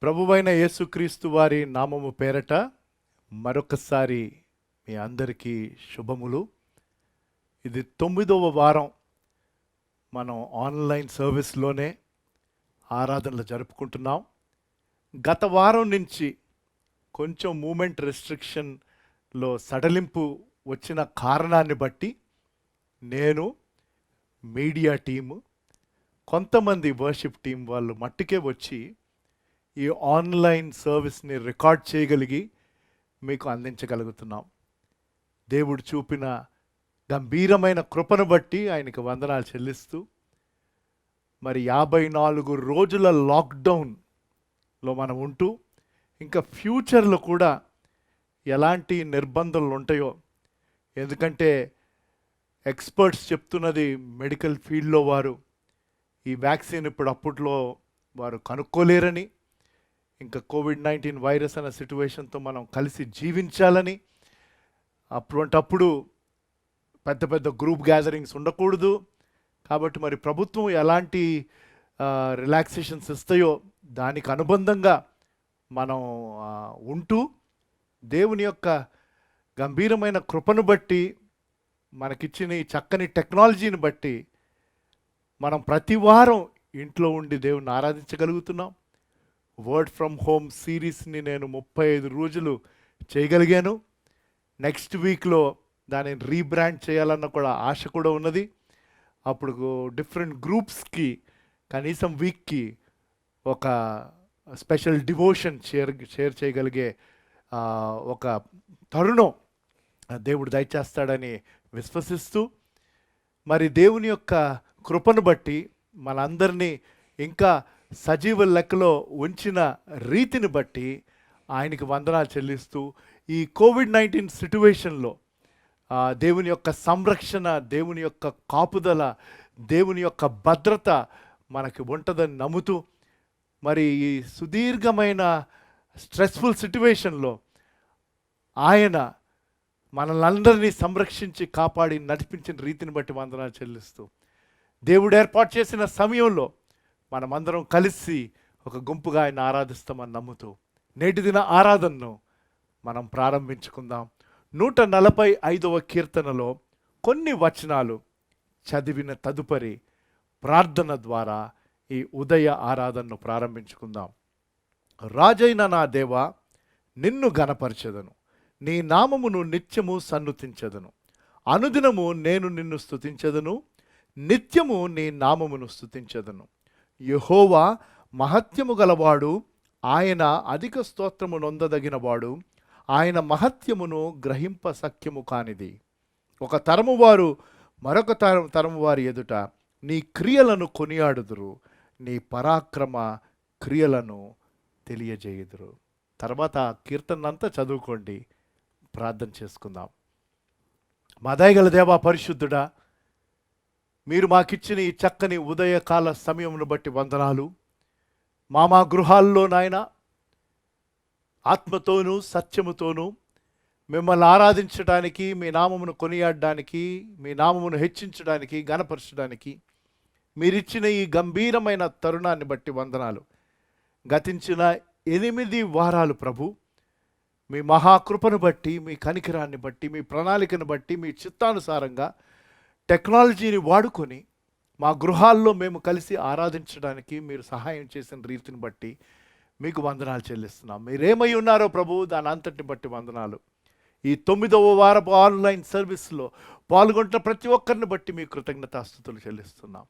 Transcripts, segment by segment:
ప్రభువైన యేసుక్రీస్తు వారి నామము పేరట మరొకసారి మీ అందరికీ శుభములు. ఇది 9వ వారం. మనం ఆన్లైన్ సర్వీస్లోనే ఆరాధనలు జరుపుకుంటున్నాం. గత వారం నుంచి కొంచెం మూమెంట్ రెస్ట్రిక్షన్లో సడలింపు వచ్చిన కారణాన్ని బట్టి నేను, మీడియా టీము, కొంతమంది వర్షిప్ టీం వాళ్ళు మట్టుకే వచ్చి ఈ ఆన్లైన్ సర్వీస్ని రికార్డ్ చేయగలిగి మీకు అందించగలుగుతున్నాం. దేవుడు చూపిన గంభీరమైన కృపను బట్టి ఆయనకు వందనాలు చెల్లిస్తూ, మరి 54 రోజుల లాక్డౌన్లో మనం ఉంటూ ఇంకా ఫ్యూచర్లో కూడా ఎలాంటి నిర్బంధాలు ఉంటాయో, ఎందుకంటే ఎక్స్పర్ట్స్ చెప్తున్నది మెడికల్ ఫీల్డ్లో వారు ఈ వ్యాక్సిన్ ఇప్పుడు అప్పట్లో వారు కనుక్కోలేరని, ఇంకా కోవిడ్-19 వైరస్ అనే సిట్యువేషన్తో మనం కలిసి జీవించాలని, అప్పుడు పెద్ద పెద్ద గ్రూప్ గ్యాదరింగ్స్ ఉండకూడదు. కాబట్టి మరి ప్రభుత్వం ఎలాంటి రిలాక్సేషన్స్ ఇస్తాయో దానికి అనుబంధంగా మనం ఉంటూ దేవుని యొక్క గంభీరమైన కృపను బట్టి, మనకిచ్చిన ఈ చక్కని టెక్నాలజీని బట్టి మనం ప్రతి వారం ఇంట్లో ఉండి దేవుని ఆరాధించగలుగుతున్నాం. వర్డ్ ఫ్రమ్ హోమ్ సిరీస్ని నేను 35 రోజులు చేయగలిగాను. నెక్స్ట్ వీక్లో దానిని రీబ్రాండ్ చేయాలన్న కూడా ఆశ కూడా ఉన్నది. అప్పుడు డిఫరెంట్ గ్రూప్స్కి కనీసం వీక్కి ఒక స్పెషల్ డివోషన్ షేర్ చేయగలిగే ఒక తరుణం దేవుడు దయచేస్తాడని విశ్వసిస్తూ, మరి దేవుని యొక్క కృపను బట్టి మనందరినీ ఇంకా సజీవ లెక్కలో ఉంచిన రీతిని బట్టి ఆయనకి వందనాలు చెల్లిస్తూ, ఈ కోవిడ్-19 సిట్యువేషన్లో దేవుని యొక్క సంరక్షణ, దేవుని యొక్క కాపుదల, దేవుని యొక్క భద్రత మనకి ఉంటుందని నమ్ముతూ, మరి ఈ సుదీర్ఘమైన స్ట్రెస్ఫుల్ సిట్యువేషన్లో ఆయన మనల్ని సంరక్షించి కాపాడి నడిపించిన రీతిని బట్టి వందనాలు చెల్లిస్తూ, దేవుడు ఏర్పాటు చేసిన సమయంలో మనమందరం కలిసి ఒక గుంపుగా ఆయన ఆరాధిస్తామని నమ్ముతూ నేటి దిన ఆరాధనను మనం ప్రారంభించుకుందాం. 145వ కీర్తనలో కొన్ని వచనాలు చదివిన తదుపరి ప్రార్థన ద్వారా ఈ ఉదయ ఆరాధనను ప్రారంభించుకుందాం. రాజైన నా దేవా, నిన్ను గణపరచెదను, నీ నామమును నిత్యము సన్నుతించెదను. అనుదినము నేను నిన్ను స్తుతించెదను, నిత్యము నీ నామమును స్తుతించెదను. యెహోవా మహత్యము గలవాడు, ఆయన అధిక స్తోత్రము నొందదగినవాడు, ఆయన మహత్యమును గ్రహింప సఖ్యము కానిది. ఒక తరము వారు మరొక తరము వారి ఎదుట నీ క్రియలను కొనియాడుదురు, నీ పరాక్రమ క్రియలను తెలియజేయుదురు. తర్వాత కీర్తనంతా చదువుకోండి, ప్రార్థన చేసుకుందాం. మా దయగల దేవా, పరిశుద్ధుడా, మీరు మాకిచ్చిన ఈ చక్కని ఉదయకాల సమయమును బట్టి వందనాలు. మా గృహాల్లో నాయన ఆత్మతోనూ సత్యముతోనూ మిమ్మల్ని ఆరాధించడానికి, మీ నామమును కొనియాడడానికి, మీ నామమును హెచ్చించడానికి, గణపరచడానికి మీరిచ్చిన ఈ గంభీరమైన తరుణాన్ని బట్టి వందనాలు. గతించిన 8 వారాలు ప్రభు, మీ మహాకృపను బట్టి, మీ కనికరాన్ని బట్టి, మీ ప్రణాళికను బట్టి, మీ చిత్తానుసారంగా టెక్నాలజీని వాడుకొని మా గృహాల్లో మేము కలిసి ఆరాధించడానికి మీరు సహాయం చేసిన రీతిని బట్టి మీకు వందనాలు చెల్లిస్తున్నాం. మీరేమై ఉన్నారో ప్రభు, దాని అంతటిని బట్టి వందనాలు. ఈ 9వ వారపు ఆన్లైన్ సర్వీస్లో పాల్గొంటున్న ప్రతి ఒక్కరిని బట్టి మీ కృతజ్ఞతాస్తుతులు చెల్లిస్తున్నాం.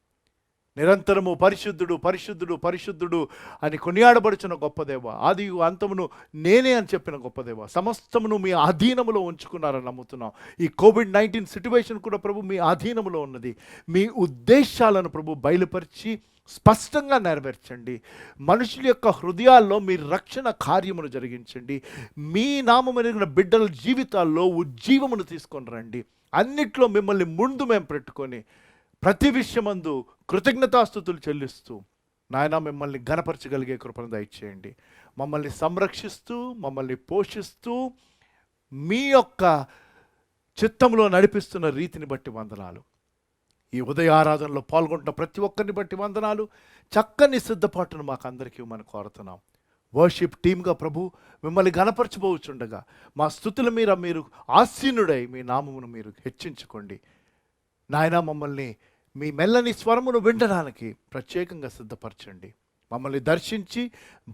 నిరంతరము పరిశుద్ధుడు పరిశుద్ధుడు పరిశుద్ధుడు అని కొనియాడబడుచున్న గొప్ప దేవ, ఆది అంతమును నేనే అని చెప్పిన గొప్ప దేవ, సమస్తమును మీ అధీనములో ఉంచుకున్నారని నమ్ముతున్నాం. ఈ కోవిడ్-19 సిట్యువేషన్ కూడా ప్రభు మీ అధీనములో ఉన్నది. మీ ఉద్దేశాలను ప్రభు బయలుపరిచి స్పష్టంగా నెరవేర్చండి. మనుషుల యొక్క హృదయాల్లో మీ రక్షణ కార్యమును జరిగించండి. మీ నామమైన బిడ్డల జీవితాల్లో ఉజ్జీవమును తీసుకొని రండి. అన్నిట్లో మిమ్మల్ని ముందు మేము పెట్టుకొని ప్రతి విషయమందు కృతజ్ఞతాస్తుతులు చెల్లిస్తూ నాయన మిమ్మల్ని ఘనపరచగలిగే కృపను దయచేయండి. మమ్మల్ని సంరక్షిస్తూ, మమ్మల్ని పోషిస్తూ, మీ యొక్క చిత్తంలో నడిపిస్తున్న రీతిని బట్టి వందనాలు. ఈ ఉదయ ఆరాధనలో పాల్గొంటున్న ప్రతి ఒక్కరిని బట్టి వందనాలు. చక్కని సిద్ధపాటును మాకు అందరికీ మనం కోరుతున్నాం. వర్షిప్ టీమ్గా ప్రభు మిమ్మల్ని గణపరచబోచుండగా మా స్తుతుల మీద మీరు ఆసీనుడై మీ నామమును మీరు హెచ్చించుకోండి నాయన. మమ్మల్ని మీ మెల్లని స్వరమును వినడానికి ప్రత్యేకంగా సిద్ధపరచండి. మమ్మల్ని దర్శించి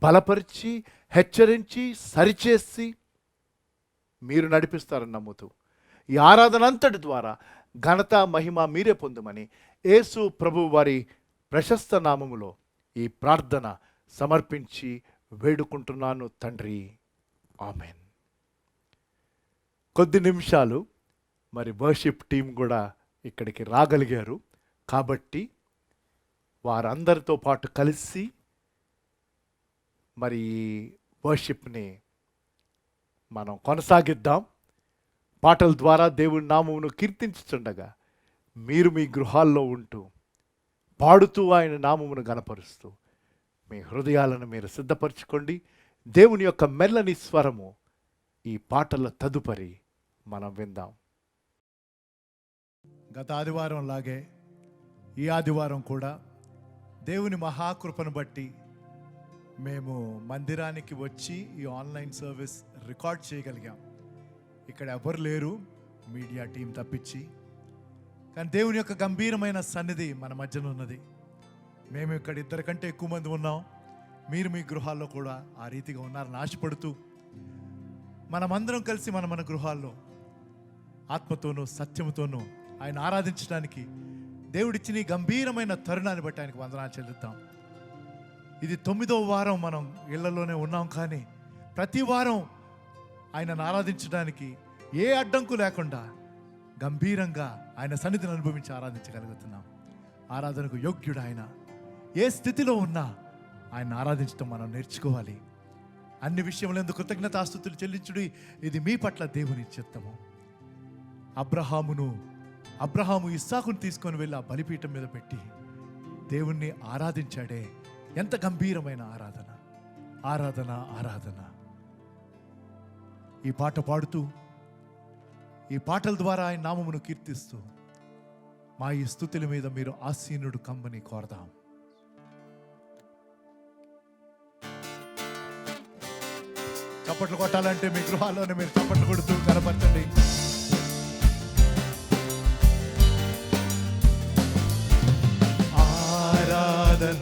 బలపరిచి హెచ్చరించి సరిచేసి మీరు నడిపిస్తారని నమ్ముతూ ఈ ఆరాధన అంతటి ద్వారా ఘనత మహిమ మీరే పొందమని యేసు ప్రభు వారి ప్రశస్త నామములో ఈ ప్రార్థన సమర్పించి వేడుకుంటున్నాను తండ్రి, ఆమెన్. కొద్ది నిమిషాలు మరి వర్షిప్ టీం కూడా ఇక్కడికి రాగలిగారు కాబట్టి వారందరితో పాటు కలిసి మరి వర్షిప్ని మనం కొనసాగిద్దాం. పాటల ద్వారా దేవుడి నామమును కీర్తించుచుండగా మీరు మీ గృహాల్లో ఉంటూ పాడుతూ ఆయన నామమును గణపరుస్తూ మీ హృదయాలను మీరు సిద్ధపరచుకోండి. దేవుని యొక్క మెల్లని స్వరము ఈ పాటల తదుపరి మనం విందాం. గత ఆదివారం లాగే ఈ ఆదివారం కూడా దేవుని మహాకృపను బట్టి మేము మందిరానికి వచ్చి ఈ ఆన్లైన్ సర్వీస్ రికార్డ్ చేయగలిగాం. ఇక్కడ ఎవరు లేరు మీడియా టీం తప్పించి, కానీ దేవుని యొక్క గంభీరమైన సన్నిధి మన మధ్యన ఉన్నది. మేము ఇక్కడ 2 కంటే ఎక్కువ మంది ఉన్నాం. మీరు మీ గృహాల్లో కూడా ఆ రీతిగా ఉన్నారని ఆశపడుతూ మనమందరం కలిసి మన గృహాల్లో ఆత్మతోనూ సత్యముతోనూ ఆయన ఆరాధించడానికి దేవుడిచ్చిన ఈ గంభీరమైన తరుణాన్ని బట్టి ఆయనకు వందనాలు చెల్లిద్దాం. ఇది 9వ వారం మనం ఇళ్లలోనే ఉన్నాం, కానీ ప్రతి వారం ఆయనను ఆరాధించడానికి ఏ అడ్డంకు లేకుండా గంభీరంగా ఆయన సన్నిధిని అనుభవించి ఆరాధించగలుగుతున్నాం. ఆరాధనకు యోగ్యుడు ఆయన. ఏ స్థితిలో ఉన్నా ఆయన ఆరాధించడం మనం నేర్చుకోవాలి. అన్ని విషయములు ఎందుకు కృతజ్ఞతాస్తుతులు చెల్లించుడి, ఇది మీ పట్ల దేవుని చిత్తము. అబ్రహాము ఇస్సాకును తీసుకొని వెళ్ళి ఆ బలిపీఠం మీద పెట్టి దేవుణ్ణి ఆరాధించాడే. ఎంత గంభీరమైన ఆరాధన, ఆరాధన, ఆరాధన. ఈ పాట పాడుతూ ఈ పాటల ద్వారా ఆయన నామమును కీర్తిస్తూ మా ఈ స్తుతుల మీద మీరు ఆసీనుడు కమ్మని కోరదాం. చప్పట్లు కొట్టాలంటే మీ గృహాల్లోనే మీరు చప్పట్లు కొడుతూ కనపరచండి. ఆరాధన,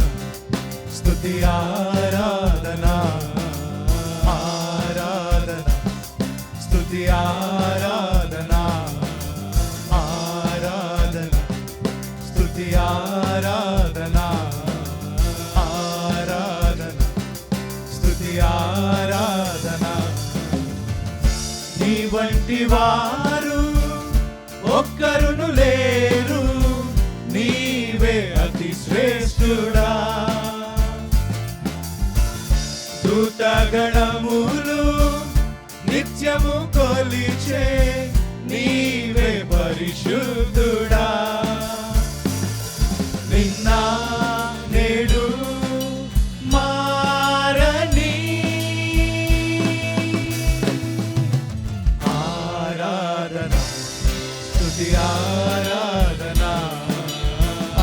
స్తుతి ఆరాధన, ఆరాధన, స్తుతి ఆరాధన, ఆరాధన, స్తుతి ఆరాధన, ఆరాధన, స్తుతి ఆరాధన. నీ వంటి వారు ఒక్కరును లేరు, నీవే అతి శ్రేష్ఠుడా. దూతగణములు నిత్యము కొలిచే నీవే పరిశుద్ధుడా. నిన్న నేడు మారని ఆరాధన, స్తుతి ఆరాధన,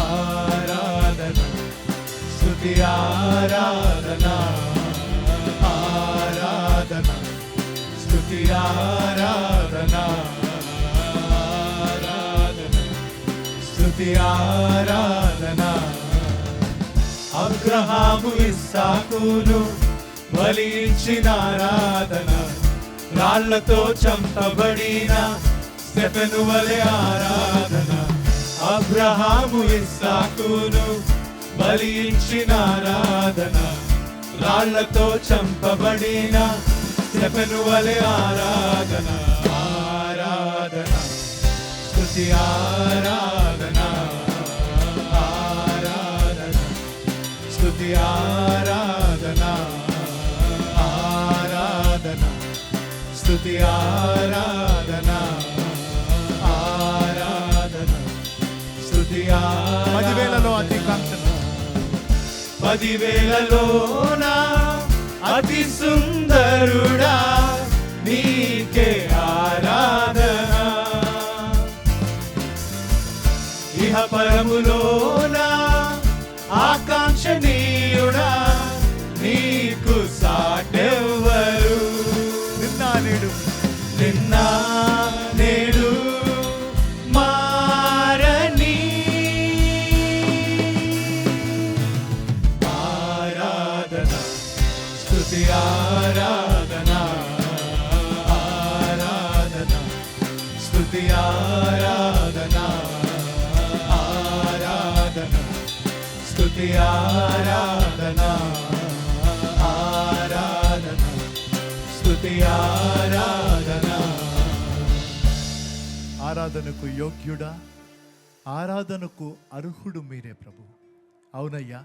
ఆరాధన, స్తుతి ఆరాధన, ఆరాధన, స్తుతి ఆరాధన, ఆరాధన, స్తుతి ఆరాధన. అబ్రహాము ఇస్సాకును బలి ఇచ్చిన ఆరాధన, రాళ్లతో చంపబడిన స్టెఫెను వలె ఆరాధన. అబ్రహాము ఇస్సాకును బలి ఇచ్చిన ఆరాధన, రాళ్లతో చంపబడిన స్టెఫెను వలె ఆరాధన. ఆరాధన, స్తుతి ఆరాధన, ఆరాధన, స్తుతి ఆరాధన, ఆరాధన, స్తుతి ఆరాధన, ఆరాధన, స్తుతి ఆరాధన. 10,000లో అతి కాంక్షణ, 10,000లోన అతి సుందరుడా నీకే ఆరాధన. ఇహ పరములోన ఆకాంక్షణీయుడా నీకు సా స్తుతి ఆరాధన ఆరాధన స్తుతి ఆరాధన ఆరాధన స్తుతి ఆరాధన ఆరాధన స్తుతి ఆరాధన. ఆరాధనకు యోగ్యుడా, ఆరాధనకు అర్హుడు మీరే ప్రభు. అవునయ్యా,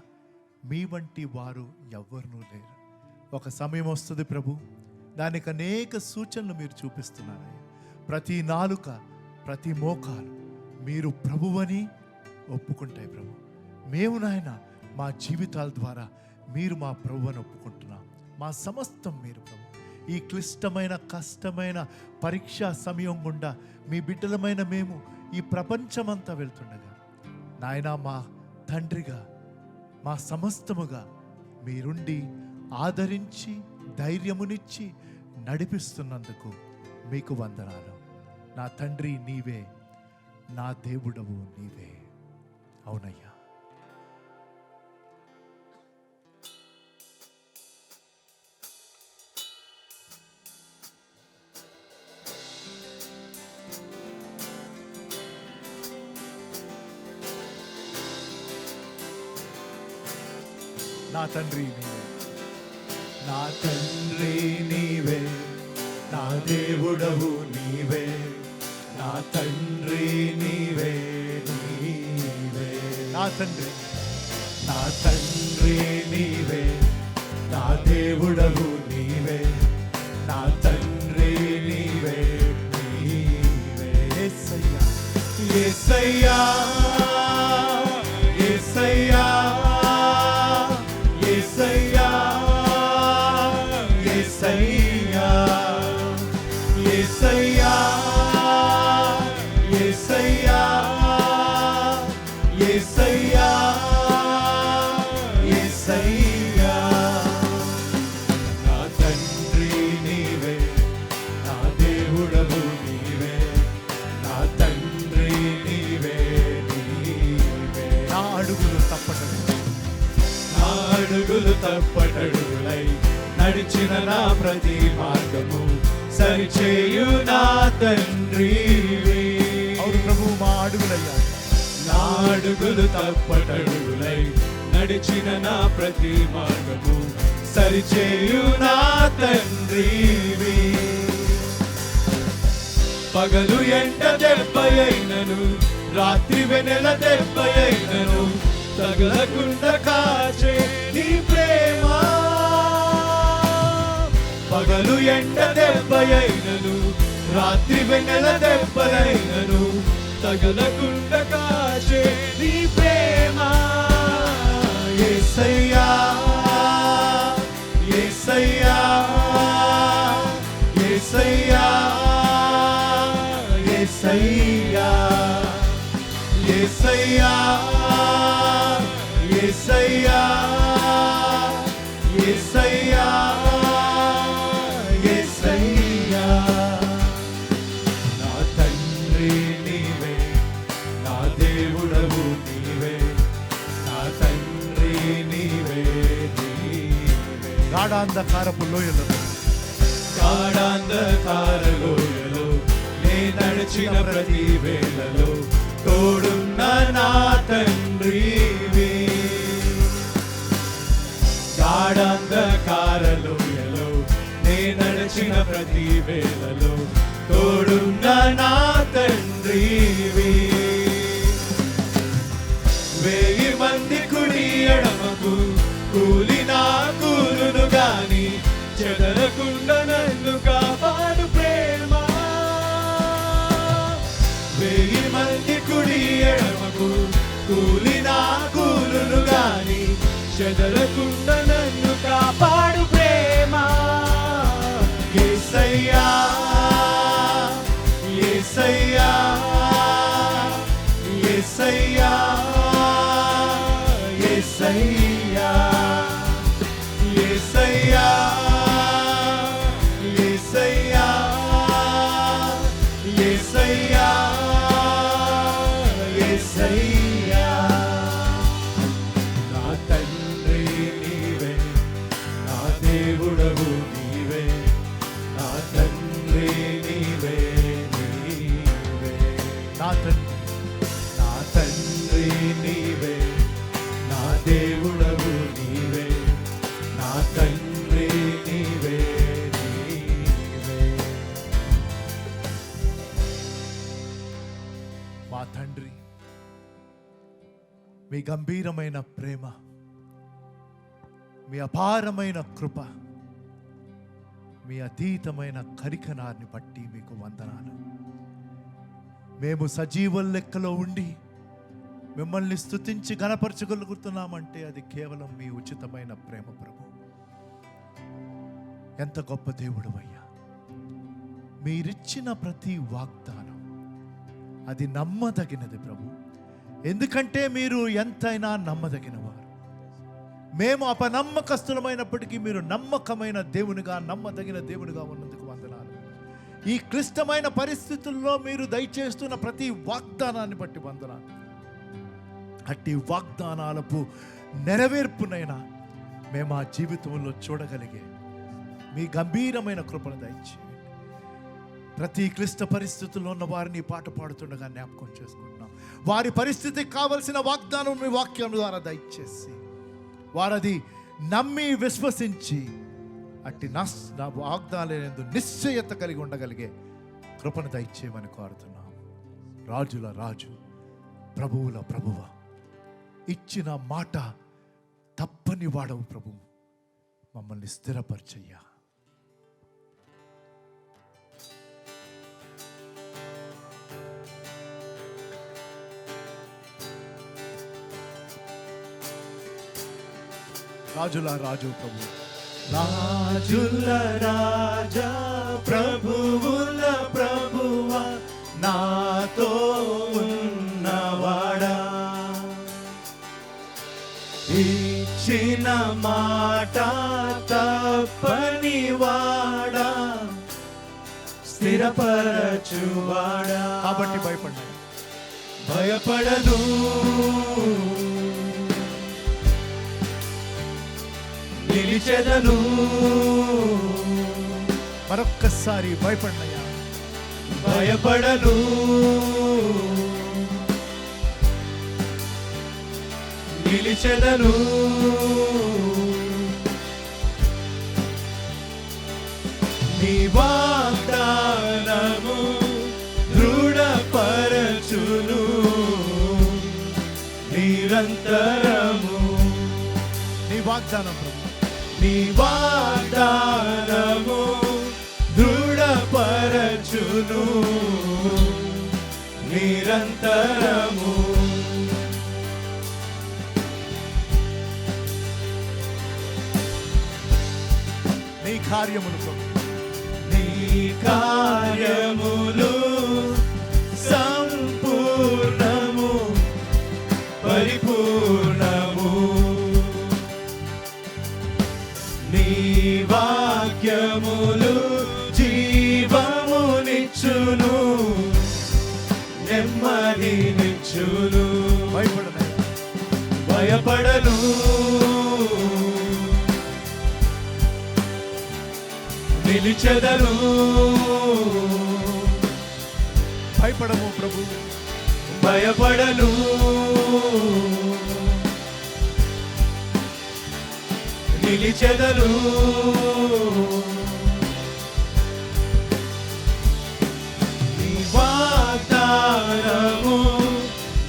మీ వంటి వారు ఎవ్వరూ లేరు. ఒక సమయం వస్తుంది ప్రభు, దానికి అనేక సూచనలు మీరు చూపిస్తున్నారయ్యా. ప్రతి నాలుక, ప్రతి మోకాలు మీరు ప్రభువని ఒప్పుకుంటాయి ప్రభు. మేము నాయన మా జీవితాల ద్వారా మీరు మా ప్రభువని ఒప్పుకుంటున్నాం. మా సమస్తం మీరు ప్రభు. ఈ క్లిష్టమైన కష్టమైన పరీక్షా సమయం గుండా మీ బిడ్డలమైన మేము ఈ ప్రపంచమంతా వెళ్తుండగా నాయన మా తండ్రిగా, మా సమస్తముగా మీరుండి ఆదరించి ధైర్యమునిచ్చి నడిపిస్తున్నందుకు మీకు వందనాలు. నా తండ్రి నీవే, నా దేవుడవు నీవే. అవునయ్యా. నా తండ్రి నీవే, నా తండ్రి నీవే, నా దేవుడవు నీవే, నా తండ్రి నీవే నీవే. నా తండ్రి, నా తండ్రి నీవే, నా దేవుడవు నీవే, నా తండ్రి నీవే నీవే. యేసయ్యా, యేసయ్యా, యేసయ్యా, యేసయ్యా, యేసయ్యా, యేసయ్యా, యేసయ్యా, యేసయ్యా, యేసయ్యా. నా తండ్రి నీవే, నా దేవుడవు నీవే, నా తండ్రి నీవే నీవే. నా అడుగులు తప్పటడుగులై, నా అడుగులు తప్పటడుగులై నడిచిన నా ప్రతి మార్గము సరిచేయు నా తండ్రివి. అవును ప్రభు, మా అడుగులయ్యా. నా అడుగులు తప్పటడుగులై నడిచిన నా ప్రతి మార్గము సరిచేయు నా తండ్రివి. పగలు ఎండ దెబ్బయైనను, రాత్రి వెనెల దెబ్బయైనను తగలకుండా కాచే నీ ప్రేమ. పగలు ఎండ దెబ్బయైనను, రాత్రి వెన్నెల దెబ్బయైనను తగలకుండా కాచే నీ ప్రేమ. యేసయ్యా, యేసయ్యా, యేసయ్యా, యేసయ్యా, యేసయ్యా, యేసయ్యా, యేసయ్యా, యేసయ్యా. నా తండ్రి నీవే, నా దేవుడవు నీవే, నా తండ్రి నీవే నీవే. గాఢాంధకారపు లోయలలో, గాఢాంధకార లోయలో నే నడిచిన ప్రతి వేళలో తోడున్న నా తండ్రివి. గాఢాంధకార లోయలో నే నడిచిన ప్రతి వేళలో తోడున్న నా తండ్రివి. 1000 మంది కుడి ఎడమకు కూలినా కూలును గాని చెదరకుండా నన్ను కాపాడు ప్రేమ. 1000 మంది కుడి ఎడమకు కూలినా కూలును గాని చెదరకుండా నన్ను కాపాడు ప్రేమ. యేసయ్యా, యేసయ్యా, యేసయ్యా, యేసయ్యా, యేసయ్యా, యేసయ్యా, యేసయ్యా, యేసయ్యా. నా తండ్రి నీవే, నా దేవుడవు నీవే, నా తండ్రి నీవే, నీవే. నా తండ్రి నీవే, నా దేవుడవు నీవే, నా తండ్రి నీవే, నీవే. మా తండ్రి, మీ గంభీరమైన ప్రేమ, మీ అపారమైన కృప, మీ అతీతమైన కరికనాన్ని బట్టి మీకు వందనాలు. మేము సజీవుల లెక్కలో ఉండి మిమ్మల్ని స్తుతించి గణపరచగలుగుతున్నామంటే అది కేవలం మీ ఉచితమైన ప్రేమ ప్రభు. ఎంత గొప్ప దేవుడు అయ్యా. మీరిచ్చిన ప్రతి వాగ్దానం అది నమ్మదగినది ప్రభు. ఎందుకంటే మీరు ఎంతైనా నమ్మదగినవారు. మేము అపనమ్మకస్తులమైనప్పటికీ మీరు నమ్మకమైన దేవునిగా, నమ్మదగిన దేవునిగా ఉన్నందుకు వందనాలు. ఈ క్లిష్టమైన పరిస్థితుల్లో మీరు దయచేస్తున్న ప్రతి వాగ్దానాన్ని బట్టి వందనాలు. అట్టి వాగ్దానాలకు నెరవేర్పునైనా మేము ఆ జీవితంలో చూడగలిగే మీ గంభీరమైన కృపను దయచేయండి. ప్రతి క్లిష్ట పరిస్థితుల్లో ఉన్న వారిని పాట పాడుతుండగా జ్ఞాపకం చేసుకుంటున్నాం. వారి పరిస్థితికి కావలసిన వాగ్దానం మీ వాక్యం ద్వారా దయచేసి వారది నమ్మి విశ్వసించి అట్టి నా వాగ్దానాలందు నిశ్చయత కలిగి ఉండగలిగే కృపను దయచేయమని కోరుతున్నాం. రాజుల రాజు, ప్రభువుల ప్రభువ, ఇచ్చిన మాట తప్పని వాడవు ప్రభు. మమ్మల్ని స్థిరపరిచయ్యా. రాజుల రాజు ప్రభు, రాజుల రాజా, ప్రభువుల ప్రభువా, నాతో ఉన్నవాడా, ఇచ్చిన మాట తప్పని వాడా, స్థిరపరచువాడా. కాబట్టి భయపడదు, నిలిచెదను. మరొక్కసారి భయపడినయ్యా. భయపడను, నిలిచెదను. నీ వాగ్దానము దృఢపరచును నిరంతరము. నీ వాగ్దానం ప్రభు, నీ వాగ్దానము దృఢపరచును నిరంతరము. నీ కార్యములు ప్రభు, నీ కార్యములు సంపూర్ణము, పరిపూర్ణము. నీ వాక్యములు జీవమునిచ్చును, నెమ్మదినిచ్చును. భయపడను, నిలిచెదను. భయపడము ప్రభు, భయపడను, నిలిచెదను. నీ వాగ్దానము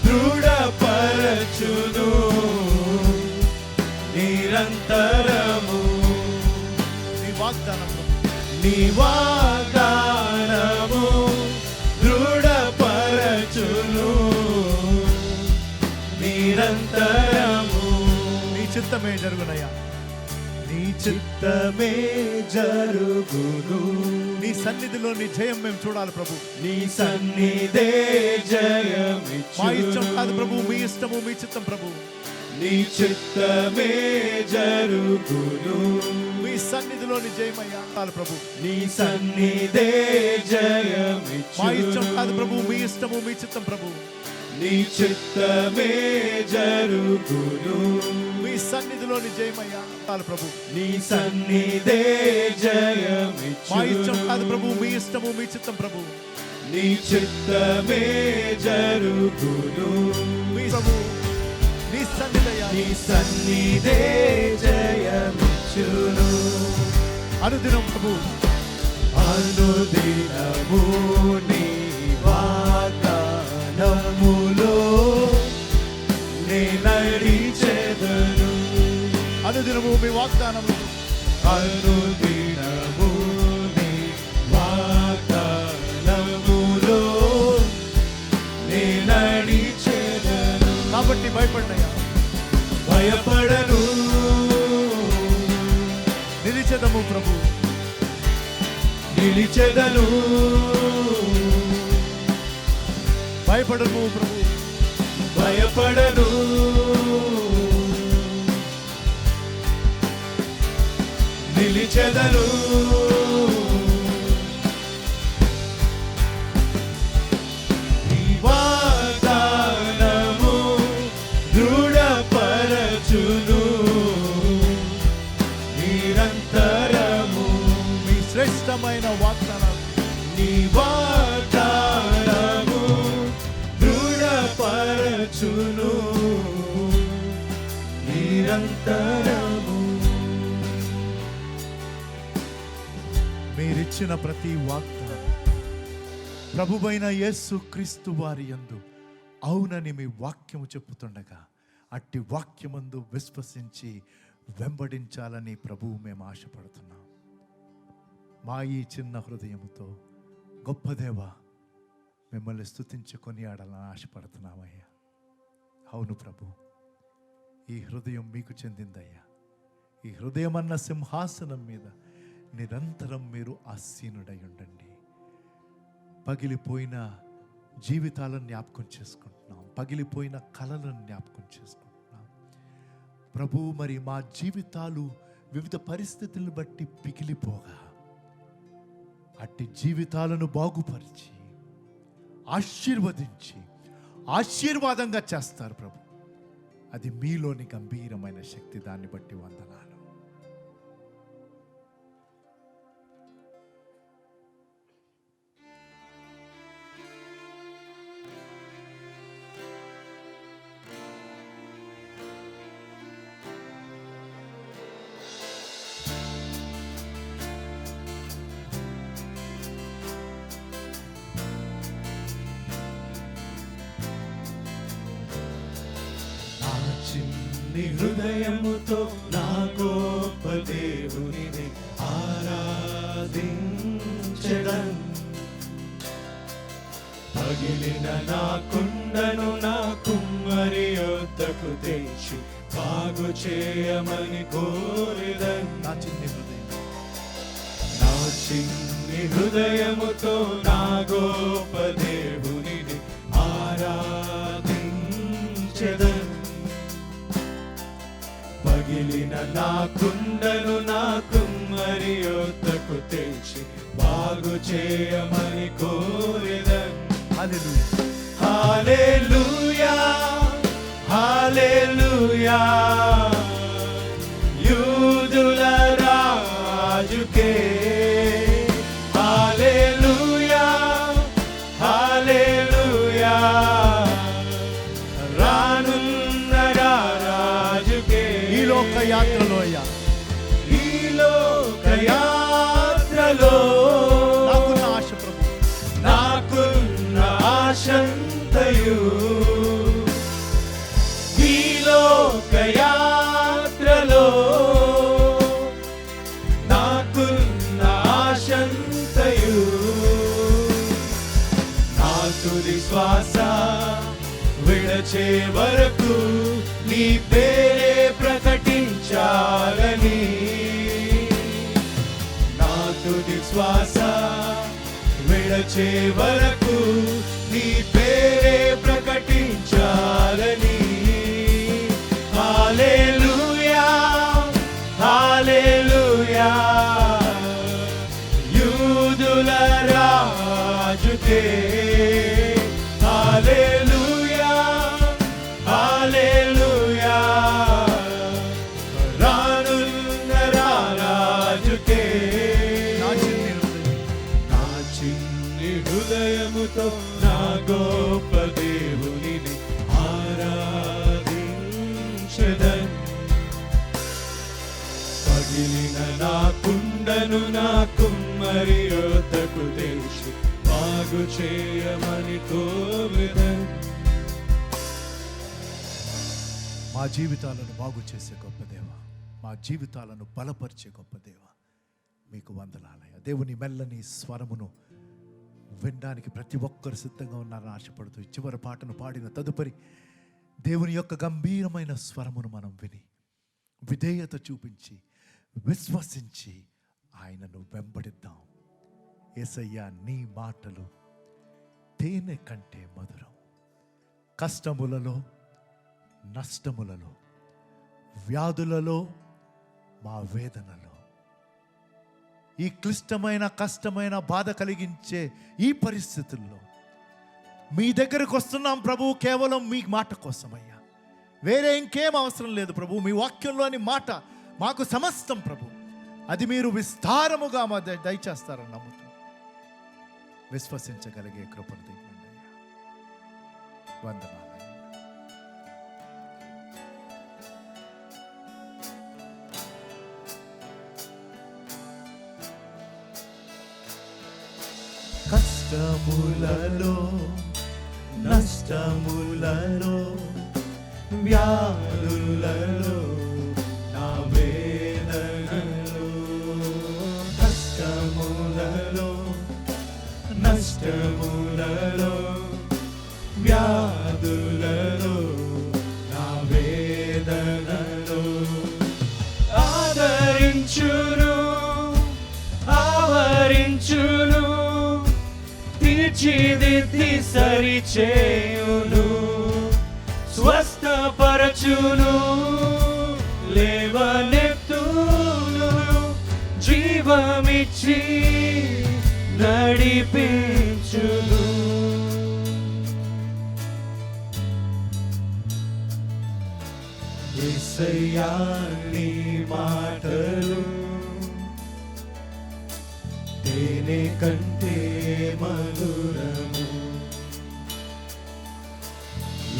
దృఢపరచును నిరంతరము. నీ వాగ్దానం నీ వాగ్దానము దృఢపరచును నిరంతరము. నీ చిత్తమే జరుగునయ్యా. నీ చిత్తమే జరుగును. నీ సన్నిధిలో నీ జయం మేము చూడాలి ప్రభు. నీ సన్నిధే జయం. మా ఇష్టం కాదు ప్రభు, మీ ఇష్టము మీ చిత్తం ప్రభు. నీ చిత్తమే జరుగును. మీ సన్నిధిలో నీ జయమయ్యా ప్రభు. నీ సన్నిధే జయం. మా ఇష్టం కాదు ప్రభు, మీ ఇష్టము మీ చిత్తం ప్రభు. నీ చిత్తమే జరుగును. మీ సన్నిధిలోని జయమయ్యా. చాలు ప్రభు, నీ సన్నిధే మా ఇష్టం జయమిచ్చును. కాదు ప్రభు, మీ ఇష్టము మీ చిత్తం ప్రభు. నీ చిత్తమే జరుగును. మీ ప్రభు నీ సన్నిధయ్యా. నీ సన్నిధే జయమిచ్చును. అనుదినం ప్రభు అనుదినము నీ వాగ్దానములో నే నడిచెదను. అనుదినము మీ వాగ్దానము. అనుదినము నీ వాగ్దానములో నే నడిచెదను. కాబట్టి భయపడ్డాయా, భయపడను. నిలిచెదము ప్రభు, నిలిచెదను. భయపడము ప్రభు, భయపడను. నిలిచెదను. నీ వాగ్దానము దృఢపరచును. నిరంతరము మీ శ్రేష్టమైన వాగ్దానాలు. నీ వాగ్దానము దృఢపరచును. నిరంతరము మీరిచ్చిన ప్రతి వాగ్దానం ప్రభువైన యేసు క్రీస్తు వారి యందు అవునని మీ వాక్యము చెప్పుతుండగా అట్టి వాక్యమందు విశ్వసించి వెంబడించాలని ప్రభువు మేము ఆశపడుతున్నాం. మా ఈ చిన్న హృదయముతో గొప్ప దేవా మిమ్మల్ని స్తుతించి కొనియాడాలని ఆశపడుతున్నామయ్యా. అవును ప్రభు, ఈ హృదయం మీకు చెందిందయ్యా. ఈ హృదయం అన్న సింహాసనం మీద నిరంతరం మీరు ఆసీనుడై ఉండండి. పగిలిపోయిన జీవితాలను జ్ఞాపకం చేసుకుంటున్నాం, పగిలిపోయిన కళలను జ్ఞాపకం చేసుకుంటున్నాం ప్రభు. మరి మా జీవితాలు వివిధ పరిస్థితులను బట్టి పిగిలిపోగా అట్టి జీవితాలను బాగుపరిచి ఆశీర్వదించి ఆశీర్వాదంగా చేస్తారు ప్రభు. అది మీలోని గంభీరమైన శక్తి, దాన్ని బట్టి వందనాలు. నీ హృదయముతో నా గొప్ప దేవునిని ఆరాధించడం. పగిలిన నా కుండను నా కుమ్మరి యొద్దకు తెచ్చి బాగు చేయమని కోరెదన్. నా చిన్ని హృదయం, నా చిన్ని హృదయముతో నా గొప్ప దేవునిని ఆరాధించెదన్. పగిలిన నా కుండను నా కుమ్మరి యొద్దకు తెచ్చి బాగు చేయమని కోరెదన్. హల్లెలూయా, హల్లెలూయా, హల్లెలూయా, యూదుల రాజుకే. హల్లెలూయా, హల్లెలూయా, రానున్న రాజుకే. ఈ లోక యాత్రలో అయ్యా, ఈ లోక యాత్రలో నాకున్న ఆశ ప్రభు, నాకున్న ఆశంతయు. ఈ లోక యాత్రలో నాకున్న ఆశంతయు. నా తుది శ్వాస విడచే వరకు నీ పేరే ప్రకటించాలని. నా తుది శ్వాస విడచే వరకు నీ పేరే ప్రకటించాలని. హల్లెలూయా, హల్లెలూయా, యూదుల రాజుకే. హల్లెలూయా, హల్లెలూయా, నన్ను నా కుమ్మరి యోతకు తెచ్చి బాగు చేయమని కోరుదను. మా జీవితాలను బాగు చేసే గొప్ప దేవ, మా జీవితాలను బలపరిచే గొప్ప దేవ, మీకు వందనాలయ్య. దేవుని మెల్లని స్వరమును వినడానికి ప్రతి ఒక్కరు సిద్ధంగా ఉన్నారని ఆశపడుతూ చివరి పాటను పాడిన తదుపరి దేవుని యొక్క గంభీరమైన స్వరమును మనం విని విధేయత చూపించి విశ్వసించి ఆయనను వెంబడిద్దాం. యేసయ్యా, నీ మాటలు తేనె కంటే మధురం. కష్టములలో, నష్టములలో, వ్యాధులలో, మా వేదనలో, ఈ క్లిష్టమైన కష్టమైన బాధ కలిగించే ఈ పరిస్థితుల్లో మీ దగ్గరకు వస్తున్నాం ప్రభు, కేవలం మీ మాట కోసమయ్యా. వేరే ఇంకేం అవసరం లేదు ప్రభు. మీ వాక్యంలోని మాట మాకు సమస్తం ప్రభు. అది మీరు విస్తారముగా మా దయచేస్తారని నమ్ముతూ విశ్వసించగలిగే కృపను దివ్వండి అయ్యా. వందనాలు. కష్టములలో, నష్టములలో, వ్యాధులలో, నా వేదనలో, కష్టములలో, నష్టములలో, వ్యాధులలో, నా వేదనలో ఆదరించును, ఆవరించును, తీర్చిదిద్ది సరిచేయును, స్వస్థపరచును, లేవనెత్తును, జీవమిచ్చి నడిపించును. యేసయ్యా, నీ మాటలు తేనె కంటే మధురము.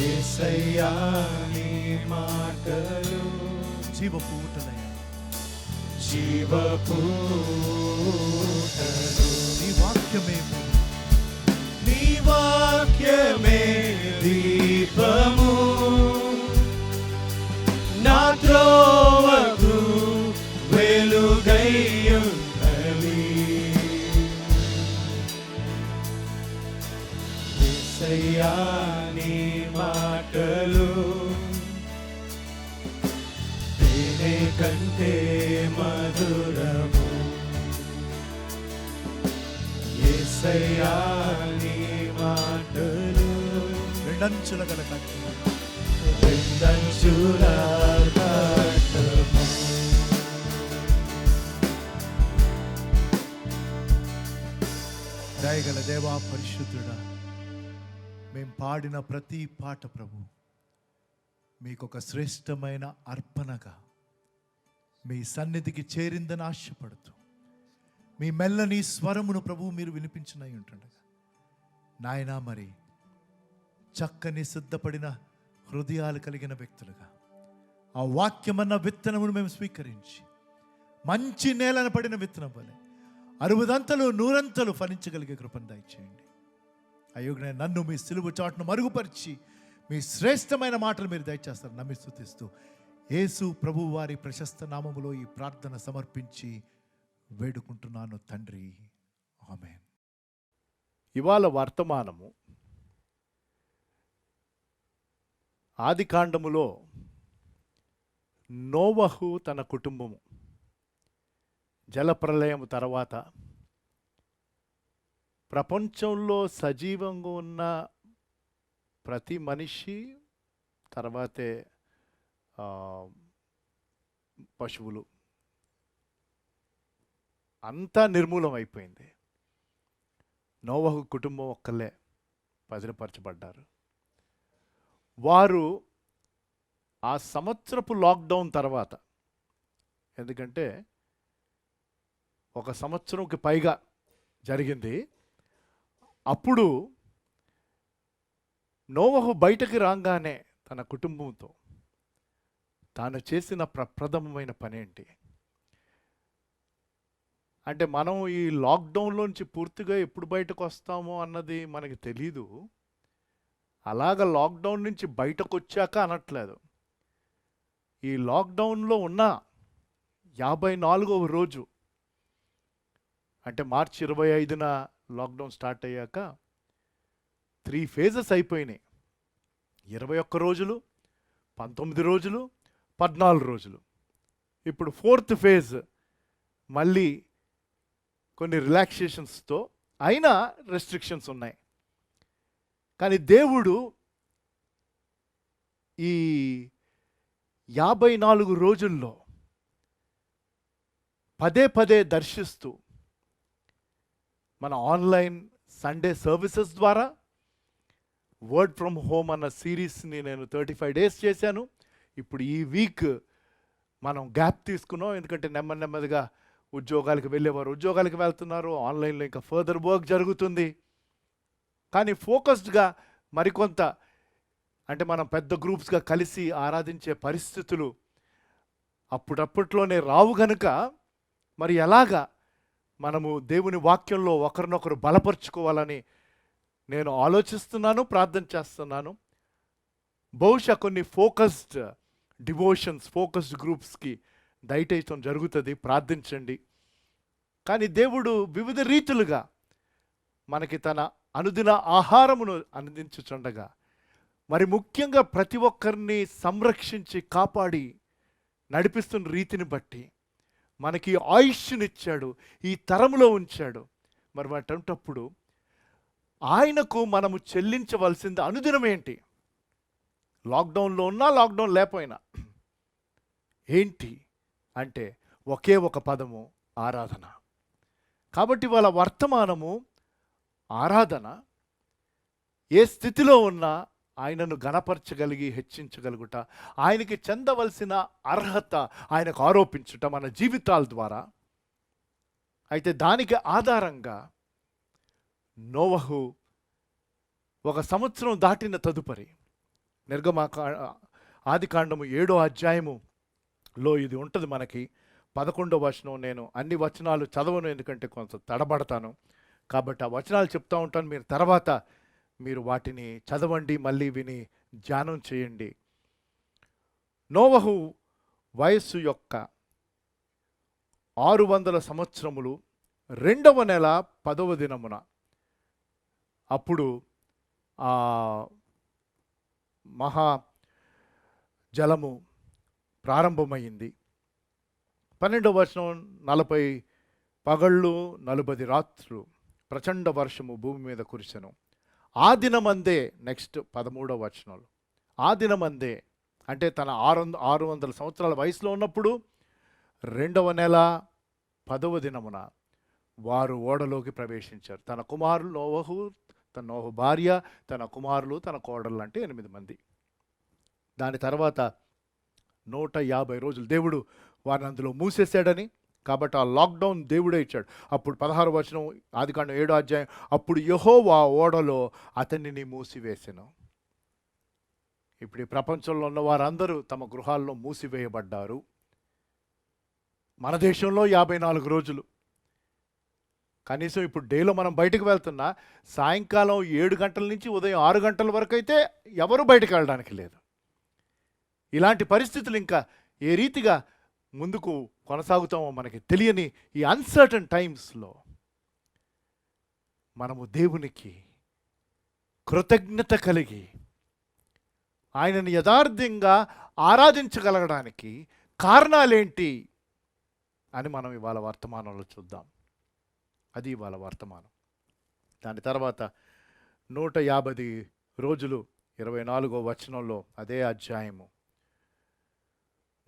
యేసయ్యా, నీ మాటలు జీవపూటలయ్యా, జీవపూటలు. నీ వాక్యమే, నీ వాక్యమే దీపము, నా త్రోవకు వెలుగైయున్నవి. యేసయ్యా, నీ మాటలు తేనె కంటే మధురము. యేసయ్యా, నీ మాటలు రెండంచుల గల కంటే రెండంచుల ఖడ్గము. దయగల దేవా, పరిశుద్ధుడా, మేం పాడిన ప్రతి పాట ప్రభు మీకు ఒక శ్రేష్టమైన అర్పణగా మీ సన్నిధికి చేరిందని ఆశపడుతూ మీ మెల్లని స్వరమును ప్రభు మీరు వినిపించినై ఉంటుండగా నాయనా, మరి చక్కని సిద్ధపడిన హృదయాలు కలిగిన వ్యక్తులుగా ఆ వాక్యమన్న విత్తనమును మేము స్వీకరించి మంచి నేలన పడిన విత్తనం వలె 60 100 ఫలించగలిగే కృపను దయచేయండి. అయ్యోగ్నే నన్ను మీ సిలువ చాటును మరుగుపరిచి మీ శ్రేష్టమైన మాటలు మీరు దయచేస్తారు నమ్మి స్తుతిస్తూ యేసు ప్రభు వారి ప్రశస్త నామములో ఈ ప్రార్థన సమర్పించి వేడుకుంటున్నాను తండ్రి, ఆమేన్. ఇవాళ వర్తమానము ఆదికాండములో నోవహు తన కుటుంబము జలప్రలయము తర్వాత ప్రపంచంలో సజీవంగా ఉన్న ప్రతి మనిషి, తర్వాతే పశువులు అంతా నిర్మూలం అయిపోయింది. నోవహు కుటుంబం ఒక్కలే భద్రపరచబడ్డారు. వారు ఆ సంవత్సరపు లాక్డౌన్ తర్వాత, ఎందుకంటే 1 సంవత్సరంకి పైగా జరిగింది, అప్పుడు నోవహు బయటకు రాగానే తన కుటుంబంతో తాను చేసిన ప్రప్రథమమైన పని ఏంటి? అంటే మనం ఈ లాక్డౌన్లోంచి పూర్తిగా ఎప్పుడు బయటకు వస్తామో అన్నది మనకి తెలీదు. అలాగ లాక్డౌన్ నుంచి బయటకు వచ్చాక అనట్లేదు. ఈ లాక్డౌన్లో ఉన్న 54వ రోజు, అంటే మార్చి 25న లాక్డౌన్ స్టార్ట్ అయ్యాక 3 ఫేజెస్ అయిపోయినాయి. 21 రోజులు, 19 రోజులు, 14 రోజులు. ఇప్పుడు 4th ఫేజ్ మళ్ళీ కొన్ని రిలాక్సేషన్స్తో అయినా రెస్ట్రిక్షన్స్ ఉన్నాయి. కానీ దేవుడు ఈ 54 రోజుల్లో పదే పదే దర్శిస్తూ మన ఆన్లైన్ సండే సర్వీసెస్ ద్వారా వర్డ్ ఫ్రమ్ హోమ్ అన్న సిరీస్ని నేను 35 డేస్ చేశాను. ఇప్పుడు ఈ వీక్ మనం గ్యాప్ తీసుకున్నాం, ఎందుకంటే నెమ్మదిగా ఉద్యోగాలకు వెళ్ళేవారు ఉద్యోగాలకు వెళ్తున్నారు, ఆన్లైన్లో ఇంకా ఫర్దర్ వర్క్ జరుగుతుంది. కానీ ఫోకస్డ్గా మరికొంత, అంటే మనం పెద్ద గ్రూప్స్గా కలిసి ఆరాధించే పరిస్థితులు అప్పట్లోనే రావు గనుక మరి ఎలాగా మనము దేవుని వాక్యంలో ఒకరినొకరు బలపరుచుకోవాలని నేను ఆలోచిస్తున్నాను, ప్రార్థన చేస్తున్నాను. బహుశా కొన్ని ఫోకస్డ్ డివోషన్స్, ఫోకస్డ్ గ్రూప్స్కి దయచేయటం జరుగుతుంది, ప్రార్థించండి. కానీ దేవుడు వివిధ రీతులుగా మనకి తన అనుదిన ఆహారమును అందించుచుండగా, మరి ముఖ్యంగా ప్రతి ఒక్కరిని సంరక్షించి కాపాడి నడిపిస్తున్న రీతిని బట్టి మనకి ఆయుష్నిచ్చాడు, ఈ తరములో ఉంచాడు. మరి అటువంటప్పుడు ఆయనకు మనము చెల్లించవలసింది అనుదినం ఏంటి? లాక్డౌన్లో ఉన్నా లాక్డౌన్ లేకపోయినా ఏంటి అంటే ఒకే ఒక పదము, ఆరాధన. కాబట్టి వాళ్ళ వర్తమానము ఆరాధన. ఏ స్థితిలో ఉన్నా ఆయనను గణపరచగలిగి హెచ్చించగలుగుట, ఆయనకి చెందవలసిన అర్హత ఆయనకు ఆరోపించుట మన జీవితాల ద్వారా. అయితే దానికి ఆధారంగా నోవహు 1 సంవత్సరం దాటిన తదుపరి ఆదికాండము 7వ అధ్యాయములో ఇది ఉంటుంది మనకి. 11వ వచనం, నేను అన్ని వచనాలు చదవను ఎందుకంటే కొంత తడబడతాను, కాబట్టి ఆ వచనాలు చెప్తా ఉంటాను. మీరు తర్వాత వాటిని చదవండి, మళ్ళీ విని ధ్యానం చేయండి. నోవహు వయస్సు యొక్క 600 సంవత్సరములు 2వ నెల 10వ దినమున అప్పుడు ఆ మహా జలము ప్రారంభమైంది. 12వ వచనం, 40 పగళ్ళు 40 రాత్రులు ప్రచండ వర్షము భూమి మీద కురిసెను. ఆ దినమందే, నెక్స్ట్ 13వ వచనంలో, ఆ దినమందే అంటే తన 600 సంవత్సరాల వయసులో ఉన్నప్పుడు 2వ నెల 10వ దినమున వారు ఓడలోకి ప్రవేశించారు. తన కుమారులు నోవహు, తన నోవహు భార్య, తన కుమారులు, తన కోడళ్ళు, అంటే 8 మంది. దాని తర్వాత 150 రోజులు దేవుడు వారిని అందులో మూసేశాడని, కాబట్టి ఆ లాక్డౌన్ దేవుడే ఇచ్చాడు. అప్పుడు 16వ వచనం, ఆదికాండం 7వ అధ్యాయం, అప్పుడు యెహోవా ఓడలో అతనిని మూసివేసెను. ఇప్పుడు ఈ ప్రపంచంలో ఉన్న వారందరూ తమ గృహాల్లో మూసివేయబడ్డారు. మన దేశంలో 54 రోజులు. కనీసం ఇప్పుడు డేలో మనం బయటకు వెళ్తున్నా సాయంకాలం 7 గంటల నుంచి ఉదయం 6 గంటల వరకు అయితే ఎవరు బయటకు వెళ్ళడానికి లేదు. ఇలాంటి పరిస్థితులు ఇంకా ఏ రీతిగా ముందుకు కొనసాగుతామో మనకి తెలియని ఈ అన్సర్టన్ టైమ్స్లో మనము దేవునికి కృతజ్ఞత కలిగి ఆయనను యథార్థంగా ఆరాధించగలగడానికి కారణాలేంటి అని మనం ఇవాళ వర్తమానంలో చూద్దాం. అది ఇవాళ వర్తమానం. దాని తర్వాత 150 రోజులు 24వ వచనంలో అదే అధ్యాయము,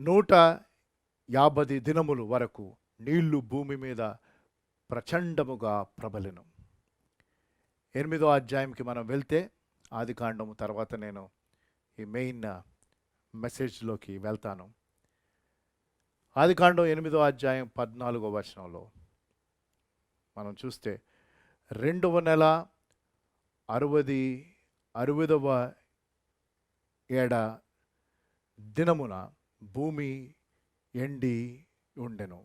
150 దినములు వరకు నీళ్లు భూమి మీద ప్రచండముగా ప్రబలెను. 8వ అధ్యాయంకి మనం వెళ్తే, ఆదికాండము తర్వాత నేను ఈ మెయిన్ మెసేజ్లోకి వెళ్తాను. ఆదికాండం 8వ అధ్యాయం 14వ వచనంలో మనం చూస్తే 2వ నెల 60వ ఏడ దినమున భూమి ఎండి ఉండెను.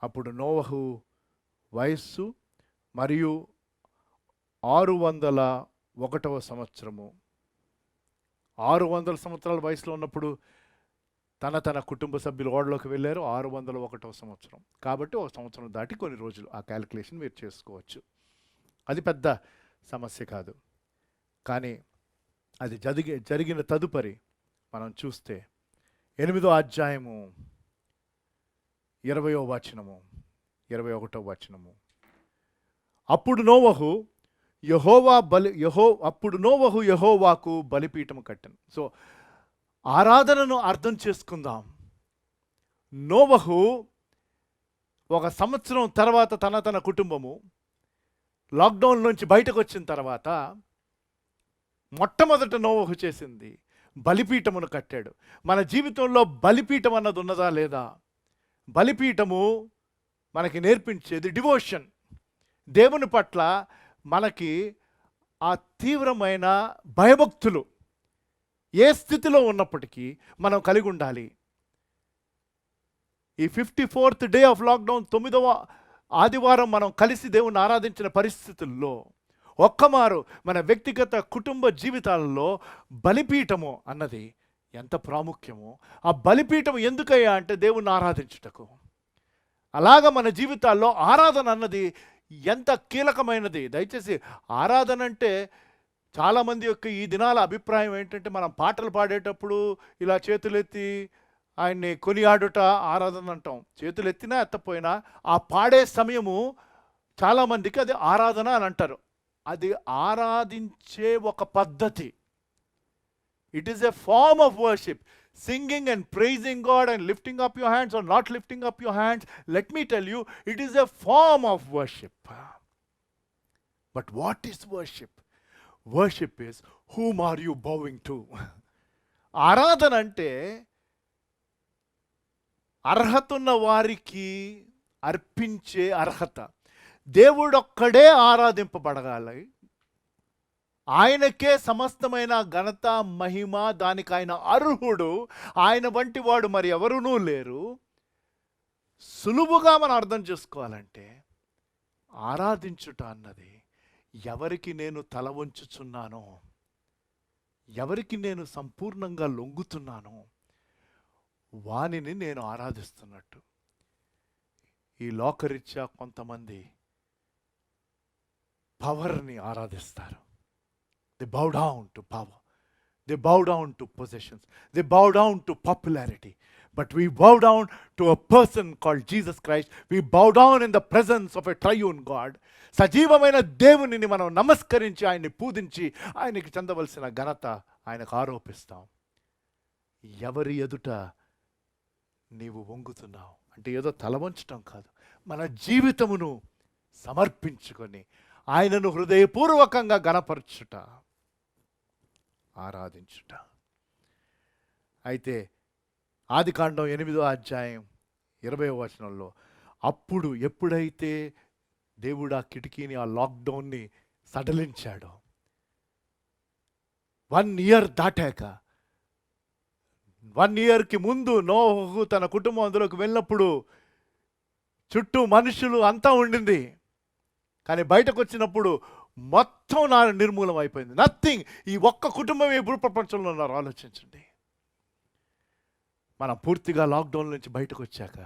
అప్పుడు నోవహు వయస్సు మరియు 601వ సంవత్సరము. 600 సంవత్సరాల వయసులో ఉన్నప్పుడు తన కుటుంబ సభ్యులు ఓడలోకి వెళ్ళారు. 601వ సంవత్సరం కాబట్టి ఒక సంవత్సరం దాటి కొన్ని రోజులు. ఆ క్యాలిక్యులేషన్ మీరు చేసుకోవచ్చు. అది పెద్ద సమస్య కాదు. కానీ అది జరిగిన తదుపరి మనం చూస్తే 8వ అధ్యాయము 20వ వచనము 21వ వచనము. అప్పుడు నోవహు యెహోవాకు బలిపీఠము కట్టెను. సో ఆరాధనను అర్థం చేసుకుందాం. నోవహు ఒక సంవత్సరం తర్వాత తన కుటుంబము లాక్డౌన్ నుంచి బయటకు వచ్చిన తర్వాత మొట్టమొదట నోవహు చేసింది బలిపీఠమును కట్టాడు. మన జీవితంలో బలిపీఠం అన్నది ఉన్నదా లేదా? బలిపీఠము మనకి నేర్పించేది డివోషన్. దేవుని పట్ల మనకి ఆ తీవ్రమైన భయభక్తులు ఏ స్థితిలో ఉన్నప్పటికీ మనం కలిగి ఉండాలి. ఈ 54th డే ఆఫ్ లాక్డౌన్ 9వ ఆదివారం మనం కలిసి దేవుని ఆరాధించిన పరిస్థితుల్లో ఒక్కమారు మన వ్యక్తిగత కుటుంబ జీవితాలలో బలిపీఠము అన్నది ఎంత ప్రాముఖ్యమో. ఆ బలిపీఠం ఎందుకయ్యా అంటే దేవుణ్ణి ఆరాధించుటకు. అలాగ మన జీవితాల్లో ఆరాధన అన్నది ఎంత కీలకమైనది. దయచేసి ఆరాధన అంటే చాలామంది యొక్క ఈ దినాల అభిప్రాయం ఏంటంటే మనం పాటలు పాడేటప్పుడు ఇలా చేతులెత్తి ఆయన్ని కొనియాడుట ఆరాధన అంటాం. చేతులు ఎత్తినా ఎత్తపోయినా ఆ పాడే సమయము చాలామందికి అది ఆరాధన అని అంటారు. అది ఆరాధించే ఒక పద్ధతి. It is a form of worship. Singing and praising God and lifting up your hands or not lifting up your hands, let me tell you, it is a form of worship. But what is worship? Worship is, whom are you bowing to? ఆరాధన అంటే అర్హత ఉన్న వారికి అర్పించే అర్హత. దేవుడొక్కడే ఆరాధింపబడగాలి. ఆయనకే సమస్తమైన ఘనత మహిమ, దానికి ఆయన అర్హుడు. ఆయన వంటి వాడు మరి ఎవరునూ లేరు. సులువుగా మనం అర్థం చేసుకోవాలంటే ఆరాధించుట అన్నది ఎవరికి నేను తల వంచుచున్నానో, ఎవరికి నేను సంపూర్ణంగా లొంగుతున్నానో వానిని నేను ఆరాధిస్తున్నట్టు. ఈ లోకరీత్యా కొంతమంది పవర్ని ఆరాధిస్తారు. They bow down to power. They bow down to possessions. They bow down to popularity. But we bow down to a person called Jesus Christ. We bow down in the presence of a triune God. సజీవమైన దేవునిని మనం నమస్కరించి ఆయన్ని పూజించి ఆయనకి చెందవలసిన ఘనత ఆయనకు ఆరోపిస్తాం. ఎవరి ఎదుట నీవు వంగుతున్నావు అంటే ఏదో తల వంచటం కాదు, మన జీవితమును సమర్పించుకొని ఆయనను హృదయపూర్వకంగా గణపరచుట, ఆరాధించుట. అయితే ఆదికాండం 8వ అధ్యాయం 20వ వచనంలో అప్పుడు ఎప్పుడైతే దేవుడు ఆ కిటికీని, ఆ లాక్డౌన్ని సడలించాడో, 1 year దాటాక, 1 yearకి ముందు నోహు తన కుటుంబం అందులోకి వెళ్ళినప్పుడు చుట్టూ మనుషులు అంతా ఉండింది. కానీ బయటకు వచ్చినప్పుడు మొత్తం నిర్మూలం అయిపోయింది. నథింగ్. ఈ ఒక్క కుటుంబం ఈ భూప్రపంచంలో ఉన్నారు. ఆలోచించండి. మనం పూర్తిగా లాక్డౌన్ నుంచి బయటకు వచ్చాక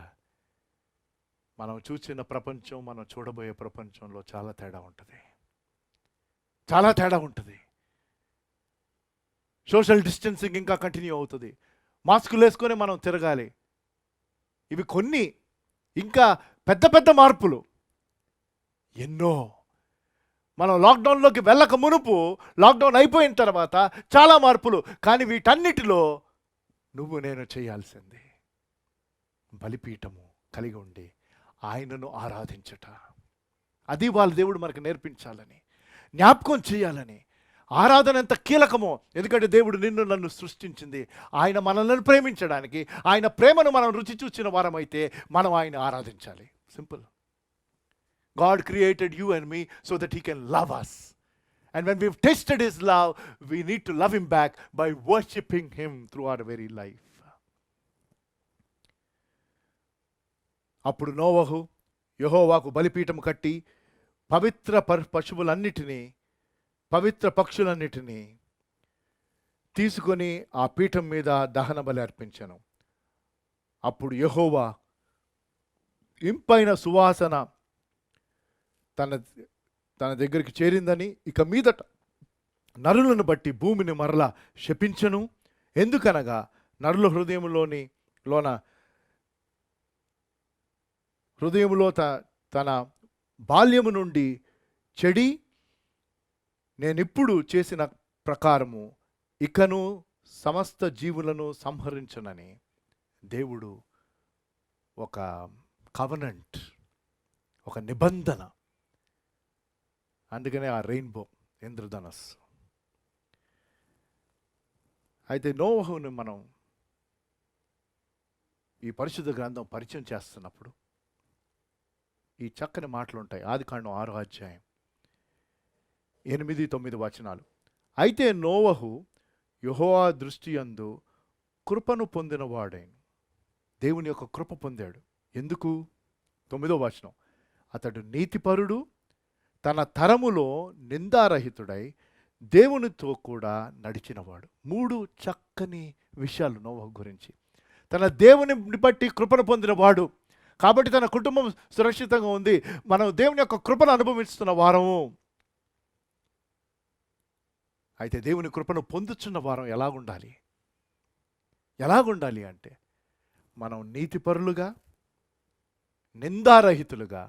మనం చూసిన ప్రపంచం, మనం చూడబోయే ప్రపంచంలో చాలా తేడా ఉంటుంది. చాలా తేడా ఉంటుంది. సోషల్ డిస్టెన్సింగ్ ఇంకా కంటిన్యూ అవుతుంది. మాస్కులు వేసుకొని మనం తిరగాలి. ఇవి కొన్ని. ఇంకా పెద్ద పెద్ద మార్పులు ఎన్నో. మనం లాక్డౌన్లోకి వెళ్ళక మునుపు, లాక్డౌన్ అయిపోయిన తర్వాత చాలా మార్పులు. కానీ వీటన్నిటిలో నువ్వు నేను చేయాల్సింది బలిపీఠము కలిగి ఉండి ఆయనను ఆరాధించట. అది వాళ్ళ దేవుడు మనకు నేర్పించాలని, జ్ఞాపకం చేయాలని. ఆరాధన ఎంత కీలకమో. ఎందుకంటే దేవుడు నిన్ను నన్ను సృష్టించింది ఆయన మనల్ని ప్రేమించడానికి. ఆయన ప్రేమను మనం రుచి చూచిన వారమైతే మనం ఆయన ఆరాధించాలి. Simple. God created you and me so that he can love us. And when we've tasted his love, we need to love him back by worshiping him through our very life. అప్పుడు నోవహు యెహోవాకు బలిపీఠం కట్టి పవిత్ర పశువులన్నిటినీ, పవిత్ర పక్షులన్నిటినీ తీసుకొని ఆ పీఠం మీద దహన బలి అర్పించెను. అప్పుడు యెహోవా ఇంపైన సువాసన తన దగ్గరికి చేరిందని, ఇక మీదట నరులను బట్టి భూమిని మరలా శపించెను. ఎందుకనగా నరుల హృదయములో తన బాల్యము నుండి చెడి, నేనిప్పుడు చేసిన ప్రకారము ఇకను సమస్త జీవులను సంహరించనని దేవుడు ఒక కవనెంట్, ఒక నిబంధన. అందుకనే ఆ రెయిన్బో, ఇంద్రధనస్సు. అయితే నోవహుని మనం ఈ పరిశుద్ధ గ్రంథం పరిచయం చేస్తున్నప్పుడు ఈ చక్కని మాటలు ఉంటాయి. ఆదికాండం 6వ అధ్యాయం 8-9 వచనాలు. అయితే నోవహు యెహోవా దృష్టి యందు కృపను పొందినవాడైన, దేవుని యొక్క కృప పొందాడు. ఎందుకు? 9వ వచనం, అతడు నీతిపరుడు, తన తరములో నిందారహితుడై దేవునితో కూడా నడిచినవాడు. 3 చక్కని విషయాలు నోవహు గురించి. తన దేవుని బట్టి కృపను పొందినవాడు కాబట్టి తన కుటుంబం సురక్షితంగా ఉంది. మనం దేవుని యొక్క కృపను అనుభవిస్తున్న వారము. అయితే దేవుని కృపను పొందుతున్న వారం ఎలాగుండాలి? ఎలాగుండాలి అంటే మనం నీతిపరులుగా, నిందారహితులుగా,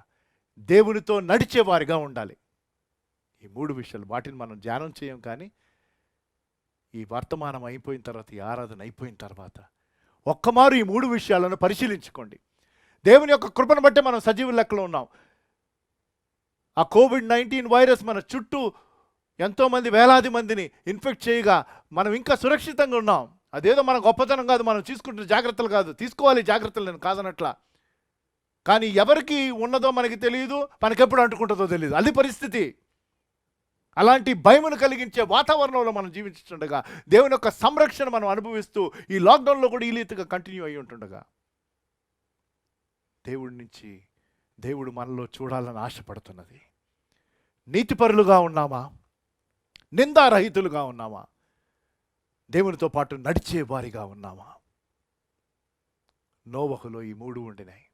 దేవునితో నడిచేవారిగా ఉండాలి. ఈ 3 విషయాలు, వాటిని మనం ధ్యానం చేయం. కానీ ఈ వర్తమానం అయిపోయిన తర్వాత, ఈ ఆరాధన అయిపోయిన తర్వాత ఒక్కమారు ఈ 3 విషయాలను పరిశీలించుకోండి. దేవుని యొక్క కృపను బట్టి మనం సజీవ లెక్కలో ఉన్నాం. ఆ కోవిడ్-19 వైరస్ మన చుట్టూ ఎంతోమంది, వేలాది మందిని ఇన్ఫెక్ట్ చేయగా మనం ఇంకా సురక్షితంగా ఉన్నాం. అదేదో మన గొప్పతనం కాదు, మనం తీసుకుంటున్న జాగ్రత్తలు కాదు. తీసుకోవాలి జాగ్రత్తలు, నేను కాదనట్లా. కానీ ఎవరికి ఉన్నదో మనకి తెలియదు, మనకెప్పుడు అంటుకుంటుందో తెలియదు. అది పరిస్థితి. అలాంటి భయమును కలిగించే వాతావరణంలో మనం జీవించుండగా, దేవుని యొక్క సంరక్షణ మనం అనుభవిస్తూ ఈ లాక్డౌన్లో కూడా ఈ రీతిగా కంటిన్యూ అయ్యి ఉంటుండగా, దేవుడు మనలో చూడాలని ఆశపడుతున్నది. నీతిపరులుగా ఉన్నామా? నిందారహితులుగా ఉన్నామా? దేవునితో పాటు నడిచే వారిగా ఉన్నామా? నోవహులో ఈ 3 ఉండినాయి.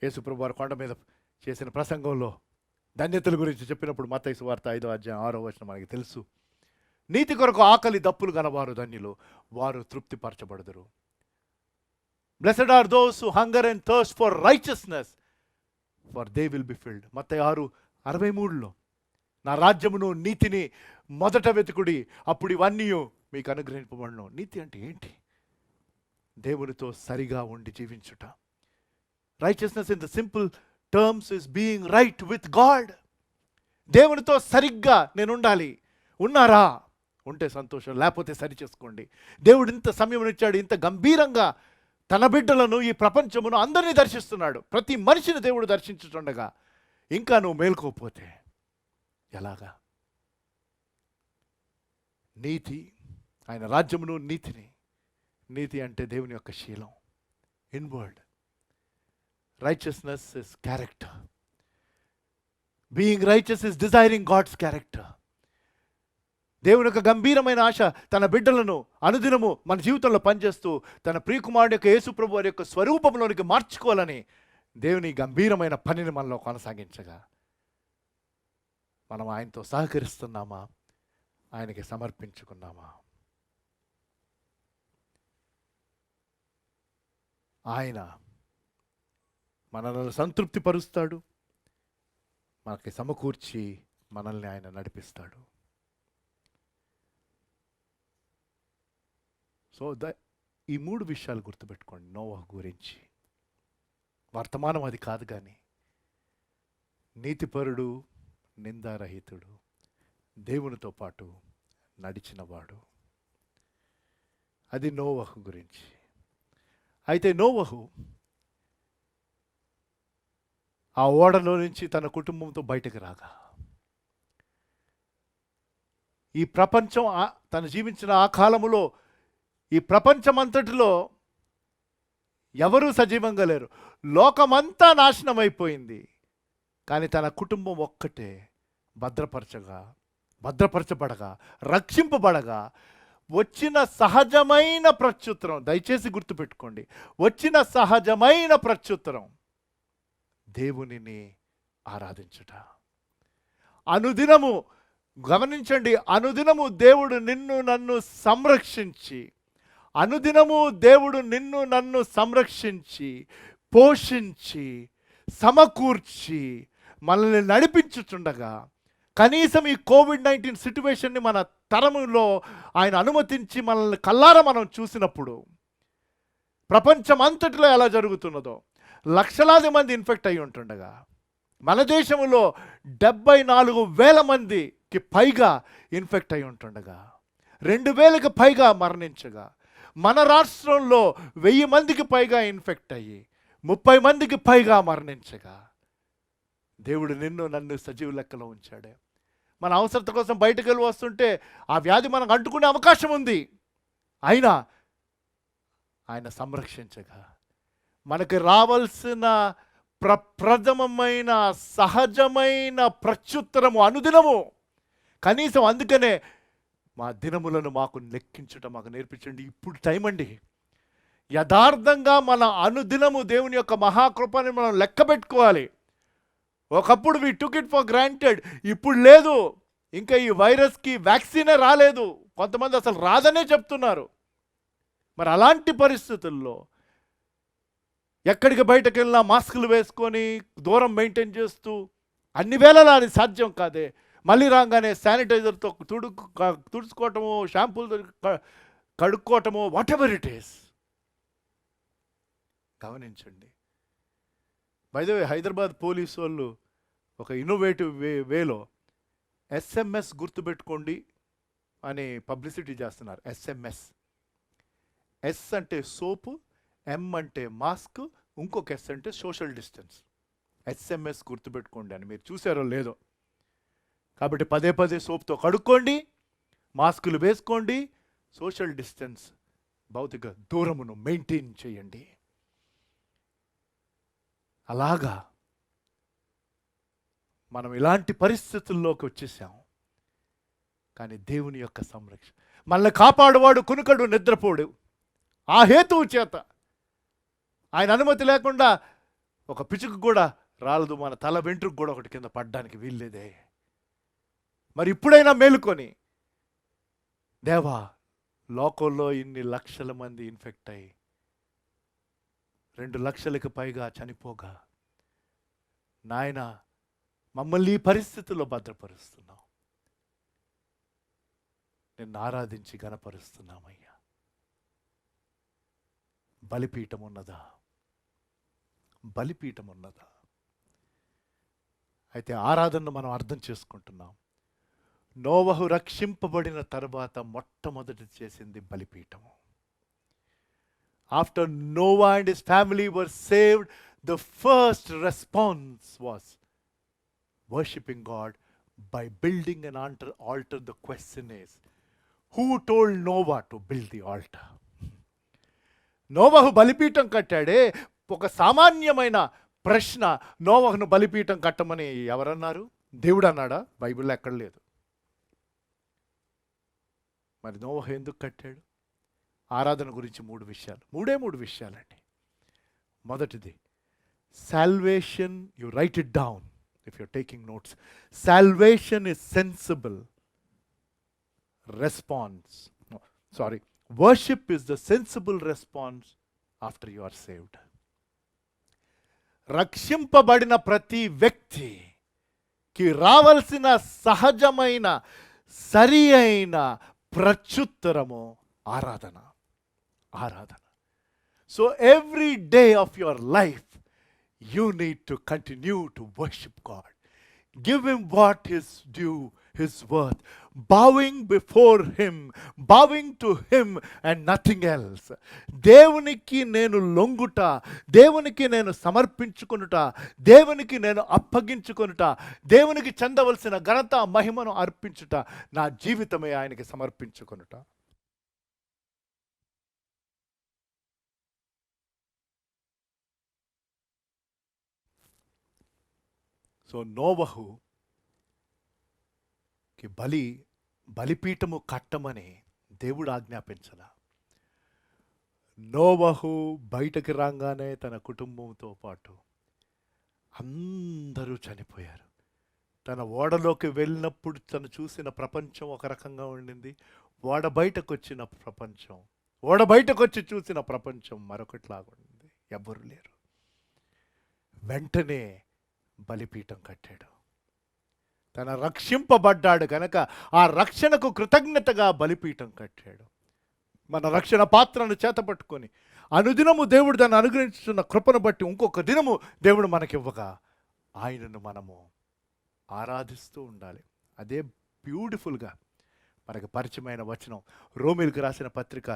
యేసుప్రభు వారు కొండ మీద చేసిన ప్రసంగంలో ధన్యతల గురించి చెప్పినప్పుడు మత్తయి సువార్త 5వ అధ్యాయం 6వ వచనం మనకి తెలుసు. నీతి కొరకు ఆకలి దప్పులు గనవారు ధన్యులు, వారు తృప్తిపరచబడుదురు. Blessed are those who hunger and thirst for righteousness, for they will be filled. Mattayi 6:63లో, నా రాజ్యమును నీతిని మొదట వెతుకుడి, అప్పుడు ఇవన్నీ మీకు అనుగ్రహింపబడును. నీతి అంటే ఏంటి? దేవునితో సరిగా ఉండి జీవించుట. Righteousness in the simple terms is being right with God. దేవునితో సరిగ్గా నేను ఉండాలి. ఉన్నారా? ఉంటే సంతోషం, లేకపోతే సరి చేసుకోండి. దేవుడు ఇంత సమయం ఇచ్చాడు, ఇంత గంభీరంగా తన బిడ్డలను, ఈ ప్రపంచమును అందరినీ దర్శిస్తున్నాడు. ప్రతి మనిషిని దేవుడు దర్శించుతుండగా ఇంకా నువ్వు మేల్కోపోతే ఎలాగా? నీతి, ఆయన రాజ్యమును నీతిని. నీతి అంటే దేవుని యొక్క శీలం, inward. Righteousness is character. Being righteous is desiring God's character. దేవుని యొక్క గంభీరమైన ఆశ తన బిడ్డలను అనుదినము మన జీవితంలో పనిచేస్తూ తన ప్రియకుమారుడు యొక్క యేసుప్రభు వారి యొక్క స్వరూపంలోనికి మార్చుకోవాలని దేవుని గంభీరమైన పనిని మనలో కొనసాగించగా, మనం ఆయనతో సహకరిస్తున్నామా? ఆయనకి సమర్పించుకున్నామా? ఆయన మనల్ని సంతృప్తి పరుస్తాడు, మనకి సమకూర్చి మనల్ని ఆయన నడిపిస్తాడు. సో ఈ 3 విషయాలు గుర్తుపెట్టుకోండి నోవహు గురించి. వర్తమానం అది కాదు, కానీ నీతిపరుడు, నిందారహితుడు, దేవునితో పాటు నడిచినవాడు. అది నోవహు గురించి. అయితే నోవహు ఆ ఓడలో నుంచి తన కుటుంబంతో బయటకు రాగా, ఈ ప్రపంచం తను జీవించిన ఆ కాలములో ఈ ప్రపంచమంతటిలో ఎవరూ సజీవంగా లేరు. లోకమంతా నాశనం అయిపోయింది. కానీ తన కుటుంబం ఒక్కటే భద్రపరచబడగా, రక్షింపబడగా వచ్చిన సహజమైన ప్రత్యుత్తరం, దయచేసి గుర్తుపెట్టుకోండి, వచ్చిన సహజమైన ప్రత్యుత్తరం దేవునిని ఆరాధించుట. అనుదినము గమనించండి, అనుదినము దేవుడు నిన్ను నన్ను సంరక్షించి, అనుదినము దేవుడు నిన్ను నన్ను సంరక్షించి, పోషించి, సమకూర్చి మనల్ని నడిపించుచుండగా, కనీసం ఈ కోవిడ్-19 సిట్యువేషన్ని మన తరములో ఆయన అనుమతించి మనల్ని కల్లారా మనం చూసినప్పుడు, ప్రపంచం అంతటిలో ఎలా జరుగుతున్నదో, లక్షలాది మంది ఇన్ఫెక్ట్ అయి ఉంటుండగా, మన దేశంలో 74,000 మందికి పైగా ఇన్ఫెక్ట్ అయి ఉంటుండగా, 2,000కి పైగా మరణించగా, మన రాష్ట్రంలో 1,000 మందికి పైగా ఇన్ఫెక్ట్ అయ్యి 30 మందికి పైగా మరణించగా, దేవుడు నిన్ను నన్ను సజీవ లెక్కలో ఉంచాడే. మన అవసరత కోసం బయటకు వెళ్ళి వస్తుంటే ఆ వ్యాధి మనకు అంటుకునే అవకాశం ఉంది. అయినా ఆయన సంరక్షించగా మనకి రావాల్సిన ప్రప్రథమమైన సహజమైన ప్రత్యుత్తరము అనుదినము. కనీసం అందుకనే మా దినములను మాకు లెక్కించటం మాకు నేర్పించండి. ఇప్పుడు టైం అండి. యథార్థంగా మన అనుదినము దేవుని యొక్క మహాకృపని మనం లెక్క పెట్టుకోవాలి. ఒకప్పుడు వి టుక్ ఇట్ ఫర్ గ్రాంటెడ్, ఇప్పుడు లేదు. ఇంకా ఈ వైరస్కి వ్యాక్సినే రాలేదు, కొంతమంది అసలు రాదనే చెప్తున్నారు. మరి అలాంటి పరిస్థితుల్లో ఎక్కడికి బయటకు వెళ్ళినా మాస్కులు వేసుకొని దూరం మెయింటైన్ చేస్తూ, అన్ని వేళలా అది సాధ్యం కాదే. మళ్ళీ రాగానే శానిటైజర్తో తుడుచుకోవటము, షాంపూలతో కడుక్కోవటము, వాట్ ఎవర్ ఇట్ ఈస్. గమనించండి. By the way, Hyderabad police వాళ్ళు ఒక ఇన్నోవేటివ్ వేలో SMS గుర్తుపెట్టుకోండి అని పబ్లిసిటీ చేస్తున్నారు. SMS. S అంటే సోపు, M అంటే మాస్క్, ఇంకొక S అంటే సోషల్ డిస్టెన్స్. SMS గుర్తుపెట్టుకోండి అని మీరు చూసారో లేదో. కాబట్టి పదే సోప్తో కడుక్కోండి, మాస్కులు వేసుకోండి, సోషల్ డిస్టెన్స్ భౌతిక దూరమును మెయింటైన్ చేయండి. అలాగా మనం ఇలాంటి పరిస్థితుల్లోకి వచ్చేసాం. కానీ దేవుని యొక్క సంరక్షణ, మనల్ని కాపాడువాడు కునుకడు నిద్రపోడు. ఆ హేతువు చేత ఆయన అనుమతి లేకుండా ఒక పిచుకు కూడా రాలదు, మన తల వెంట్రుకు కూడా ఒకటి కింద పడ్డానికి వీల్లేదే. మరి ఇప్పుడైనా మేలుకొని, దేవా, లోకంలో ఇన్ని లక్షల మంది ఇన్ఫెక్ట్ అయ్యి 2 లక్షలకు పైగా చనిపోగా, నాయన మమ్మల్ని ఈ పరిస్థితుల్లో భద్రపరుస్తున్నాం. నిన్ను ఆరాధించి గణపరుస్తున్నామయ్యా. బలిపీఠం ఉన్నదా? బలిపీఠం ఉన్నదా? అయితే ఆరాధనను మనం అర్థం చేసుకుంటున్నాం. నోవహు రక్షింపబడిన తర్వాత మొట్టమొదటి చేసింది బలిపీఠము. After Noah and his family were saved, the first response was worshiping God by building an altar. The question is, who told Noah to build the altar? నోవహు బలిపీఠం కట్టాడే. ఒక సామాన్యమైన ప్రశ్న, నోవహును బలిపీఠం కట్టమని ఎవరన్నారు? దేవుడు అన్నాడా? బైబిల్లో ఎక్కడ లేదు. మరి నోవహు ఎందుకు కట్టాడు? ఆరాధన గురించి 3 విషయాలు, మూడు విషయాలండి. మొదటిది salvation. You write it down if you're taking notes. Salvation is sensible response. Worship is the sensible response after you are saved. రక్షింపబడిన ప్రతి వ్యక్తికి రావాల్సిన సహజమైన సరి అయిన ప్రత్యుత్తరము ఆరాధన. So every day of your life you need to continue to worship God. Give him what is due, his worth, bowing before him, bowing to him and nothing else. దేవునికి నేను లొంగుట, దేవునికి నేను సమర్పించుకొనుట, దేవునికి నేను అప్పగించుకొనుట, దేవునికి చెందవలసిన ఘనత మహిమను అర్పించుట, నా జీవితమే ఆయనకి సమర్పించుకొనుట. సో నోవహుకి బలిపీఠము కట్టమని దేవుడు ఆజ్ఞాపించలా. నోవహు బయటకు రాగానే తన కుటుంబంతో పాటు అందరూ చనిపోయారు. తన ఓడలోకి వెళ్ళినప్పుడు తను చూసిన ప్రపంచం ఒక రకంగా ఉండింది. ఓడ బయటకు వచ్చి చూసిన ప్రపంచం మరొకటిలాగా ఉండింది. ఎవ్వరూ లేరు. వెంటనే బలిపీఠం కట్టాడు. తన రక్షింపబడ్డాడు కనుక ఆ రక్షణకు కృతజ్ఞతగా బలిపీఠం కట్టాడు. మన రక్షణ పాత్రను చేతపట్టుకొని అనుదినము దేవుడు దాన్ని అనుగ్రహించుతున్న కృపను బట్టి ఇంకొక దినము దేవుడు మనకివ్వగా ఆయనను మనము ఆరాధిస్తూ ఉండాలి. అదే బ్యూటిఫుల్గా మనకు పరిచయమైన వచనం రోమీలకు రాసిన పత్రిక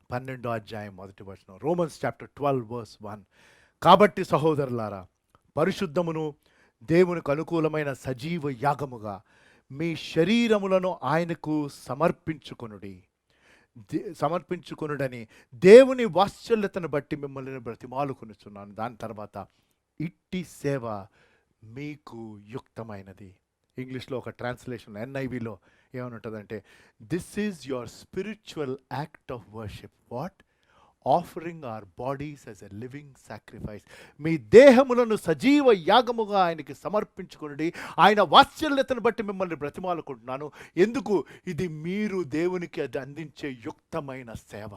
12వ అధ్యాయం 1వ వచనం. Romans chapter 12 verse 1. కాబట్టి సహోదరులారా, పరిశుద్ధమును దేవునికి అనుకూలమైన సజీవ యాగముగా మీ శరీరములను ఆయనకు సమర్పించుకొనుడని దేవుని వాత్సల్యతను బట్టి మిమ్మల్ని బ్రతిమాలుకొనుచున్నాను. దాని తర్వాత ఇట్టి సేవ మీకు యుక్తమైనది. ఇంగ్లీష్లో ఒక ట్రాన్స్లేషన్ NIVలో ఏమనుంటుందంటే, this is your spiritual act of worship. What? Offering our bodies as a living sacrifice. మీ దేహములను సజీవ యాగముగా ఆయనకి సమర్పించుకుని ఆయన వాత్సల్యతను బట్టి మిమ్మల్ని బ్రతిమాలుకుంటున్నాను. ఎందుకు? ఇది మీరు దేవునికి అది అందించే యుక్తమైన సేవ,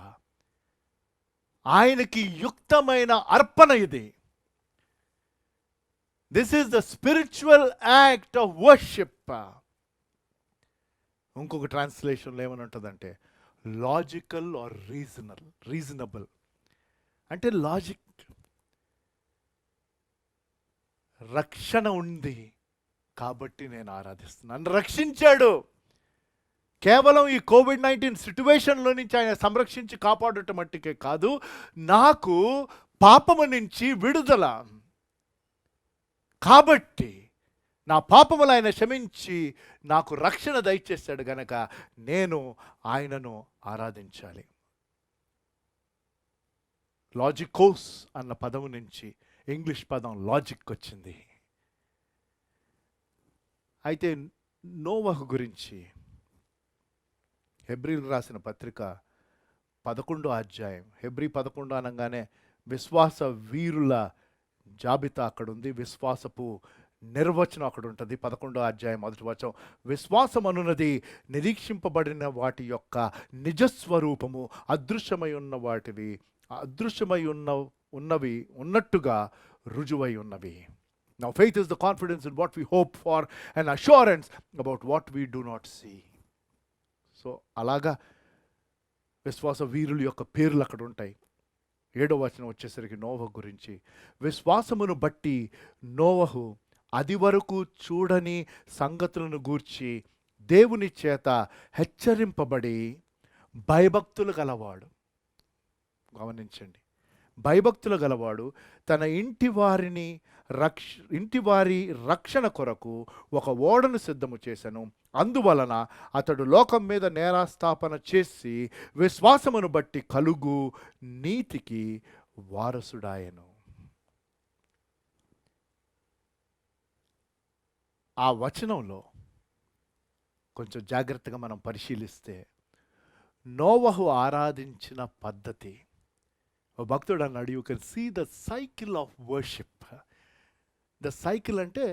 ఆయనకి యుక్తమైన అర్పణ ఇది. This is the spiritual act of worship. ఇంకొక ట్రాన్స్లేషన్లో ఏమని ఉంటుందంటే, లాజికల్ ఆర్ రీజనబుల్. అంటే లాజిక్. రక్షణ ఉంది కాబట్టి నేను ఆరాధిస్తున్నాను. రక్షించాడు. కేవలం ఈ COVID-19 సిట్యువేషన్లో నుంచి ఆయన సంరక్షించి కాపాడటం మట్టుకే కాదు, నాకు పాపము నుంచి విడుదల కాబట్టి నా పాపములు ఆయన క్షమించి నాకు రక్షణ దయచేశాడు గనక నేను ఆయనను ఆరాధించాలి. లాజికోస్ అన్న పదము నుంచి ఇంగ్లీష్ పదం లాజిక్ వచ్చింది. అయితే నోవహు గురించి హెబ్రీలు రాసిన పత్రిక 11వ అధ్యాయం. హెబ్రీ 11 అనగానే విశ్వాస వీరుల జాబితా అక్కడ ఉంది, విశ్వాసపు నిర్వచనం అక్కడ ఉంటుంది. 11వ అధ్యాయం 1వ వచనం, విశ్వాసం అనున్నది నిరీక్షింపబడిన వాటి యొక్క నిజస్వరూపము, అదృశ్యమై ఉన్నవి ఉన్నట్టుగా రుజువై ఉన్నవి. Now faith is the confidence in what we hope for and assurance about what we do not see. So అలాగా విశ్వాస వీరుల యొక్క పేర్లు అక్కడ ఉంటాయి. 7వ వచనం వచ్చేసరికి నోవహు గురించి, విశ్వాసమును బట్టి నోవహు అది వరకు చూడని సంగతులను గూర్చి దేవుని చేత హెచ్చరింపబడి భయభక్తులు గలవాడు. గమనించండి, భయభక్తులు గలవాడు తన ఇంటి వారి రక్షణ కొరకు ఒక ఓడను సిద్ధము చేశాను. అందువలన అతడు లోకం మీద నేరాస్థాపన చేసి విశ్వాసమును బట్టి కలుగు నీతికి వారసుడాయను. ఆ వచనంలో కొంచెం జాగ్రత్తగా మనం పరిశీలిస్తే నోవహు ఆరాధించిన పద్ధతి, ఓ భక్తుడు అన్నాడు, you can see the cycle of worship. The cycle అంటే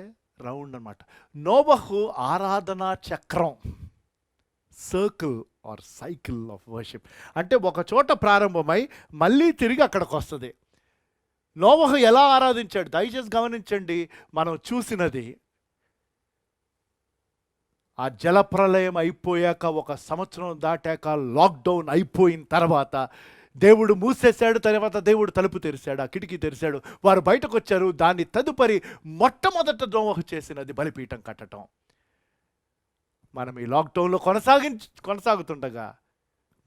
రౌండ్ అన్నమాట. నోవహు ఆరాధనా చక్రం, circle or cycle of worship అంటే ఒక చోట ప్రారంభమై మళ్ళీ తిరిగి అక్కడికి వస్తుంది. నోవహు ఎలా ఆరాధించాడు దయచేసి గమనించండి. మనం చూసినది ఆ జలప్రలయం అయిపోయాక, 1 సంవత్సరం దాటాక, లాక్డౌన్ అయిపోయిన తర్వాత దేవుడు మూసేశాడు. తర్వాత దేవుడు తలుపు తెరిచాడు, ఆ కిటికీ తెరిచాడు, వారు బయటకు వచ్చారు. దాని తదుపరి మొట్టమొదట నోవహు చేసినది బలిపీఠం కట్టడం. మనం ఈ లాక్డౌన్లో కొనసాగుతుండగా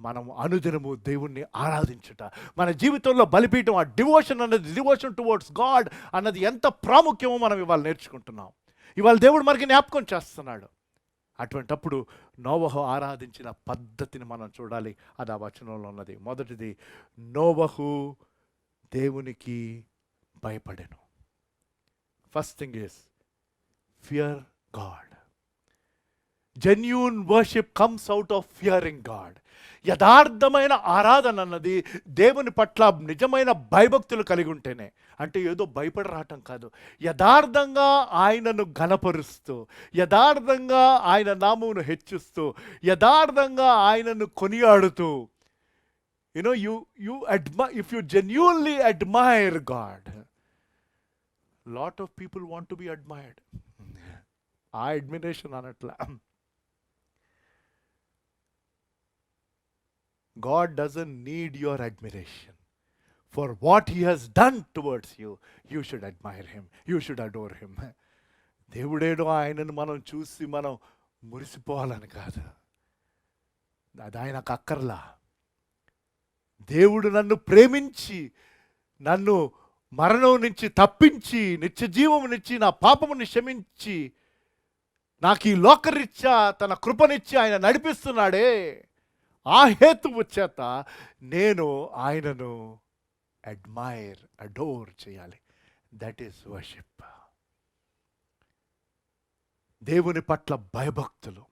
మనం అనుదినము దేవుణ్ణి ఆరాధించుట, మన జీవితంలో బలిపీఠం, ఆ డివోషన్ టువర్డ్స్ గాడ్ అన్నది ఎంత ప్రాముఖ్యమో మనం ఇవాళ నేర్చుకుంటున్నాం. ఇవాళ దేవుడు మనకి జ్ఞాపకం చేస్తున్నాడు. అటువంటప్పుడు నోవహు ఆరాధించిన పద్ధతిని మనం చూడాలి. అది ఆ వచనంలో ఉన్నది. మొదటిది, నోవహు దేవునికి భయపడెను. First thing is fear God. Genuine worship comes out of fearing God. యథార్థమైన ఆరాధన అన్నది దేవుని పట్ల నిజమైన భయభక్తులు కలిగి ఉంటేనే. అంటే ఏదో భయపడి రావటం కాదు, యథార్థంగా ఆయనను ఘనపరుస్తూ, యథార్థంగా ఆయన నామమును హెచ్చిస్తూ, యథార్థంగా ఆయనను కొనియాడుతూ. If you genuinely admire God, lot of people want to be admired. ఆ admiration అనట్లా. God doesn't need your admiration. For what he has done towards you, you should admire him. You should adore him. దేవుడేడో ఆయనను మనం చూసి మనం మురిసిపోవాలని కాదు, అది ఆయనకు అక్కర్లా. దేవుడు నన్ను ప్రేమించి, నన్ను మరణం నుంచి తప్పించి, నిత్య జీవమునిచ్చి, నా పాపముని క్షమించి, నాకు ఈ లోకరీత్యా తన కృపనిచ్చి ఆయన నడిపిస్తున్నాడే. ఆ హేతువు చేత నేను ఆయనను అడోర్ చేయాలి. That is worship. దేవుని పట్ల భయభక్తులు.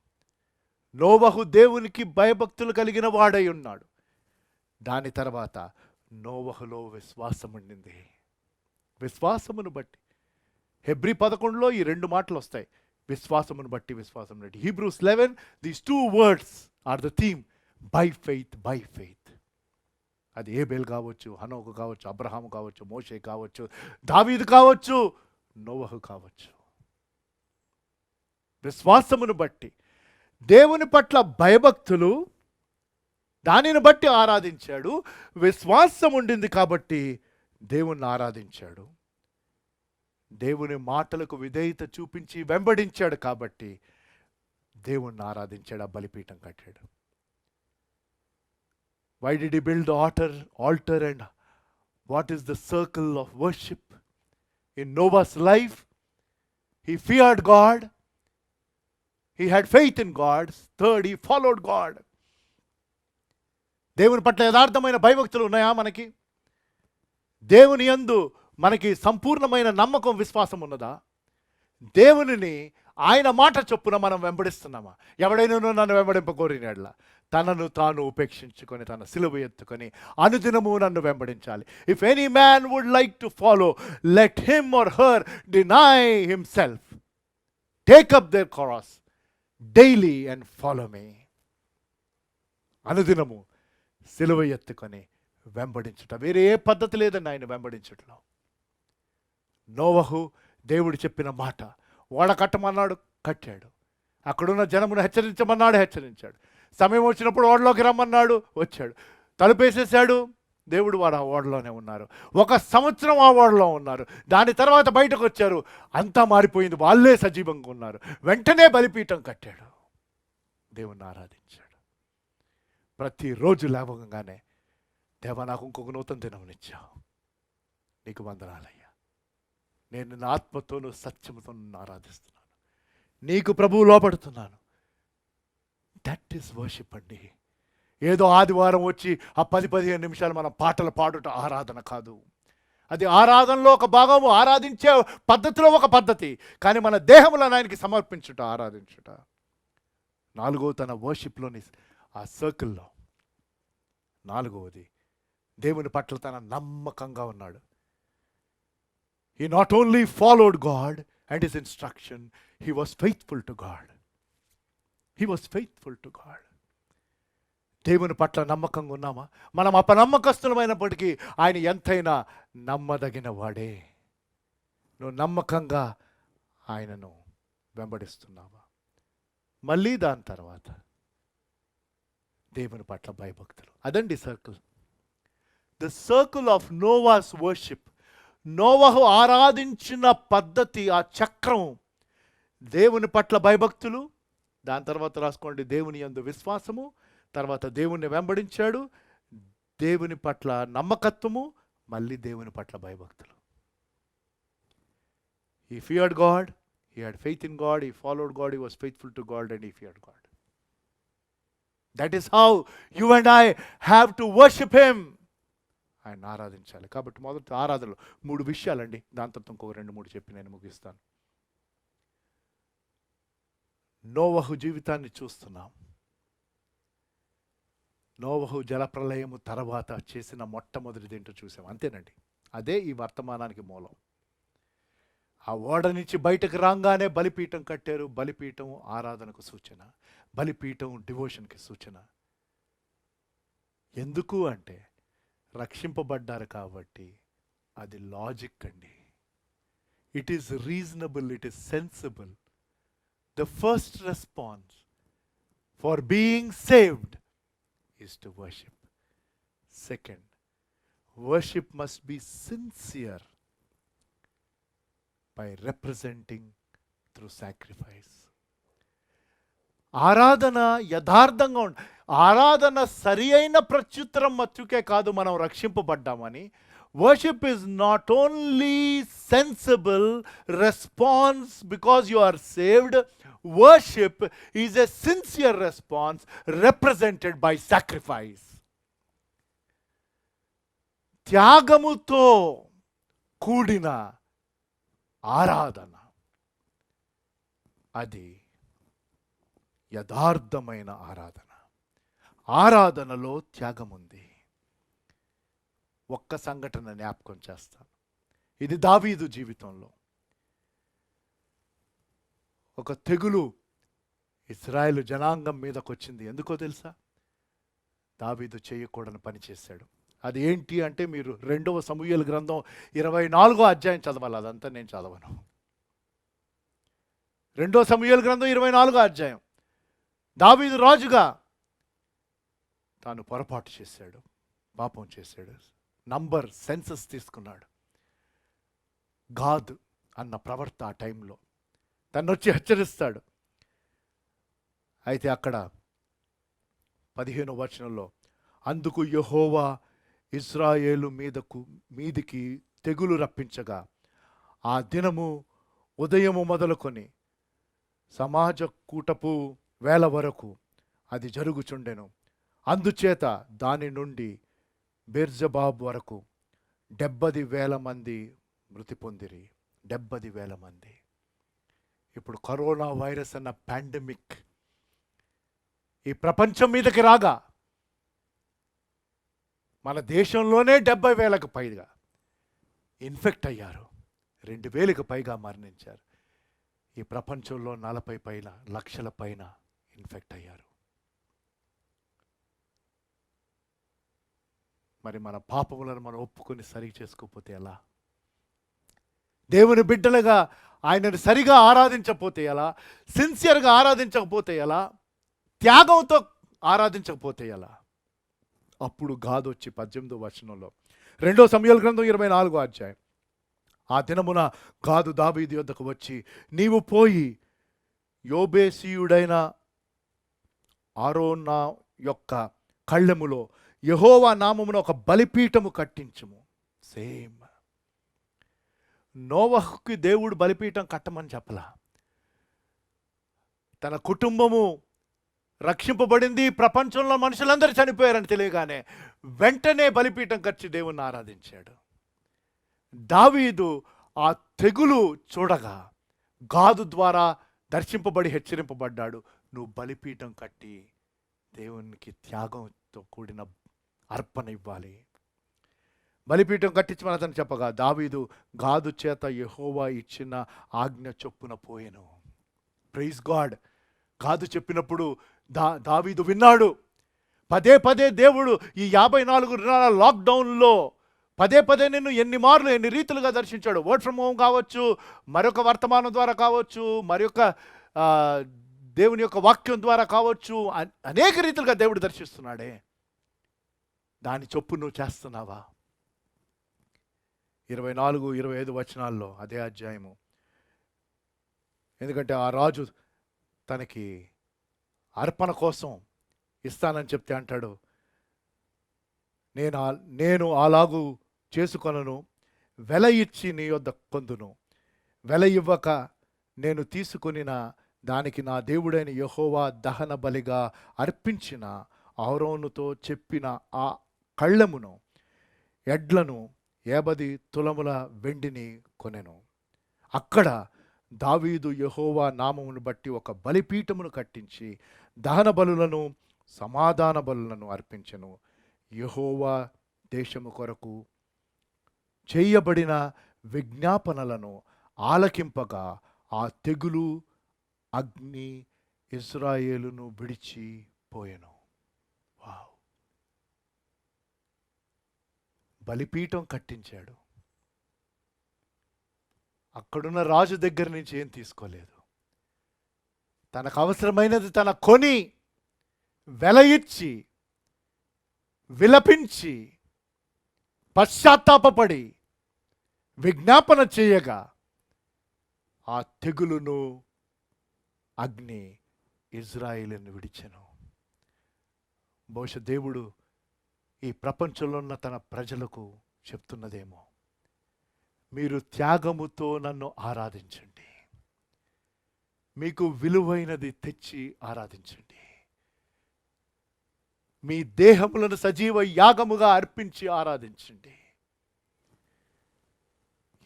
నోవహు దేవునికి భయభక్తులు కలిగిన వాడై ఉన్నాడు. దాని తర్వాత నోవహులో విశ్వాసం ఉండింది. విశ్వాసమును బట్టి హెబ్రీ 11లో ఈ 2 మాటలు వస్తాయి, విశ్వాసమును బట్టి, విశ్వాసం బట్టి. Hebrews 11, these 2 words are the theme. By faith, by faith. అది ఏబేల్ కావచ్చు, హనోకు కావచ్చు, అబ్రహాము కావచ్చు, మోషే కావచ్చు, దావీదు కావచ్చు, నోవహు కావచ్చు. విశ్వాసమును బట్టి, దేవుని పట్ల భయభక్తులు, దానిని బట్టి ఆరాధించాడు. విశ్వాసం ఉండింది కాబట్టి దేవుణ్ణి ఆరాధించాడు. దేవుని మాటలకు విధేయత చూపించి వెంబడించాడు కాబట్టి దేవుణ్ణి ఆరాధించాడు, ఆ బలిపీఠం కట్టాడు. Why did he build the altar and what is the circle of worship in Noah's life? He feared God. He had faith in God. Third, he followed God. దేవుని పట్ల యథార్థమైన భయభక్తులు ఉన్నాయా మనకి? దేవుని యందు మనకి సంపూర్ణమైన నమ్మకం, విశ్వాసం ఉన్నదా? దేవునిని ఆయన మాట చొప్పున మనం వెంబడిస్తున్నామా? ఎవడైనా నన్ను వెంబడింపకోరినట్ల తనను తాను ఉపేక్షించుకొని, తన సిలువ ఎత్తుకొని అనుదినము నన్ను వెంబడించాలి. If any man would like to follow, let him or her deny himself, take up their cross daily and follow me. అనుదినము సిలువ ఎత్తుకొని వెంబడించుట. వేరే ఏ పద్ధతి లేదండి ఆయన వెంబడించట్లో. నోవహు దేవుడు చెప్పిన మాట, ఓడ కట్టమన్నాడు, కట్టాడు. అక్కడున్న జనమును హెచ్చరించమన్నాడు, హెచ్చరించాడు. సమయం వచ్చినప్పుడు ఓడలోకి రమ్మన్నాడు, వచ్చాడు. తలుపేసేసాడు, దేవుడు వాడు ఆ ఓడలోనే ఉన్నారు. 1 సంవత్సరం ఆ ఓడలో ఉన్నారు. దాని తర్వాత బయటకు వచ్చారు, అంతా మారిపోయింది, వాళ్ళే సజీవంగా ఉన్నారు. వెంటనే బలిపీఠం కట్టాడు, దేవుణ్ణి ఆరాధించాడు. ప్రతిరోజు లేవగానే, దేవా నాకు ఇంకొక నూతన దినమునిచ్చావు, నీకు వందనాలయ్యా, నేను నిన్న ఆత్మతోనూ సత్యముతో నిన్ను ఆరాధిస్తున్నాను, నీకు ప్రభువు లోపడుతున్నాను. దట్ ఈస్ వర్షిప్ అండి. ఏదో ఆదివారం వచ్చి ఆ 10-15 నిమిషాలు మనం పాటలు పాడుట ఆరాధన కాదు. అది ఆరాధనలో ఒక భాగము, ఆరాధించే పద్ధతిలో ఒక పద్ధతి. కానీ మన దేహములను ఆయనకి సమర్పించుట, ఆరాధించుట. 4వ తన వర్షిప్లోని ఆ సర్కిల్లో 4వది దేవుని పట్ల తన నమ్మకంగా ఉన్నాడు. He not only followed God and his instruction, he was faithful to God. He was faithful to God. దేవుని పట్ల నమ్మకంగా ఉన్నామా? మనం అపనమ్మకస్తులమైనప్పటికీ ఆయన ఎంతైనా నమ్మదగిన వాడే. నువ్వు నమ్మకంగా ఆయనను వెంబడిస్తున్నావా? మళ్ళీ దాని తర్వాత దేవుని పట్ల భయభక్తులు. అదండి circle. The circle of నోవాస్ worship. నోవహు ఆరాధించిన పద్ధతి, ఆ చక్రం, దేవుని పట్ల భయభక్తులు, దాని తర్వాత రాసుకోండి దేవుని యందు విశ్వాసము, తర్వాత దేవుణ్ణి వెంబడించాడు, దేవుని పట్ల నమ్మకత్వము, మళ్ళీ దేవుని పట్ల భయభక్తులు. He feared God, he had faith in God, he followed God, he was faithful to God and he feared God. That is how you and I have to worship him. ఆయన ఆరాధించాలి. కాబట్టి మొదటి ఆరాధనలో 3 విషయాలండి. దాని తర్వాత ఇంకొక 2-3 చెప్పి నేను ముగిస్తాను. నోవహు జీవితాన్ని చూస్తున్నాం. నోవహు జలప్రలయము తర్వాత చేసిన మొట్టమొదటిది ఏంటో చూసాం. అంతేనండి, అదే ఈ వర్తమానానికి మూలం. ఆ ఓడ నుంచి బయటకు రాగానే బలిపీఠం కట్టారు. బలిపీఠం ఆరాధనకు సూచన, బలిపీఠం డివోషన్కి సూచన. ఎందుకు అంటే రక్షింపబడ్డారు కాబట్టి. అది లాజిక్ అండి. It is reasonable, it is sensible. The first response for being saved is to worship. Second, worship must be sincere by representing through sacrifice. ఆరాధన యథార్థంగా ఆరాధన సరి అయిన ప్రత్యుత్తరం మచ్చుకే కాదు మనం రక్షింపబడ్డామని. Worship is not only sensible response because you are saved. Worship is a sincere response represented by sacrifice. త్యాగముతో కూడిన ఆరాధన, అది యథార్థమైన ఆరాధన. ఆరాధనలో త్యాగం ఉంది. ఒక్క సంఘటన జ్ఞాపకం చేస్తాను. ఇది దావీదు జీవితంలో. ఒక తెగులు ఇశ్రాయేలు జనాంగం మీదకు వచ్చింది. ఎందుకో తెలుసా? దావీదు చేయకూడని పని చేశాడు. అది ఏంటి అంటే, మీరు 2వ సమూయేలు గ్రంథం 24వ అధ్యాయం చదవాలి. అదంతా నేను చదవను. 2వ సమూయేలు గ్రంథం 24వ అధ్యాయం. దావీదు రాజుగా తాను పొరపాటు చేశాడు, పాపం చేశాడు. సెన్సస్ తీసుకున్నాడు. గాద్ అన్న ప్రవర్త ఆ టైంలో తన్నొచ్చి హెచ్చరిస్తాడు. అయితే అక్కడ 15వ వచనంలో, అందుకు యెహోవా ఇశ్రాయేలు మీదికి తెగులు రప్పించగా ఆ దినము ఉదయము మొదలుకొని సమాజ కూటపు వేళ వరకు అది జరుగుచుండెను. అందుచేత దాని నుండి బెర్జబాబ్ వరకు 70,000 మంది మృతి పొందిరి. 70,000 మంది. ఇప్పుడు కరోనా వైరస్ అన్న పాండమిక్ ఈ ప్రపంచం మీదకి రాగా మన దేశంలోనే 70,000కు పైగా ఇన్ఫెక్ట్ అయ్యారు. 2,000కు పైగా మరణించారు. ఈ ప్రపంచంలో 40 పైన లక్షల పైన ఇన్ఫెక్ట్ అయ్యారు. మరి మన పాపములను మనం ఒప్పుకొని సరి చేసుకోకపోతే ఎలా? దేవుని బిడ్డలుగా ఆయనను సరిగా ఆరాధించకపోతే ఎలా? సిన్సియర్గా ఆరాధించకపోతే ఎలా? త్యాగంతో ఆరాధించకపోతే ఎలా? అప్పుడు గాదు వచ్చి 18వ వచనంలో, 2వ సమూయేలు గ్రంథం 24వ అధ్యాయం, ఆ దినమున గాదు దావీదు యొద్దకు వచ్చి, నీవు పోయి యోబేసీయుడైన ఆరోనా యొక్క కళ్ళెములో యెహోవా నామమున ఒక బలిపీఠము కట్టించుము. సేమ్. నోవహుకి దేవుడు బలిపీఠం కట్టమని చెప్పలా. తన కుటుంబము రక్షింపబడింది, ప్రపంచంలో మనుషులందరూ చనిపోయారని తెలియగానే వెంటనే బలిపీఠం కట్టి దేవుణ్ణి ఆరాధించాడు. దావీదు ఆ తెగులు చూడగా గాదు ద్వారా దర్శింపబడి హెచ్చరింపబడ్డాడు. నువ్వు బలిపీఠం కట్టి దేవునికి త్యాగంతో కూడిన అర్పణ ఇవ్వాలి. బలిపీఠం కట్టించమని అతను చెప్పగా దావీదు గాదు చేత యెహోవా ఇచ్చిన ఆజ్ఞ చొప్పున పోయెను. Praise God. గాదు చెప్పినప్పుడు దావీదు విన్నాడు. పదే పదే దేవుడు ఈ 54 దినాల లాక్డౌన్లో పదే నిన్ను ఎన్ని రీతులుగా దర్శించాడు. వర్డ్ ఫ్రమ్ హోమ్ కావచ్చు, మరొక వర్తమానం ద్వారా కావచ్చు, మరొక దేవుని యొక్క వాక్యం ద్వారా కావచ్చు, అనేక రీతులుగా దేవుడు దర్శిస్తున్నాడే. దాని చొప్పు నువ్వు చేస్తున్నావా? 24, 25 వచనాల్లో అదే అధ్యాయము. ఎందుకంటే ఆ రాజు తనకి అర్పణ కోసం ఇస్తానని చెప్తే అంటాడు, నేను అలాగూ చేసుకొనను, వెల ఇచ్చి నీ యొద్ద కొందును, వెల ఇవ్వక నేను తీసుకొనిన దానికి నా దేవుడైన యెహోవా దహన బలిగా అర్పించిన అహరోనుతో చెప్పిన ఆ కళ్ళెమును ఎడ్లను 50 తులముల వెండిని కొనెను. అక్కడ దావీదు యెహోవా నామమును బట్టి ఒక బలిపీఠమును కట్టించి దహన బలులను సమాధాన బలులను అర్పించెను. యెహోవా దేశము కొరకు చేయబడిన విజ్ఞాపనలను ఆలకింపగా ఆ తెగులు అగ్ని ఇశ్రాయేలును విడిచిపోయెను. వావ్! బలిపీఠం కట్టించాడు. అక్కడున్న రాజు దగ్గర నుంచి ఏం తీసుకోలేదు. తనకు అవసరమైనది తన కొని వెల ఇచ్చి విలపించి పశ్చాత్తాపపడి విజ్ఞాపన చేయగా ఆ తెగులును అగ్ని ఇజ్రాయేలును విడిచెను. బహుశా దేవుడు ఈ ప్రపంచంలో ఉన్న తన ప్రజలకు చెప్తున్నదేమో, మీరు త్యాగముతో నన్ను ఆరాధించండి, మీకు విలువైనది తెచ్చి ఆరాధించండి, మీ దేహములను సజీవ యాగముగా అర్పించి ఆరాధించండి.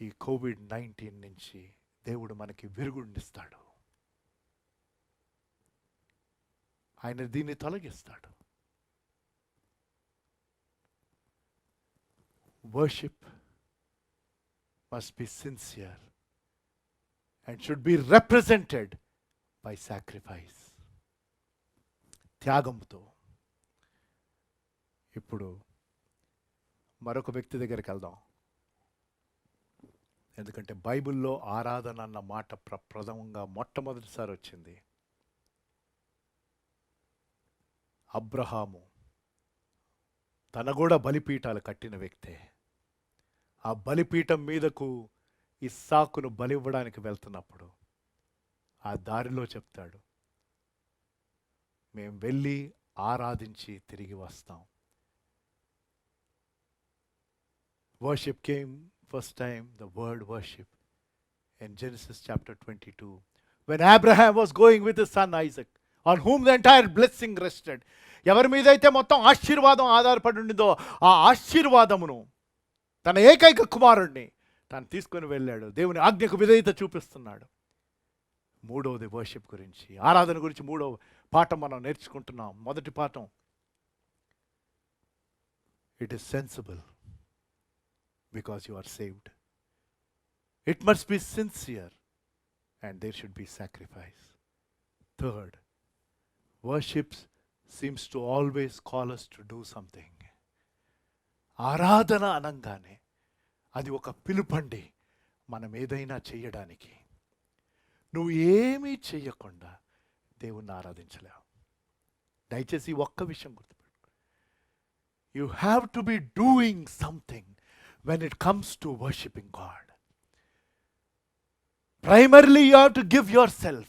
ఈ కోవిడ్-19 నుంచి దేవుడు మనకి విరుగుడినిస్తాడు. ఆయన దీన్ని తొలగిస్తాడు. Worship must be sincere and should be represented by sacrifice. త్యాగంతో. ఇప్పుడు మరొక వ్యక్తి దగ్గరికి వెళ్దాం. ఎందుకంటే బైబిల్లో ఆరాధన అన్న మాట ప్రప్రథమంగా మొట్టమొదటిసారి వచ్చింది. అబ్రహాము తన కూడా బలిపీఠాలు కట్టిన వ్యక్తే. ఆ బలిపీఠం మీదకు ఇస్సాకును బలివ్వడానికి వెళ్తున్నప్పుడు ఆ దారిలో చెప్తాడు, మేము వెళ్ళి ఆరాధించి తిరిగి వస్తాం. Worship came first time, the word worship, in Genesis chapter 22. When Abraham was going with his son Isaac, on whom the entire blessing rested. ఎవరి మీద అయితే మొత్తం ఆశీర్వాదం ఆధారపడి ఉండిందో ఆ ఆశీర్వాదమును తన ఏకైక కుమారుణ్ణి తను తీసుకొని వెళ్ళాడు. దేవుని ఆజ్ఞకు విధేయత చూపిస్తున్నాడు. మూడవది వర్షిప్ గురించి, ఆరాధన గురించి మూడవ పాఠం మనం నేర్చుకుంటున్నాం. మొదటి పాఠం, it is sensible because you are saved. It must be sincere and there should be sacrifice. Third, worship seems to always call us to do something. ఆరాధన అనంగానే అది ఒక పిలుపండి మనం ఏదైనా చేయడానికి. నువ్వు ఏమీ చేయకుండా దేవుణ్ణి ఆరాధించలేవు. దయచేసి ఒక్క విషయం గుర్తుపెట్టుకో. You have to be doing something when it comes to worshiping God. Primarily you have to give yourself.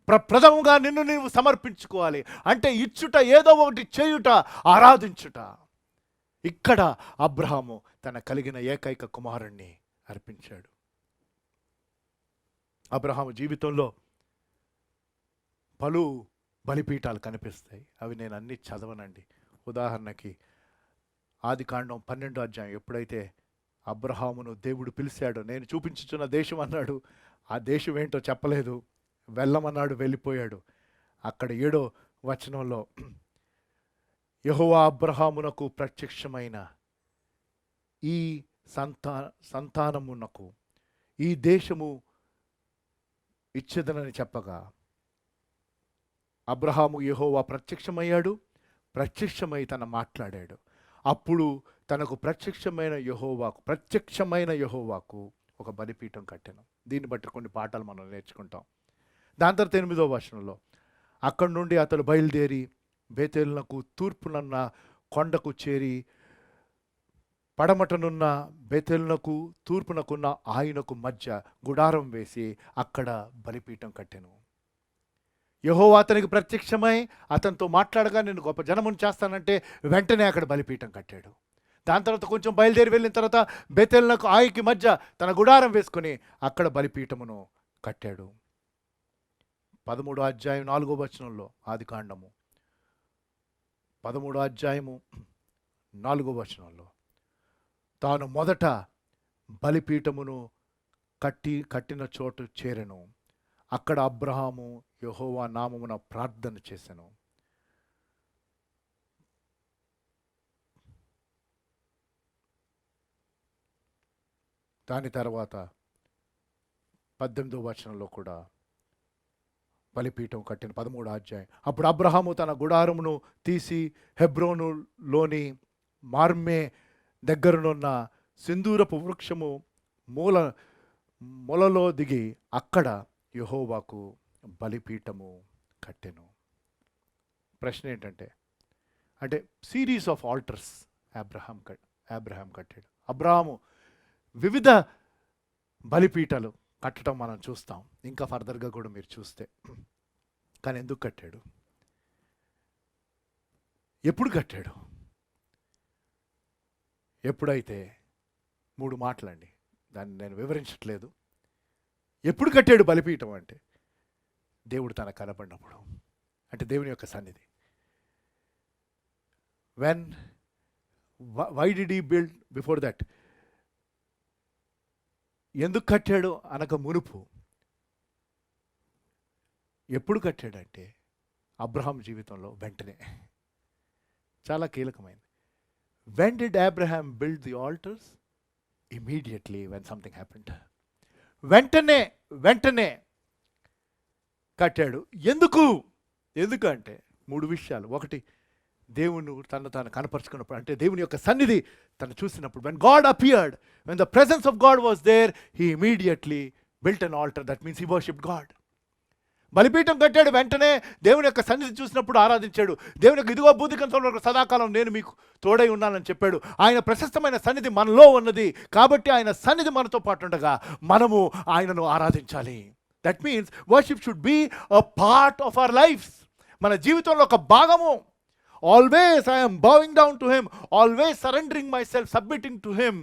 ప్రథమంగా నిన్ను నీవు సమర్పించుకోవాలి. అంటే ఇచ్చుట, ఏదో ఒకటి చేయుట, ఆరాధించుట. ఇక్కడ అబ్రహాము తన కలిగిన ఏకైక కుమారుణ్ణి అర్పించాడు. అబ్రహాము జీవితంలో పలు బలిపీఠాలు కనిపిస్తాయి. అవి నేను అన్ని చదవనండి. ఉదాహరణకి ఆదికాండం 12వ అధ్యాయం, ఎప్పుడైతే అబ్రహామును దేవుడు పిలిచాడు, నేను చూపించుచున్న దేశం అన్నాడు, ఆ దేశం ఏంటో చెప్పలేదు, వెళ్ళమన్నాడు, వెళ్ళిపోయాడు. అక్కడ 7వ వచనంలో యెహోవా అబ్రహామునకు ప్రత్యక్షమైన ఈ సంతానమునకు ఈ దేశము ఇచ్చేదనని చెప్పగా అబ్రహాము యెహోవా ప్రత్యక్షమై తన మాట్లాడాడు. అప్పుడు తనకు ప్రత్యక్షమైన యెహోవాకు ఒక బలిపీఠం కట్టెను. దీన్ని బట్టి కొన్ని పాఠాలు మనం నేర్చుకుంటాం. దాని తర్వాత 8వ వచనంలో, అక్కడి నుండి అతడు బయలుదేరి బేతేలునకు తూర్పునన్న కొండకు చేరి పడమటనున్న బేతేలునకు తూర్పునకున్న ఆయనకు మధ్య గుడారం వేసి అక్కడ బలిపీఠం కట్టెను. యెహోవా అతనికి ప్రత్యక్షమై అతనితో మాట్లాడగా నేను గొప్ప జనమును చేస్తానంటే వెంటనే అక్కడ బలిపీఠం కట్టాడు. దాని తర్వాత కొంచెం బయలుదేరి వెళ్ళిన తర్వాత బేతేలునకు ఆయనకి మధ్య తన గుడారం వేసుకొని అక్కడ బలిపీఠమును కట్టాడు. 13వ అధ్యాయం 4వ వచనంలో, ఆదికాండము 13వ అధ్యాయము 4వ వచనంలో, తాను మొదట బలిపీఠమును కట్టిన చోటు చేరెను. అక్కడ అబ్రహాము యెహోవా నామమున ప్రార్థన చేసెను. దాని తర్వాత 18వ వచనంలో కూడా బలిపీఠం కట్టిన 13వ అధ్యాయం. అప్పుడు అబ్రహాము తన గుడారమును తీసి హెబ్రోనులోని మార్మే దగ్గరనున్న సింధూరపు వృక్షము మొలలో దిగి అక్కడ యెహోవాకు బలిపీఠము కట్టెను. ప్రశ్న ఏంటంటే, అంటే సిరీస్ ఆఫ్ ఆల్టర్స్ అబ్రహాం కట్టాడు. అబ్రహాము వివిధ బలిపీఠాలు కట్టడం మనం చూస్తాం, ఇంకా ఫర్దర్గా కూడా మీరు చూస్తే. కానీ ఎందుకు కట్టాడు? ఎప్పుడు కట్టాడు? ఎప్పుడైతే 3 మాటలండి, దాన్ని నేను వివరించట్లేదు. ఎప్పుడు కట్టాడు బలిపీఠం అంటే, దేవుడు తనకు కనపడినప్పుడు, అంటే దేవుని యొక్క సన్నిధి. Why did he build before that? ఎందుకు కట్టాడు అనక మునుపు ఎప్పుడు కట్టాడంటే, అబ్రహాం జీవితంలో వెంటనే. చాలా కీలకమైనది. When did Abraham build the altars? Immediately when something happened. వెంటనే కట్టాడు. ఎందుకంటే 3 విషయాలు. ఒకటి, దేవుని తను కనపరుచుకున్నప్పుడు, అంటే దేవుని యొక్క సన్నిధి తను చూసినప్పుడు. when God appeared, when the presence of God was there, he immediately built an altar. That means he worshipped God. బలిపీఠం కట్టాడు. వెంటనే దేవుని యొక్క సన్నిధి చూసినప్పుడు ఆరాధించాడు. దేవుని యొక్క ఇదిగో భూదిగంతంలో సదాకాలం నేను మీకు తోడై ఉన్నానని చెప్పాడు. ఆయన ప్రశస్తమైన సన్నిధి మనలో ఉన్నది కాబట్టి ఆయన సన్నిధి మనతో పాటు ఉండగా మనము ఆయనను ఆరాధించాలి. That means worship should be a part of our lives. మన జీవితంలో ఒక భాగము. Always I am bowing down to him, always surrendering myself, submitting to him,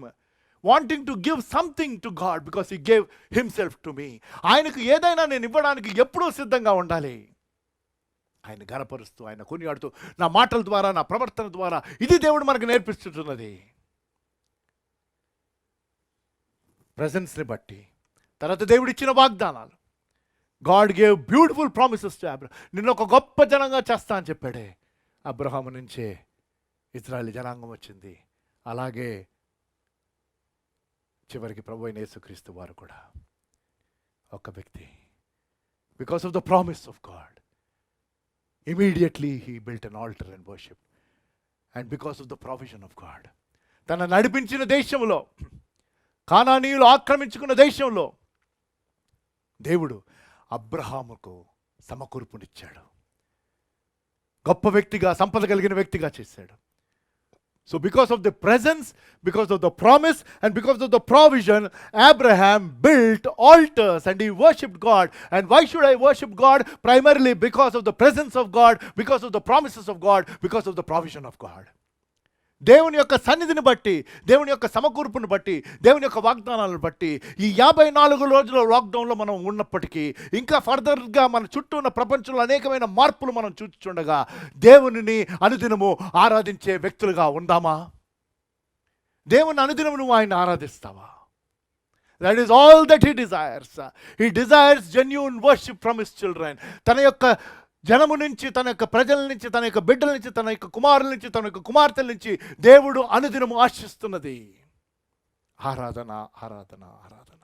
wanting to give something to God because he gave himself to me. ఆయనకు ఏదైనా నేను ఇవ్వడానికి ఎప్పుడూ సిద్ధంగా ఉండాలి. ఆయన గణపరుస్తూ, ఆయన కొనియాడుతూ, నా మాటల ద్వారా, నా ప్రవర్తన ద్వారా, ఇది దేవుడు మనకు నేర్పిస్తున్నది. ప్రెజెన్స్ని బట్టి. తర్వాత దేవుడు ఇచ్చిన వాగ్దానాలు. God gave beautiful promises to Abraham. నిన్ను ఒక గొప్ప జనంగా చేస్తా అని చెప్పాడే. అబ్రహాము నుంచే ఇశ్రాయేలు జనాంగం వచ్చింది. అలాగే చివరికి ప్రభువైన యేసుక్రీస్తు వారు కూడా ఒక వ్యక్తి. Because of the promise of God, immediately he built an alter and worship. And because of the provision of God, తన నడిపించిన దేశంలో, కానానీయులు ఆక్రమించుకున్న దేశంలో దేవుడు అబ్రహాముకు సమకూర్పునిచ్చాడు. గొప్ప వ్యక్తిగా, సంపద కలిగిన వ్యక్తిగా చేశాడు. So because of the presence, because of the promise and because of the provision, Abraham built altars and he worshipped God. And why should I worship God? Primarily because of the presence of God, because of the promises of God, because of the provision of God. దేవుని యొక్క సన్నిధిని బట్టి, దేవుని యొక్క సమకూర్పును బట్టి, దేవుని యొక్క వాగ్దానాలను బట్టి ఈ 54 రోజుల లాక్డౌన్లో మనం ఉన్నప్పటికీ, ఇంకా ఫర్దర్గా మన చుట్టూ ఉన్న ప్రపంచంలో అనేకమైన మార్పులు మనం చూస్తుండగా దేవునిని అనుదినము ఆరాధించే వ్యక్తులుగా ఉందామా? దేవుని అనుదినము నువ్వు ఆయన ఆరాధిస్తావా? That is all that he desires. He desires genuine worship from his children. తన యొక్క జనము నుంచి, తన యొక్క ప్రజల నుంచి, తన యొక్క బిడ్డల నుంచి, తన యొక్క కుమారుల నుంచి, తన యొక్క కుమార్తెల నుంచి దేవుడు అనుదినము ఆశిస్తున్నది ఆరాధన, ఆరాధన, ఆరాధన.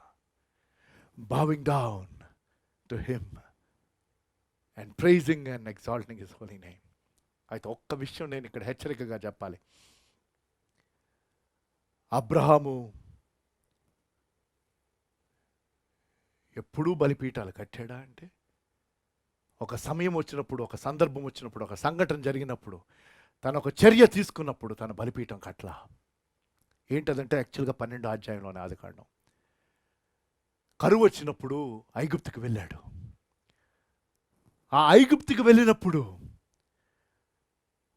Bowing down to him and praising and exalting his holy name. అయితే ఒక్క విషయం నేను ఇక్కడ హెచ్చరికగా చెప్పాలి. అబ్రహాము ఎప్పుడూ బలిపీఠాలు కట్టాడా అంటే, ఒక సమయం వచ్చినప్పుడు, ఒక సందర్భం వచ్చినప్పుడు, ఒక సంఘటన జరిగినప్పుడు, తను ఒక చర్య తీసుకున్నప్పుడు తన బలిపీఠం కట్లా. ఏంటదంటే యాక్చువల్గా 12వ అధ్యాయంలోనే ఆదికాండం. కరువు వచ్చినప్పుడు ఐగుప్తుకి వెళ్ళాడు. ఆ ఐగుప్తుకి వెళ్ళినప్పుడు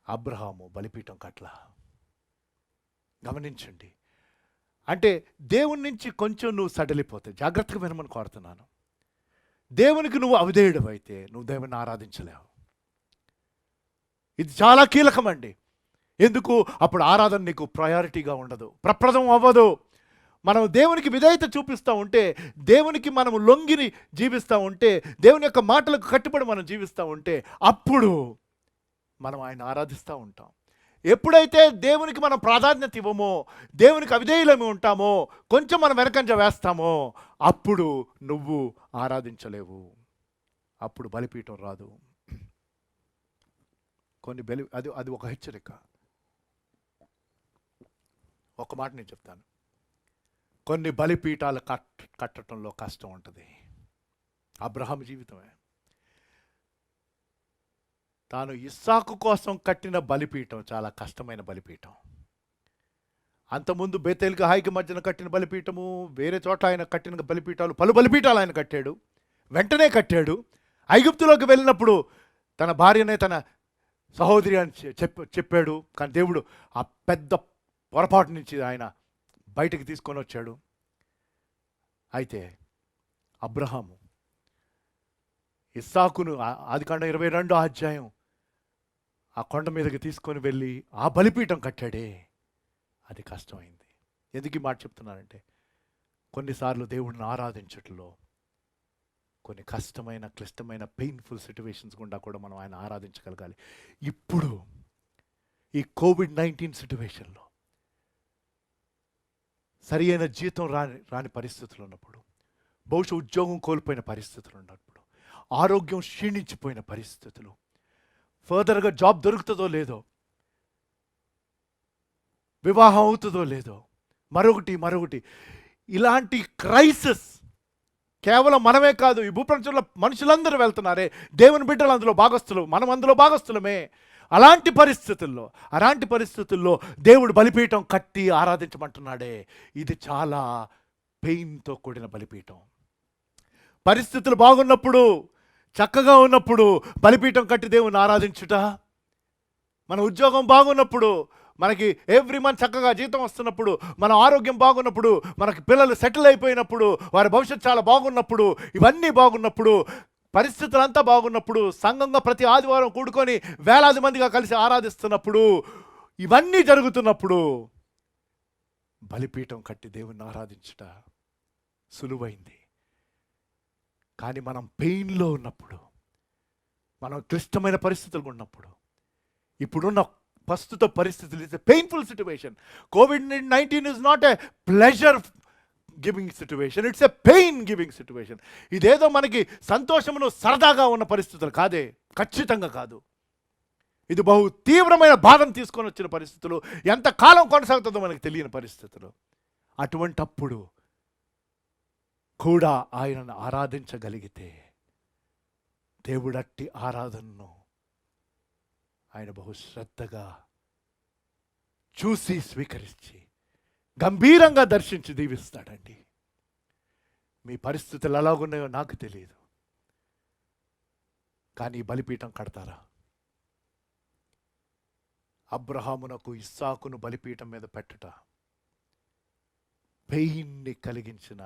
అబ్రహాము బలిపీఠం కట్లా. గమనించండి. అంటే దేవుని నుంచి కొంచెం నువ్వు సడలిపోతే, జాగ్రత్తగా వినమని కోరుతున్నాను. దేవునికి నువ్వు అవిధేయుడు అయితే నువ్వు దేవుని ఆరాధించలేవు. ఇది చాలా కీలకమండి. ఎందుకు? అప్పుడు ఆరాధన నీకు ప్రయారిటీగా ఉండదు, ప్రప్రదం అవ్వదు. మనం దేవునికి విధేయత చూపిస్తూ ఉంటే, దేవునికి మనం లొంగిని జీవిస్తూ ఉంటే, దేవుని యొక్క మాటలకు కట్టుబడి మనం జీవిస్తూ ఉంటే, అప్పుడు మనం ఆయన ఆరాధిస్తూ ఉంటాం. ఎప్పుడైతే దేవునికి మనం ప్రాధాన్యత ఇవ్వమో, దేవునికి అవిధేయులమి ఉంటామో, కొంచెం మనం వెనకంజ వేస్తామో, అప్పుడు నువ్వు ఆరాధించలేవు. అప్పుడు బలిపీఠం రాదు. అది ఒక హెచ్చరిక. ఒక మాట నేను చెప్తాను. కొన్ని బలిపీఠాలు కట్టడంలో కష్టం ఉంటుంది. అబ్రహాము జీవితమే. తాను ఇస్సాకు కోసం కట్టిన బలిపీఠం చాలా కష్టమైన బలిపీఠం. అంతకుముందు బేతేలుకి హాయికి మధ్యన కట్టిన బలిపీఠము, వేరే చోట ఆయన కట్టిన బలిపీఠాలు, పలు బలిపీఠాలు ఆయన కట్టాడు. వెంటనే కట్టాడు. ఐగుప్తులోకి వెళ్ళినప్పుడు తన భార్యనే తన సహోదరి అని చెప్పాడు. కానీ దేవుడు ఆ పెద్ద పొరపాటు నుంచి ఆయన బయటికి తీసుకొని వచ్చాడు. అయితే అబ్రహాము ఇస్సాకును ఆదికాండం 22వ అధ్యాయం ఆ కొండ మీదకి తీసుకొని వెళ్ళి ఆ బలిపీఠం కట్టాడే, అది కష్టమైంది. ఎందుకు ఈ మాట చెప్తున్నానంటే, కొన్నిసార్లు దేవుడిని ఆరాధించట్లో కొన్ని కష్టమైన, క్లిష్టమైన, పెయిన్ఫుల్ సిచ్యువేషన్స్ గుండా కూడా మనం ఆయన ఆరాధించగలగాలి. ఇప్పుడు ఈ కోవిడ్-19 సిచ్యువేషన్లో సరి అయిన జీతం రాని పరిస్థితులు ఉన్నప్పుడు, బహుశా ఉద్యోగం కోల్పోయిన పరిస్థితులు ఉన్నప్పుడు, ఆరోగ్యం క్షీణించిపోయిన పరిస్థితులు, ఫర్దర్గా జాబ్ దొరుకుతుందో లేదో, వివాహం అవుతుందో లేదో, మరొకటి ఇలాంటి క్రైసిస్ కేవలం మనమే కాదు, ఈ భూప్రపంచంలో మనుషులందరూ వెళ్తున్నారే, దేవుని బిడ్డలు అందులో భాగస్థులు, మనం అందులో భాగస్థులమే. అలాంటి పరిస్థితుల్లో దేవుడు బలిపీఠం కట్టి ఆరాధించమంటున్నాడే, ఇది చాలా పెయిన్తో కూడిన బలిపీఠం. పరిస్థితులు బాగున్నప్పుడు, చక్కగా ఉన్నప్పుడు బలిపీఠం కట్టి దేవుని ఆరాధించుట, మన ఉద్యోగం బాగున్నప్పుడు, మనకి ఎవ్రీ మంత్ చక్కగా జీతం వస్తున్నప్పుడు, మన ఆరోగ్యం బాగున్నప్పుడు, మనకి పిల్లలు సెటిల్ అయిపోయినప్పుడు, వారి భవిష్యత్తు చాలా బాగున్నప్పుడు, ఇవన్నీ బాగున్నప్పుడు, పరిస్థితులంతా బాగున్నప్పుడు, సంఘంగా ప్రతి ఆదివారం కూడుకొని వేలాది మందిగా కలిసి ఆరాధిస్తున్నప్పుడు, ఇవన్నీ జరుగుతున్నప్పుడు బలిపీఠం కట్టి దేవుణ్ణి ఆరాధించుట సులువైంది. కానీ మనం పెయిన్లో ఉన్నప్పుడు, మనం క్లిష్టమైన పరిస్థితులు ఉన్నప్పుడు, ఇప్పుడున్న ప్రస్తుత పరిస్థితులు, it's a painful situation. COVID-19 is not a pleasure giving situation, it's a pain giving situation. ఇదేదో మనకి సంతోషమును సరదాగా ఉన్న పరిస్థితులు కాదే, ఖచ్చితంగా కాదు. ఇది బహు తీవ్రమైన బాధను తీసుకొని వచ్చిన పరిస్థితులు, ఎంతకాలం కొనసాగుతుందో మనకు తెలియని పరిస్థితులు. అటువంటప్పుడు కూడా ఆయనను ఆరాధించగలిగితే, దేవుడట్టి ఆరాధనను ఆయన బహు శ్రద్ధగా చూసి స్వీకరించి గంభీరంగా దర్శించి దీవిస్తాడండి. మీ పరిస్థితులు ఎలాగున్నాయో నాకు తెలియదు, కానీ బలిపీఠం కడతారా? అబ్రహామునకు ఇస్సాకును బలిపీఠం మీద పెట్టుట పెయిన్ని కలిగించిన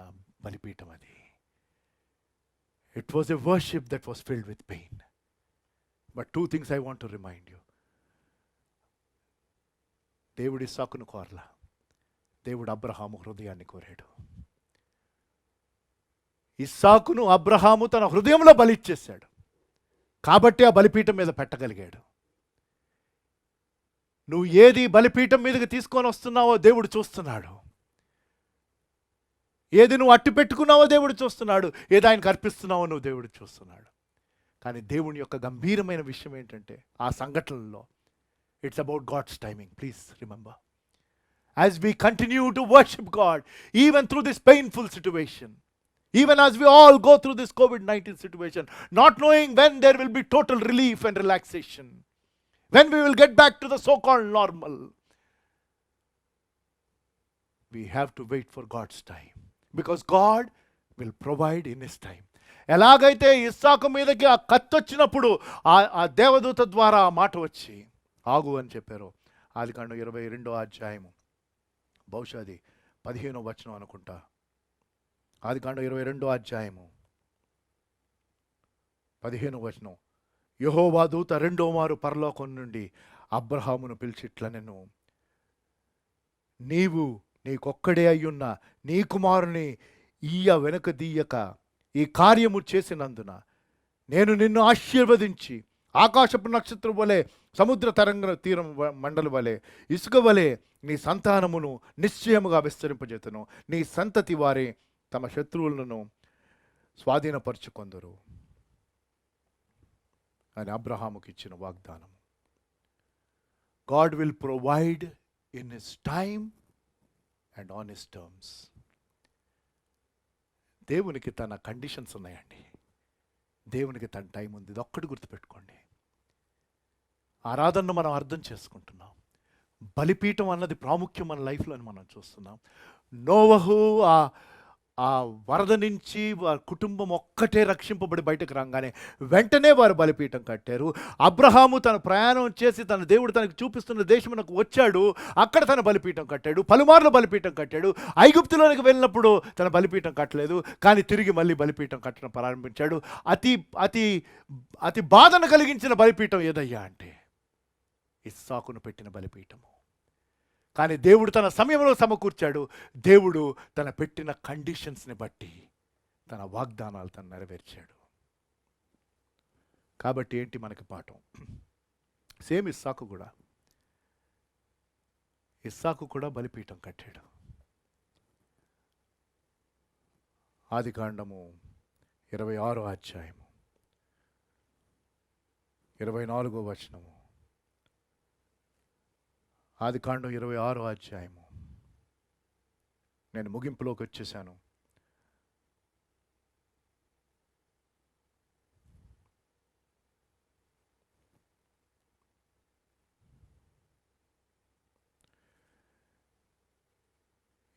బలిపీఠం అది. It was a worship that was filled with pain. But 2 things I want to remind you. దేవుడు ఇస్సాకును కోరలా, దేవుడు అబ్రహాము హృదయాన్ని కోరాడు. ఇస్సాకును అబ్రహాము తన హృదయంలో బలిచ్చేశాడు కాబట్టి ఆ బలిపీఠం మీద పెట్టగలిగాడు. నువ్వు ఏది బలిపీఠం మీదకి తీసుకొని వస్తున్నావో దేవుడు చూస్తున్నాడు. ఏది నువ్వు అట్టి పెట్టుకున్నావో దేవుడు చూస్తున్నాడు. ఏది ఆయనకు అర్పిస్తున్నావో నువ్వు దేవుడు చూస్తున్నాడు. కానీ దేవుని యొక్క గంభీరమైన విషయం ఏంటంటే, ఆ సంఘటనలో it's about God's timing. Please remember, as we continue to worship God even through this painful situation, even as we all go through this COVID-19 situation, not knowing when there will be total relief and relaxation, when we will get back to the so-called normal, we have to wait for God's time, because God will provide in His time. ఎలాగైతే ఇస్సాకు మీదకి ఆ కత్తి వచ్చినప్పుడు ఆ దేవదూత ద్వారా ఆ మాట వచ్చి ఆగు అని చెప్పారు. ఆదికాండం 22వ అధ్యాయము, బహుశా అది 15వ వచనం అనుకుంటా. ఆదికాండం 22వ అధ్యాయము 15వ వచనం, యెహోవా దూత రెండో మారు పరలోకం నుండి అబ్రహామును పిలిచి ఇట్లా, నీవు నీకొక్కడే అయ్యున్న నీ కుమారుని ఈయ వెనుక దీయక ఈ కార్యము చేసినందున నేను నిన్ను ఆశీర్వదించి ఆకాశపు నక్షత్రం వలె సముద్ర తరంగ తీరం మండలి వలె ఇసుక వలె నీ సంతానమును నిశ్చయముగా విస్తరింపజేతను. నీ సంతతి వారే తమ శత్రువులను స్వాధీనపరుచుకొందరు అని అబ్రహాముకి ఇచ్చిన వాగ్దానం. God will provide in his time and on his terms. దేవునికి తన కండిషన్స్ ఉన్నాయండి. దేవునికి తన టైం ఉంది. ఇది ఒక్కటి గుర్తుపెట్టుకోండి. ఆరాధనను మనం అర్థం చేసుకుంటున్నాం. బలిపీఠం అన్నది ప్రాముఖ్యం మన లైఫ్లో అని మనం చూస్తున్నాం. నోవహు ఆ వరద నుంచి వారి కుటుంబం ఒక్కటే రక్షింపబడి బయటకు రాగానే వెంటనే వారు బలిపీఠం కట్టారు. అబ్రహాము తన ప్రయాణం చేసి తన దేవుడు తనకు చూపిస్తున్న దేశమునకు వచ్చాడు. అక్కడ తన బలిపీఠం కట్టాడు. పలుమార్లు బలిపీఠం కట్టాడు. ఐగుప్తులోనికి వెళ్ళినప్పుడు తన బలిపీఠం కట్టలేదు, కానీ తిరిగి మళ్ళీ బలిపీఠం కట్టడం ప్రారంభించాడు. అతి అతి అతి బాధను కలిగించిన బలిపీఠం ఏదయ్యా అంటే ఇస్సాకును పెట్టిన బలిపీఠము. కానీ దేవుడు తన సమయంలో సమకూర్చాడు. దేవుడు తన పెట్టిన కండిషన్స్ని బట్టి తన వాగ్దానాలు తను నెరవేర్చాడు. కాబట్టి ఏంటి మనకి పాఠం? సేమ్ ఇస్సాకు కూడా బలిపీఠం కట్టాడు. ఆదికాండము 26వ అధ్యాయము 24వ వచనము. ఆదికాండం 26వ అధ్యాయము. నేను ముగింపులోకి వచ్చేసాను.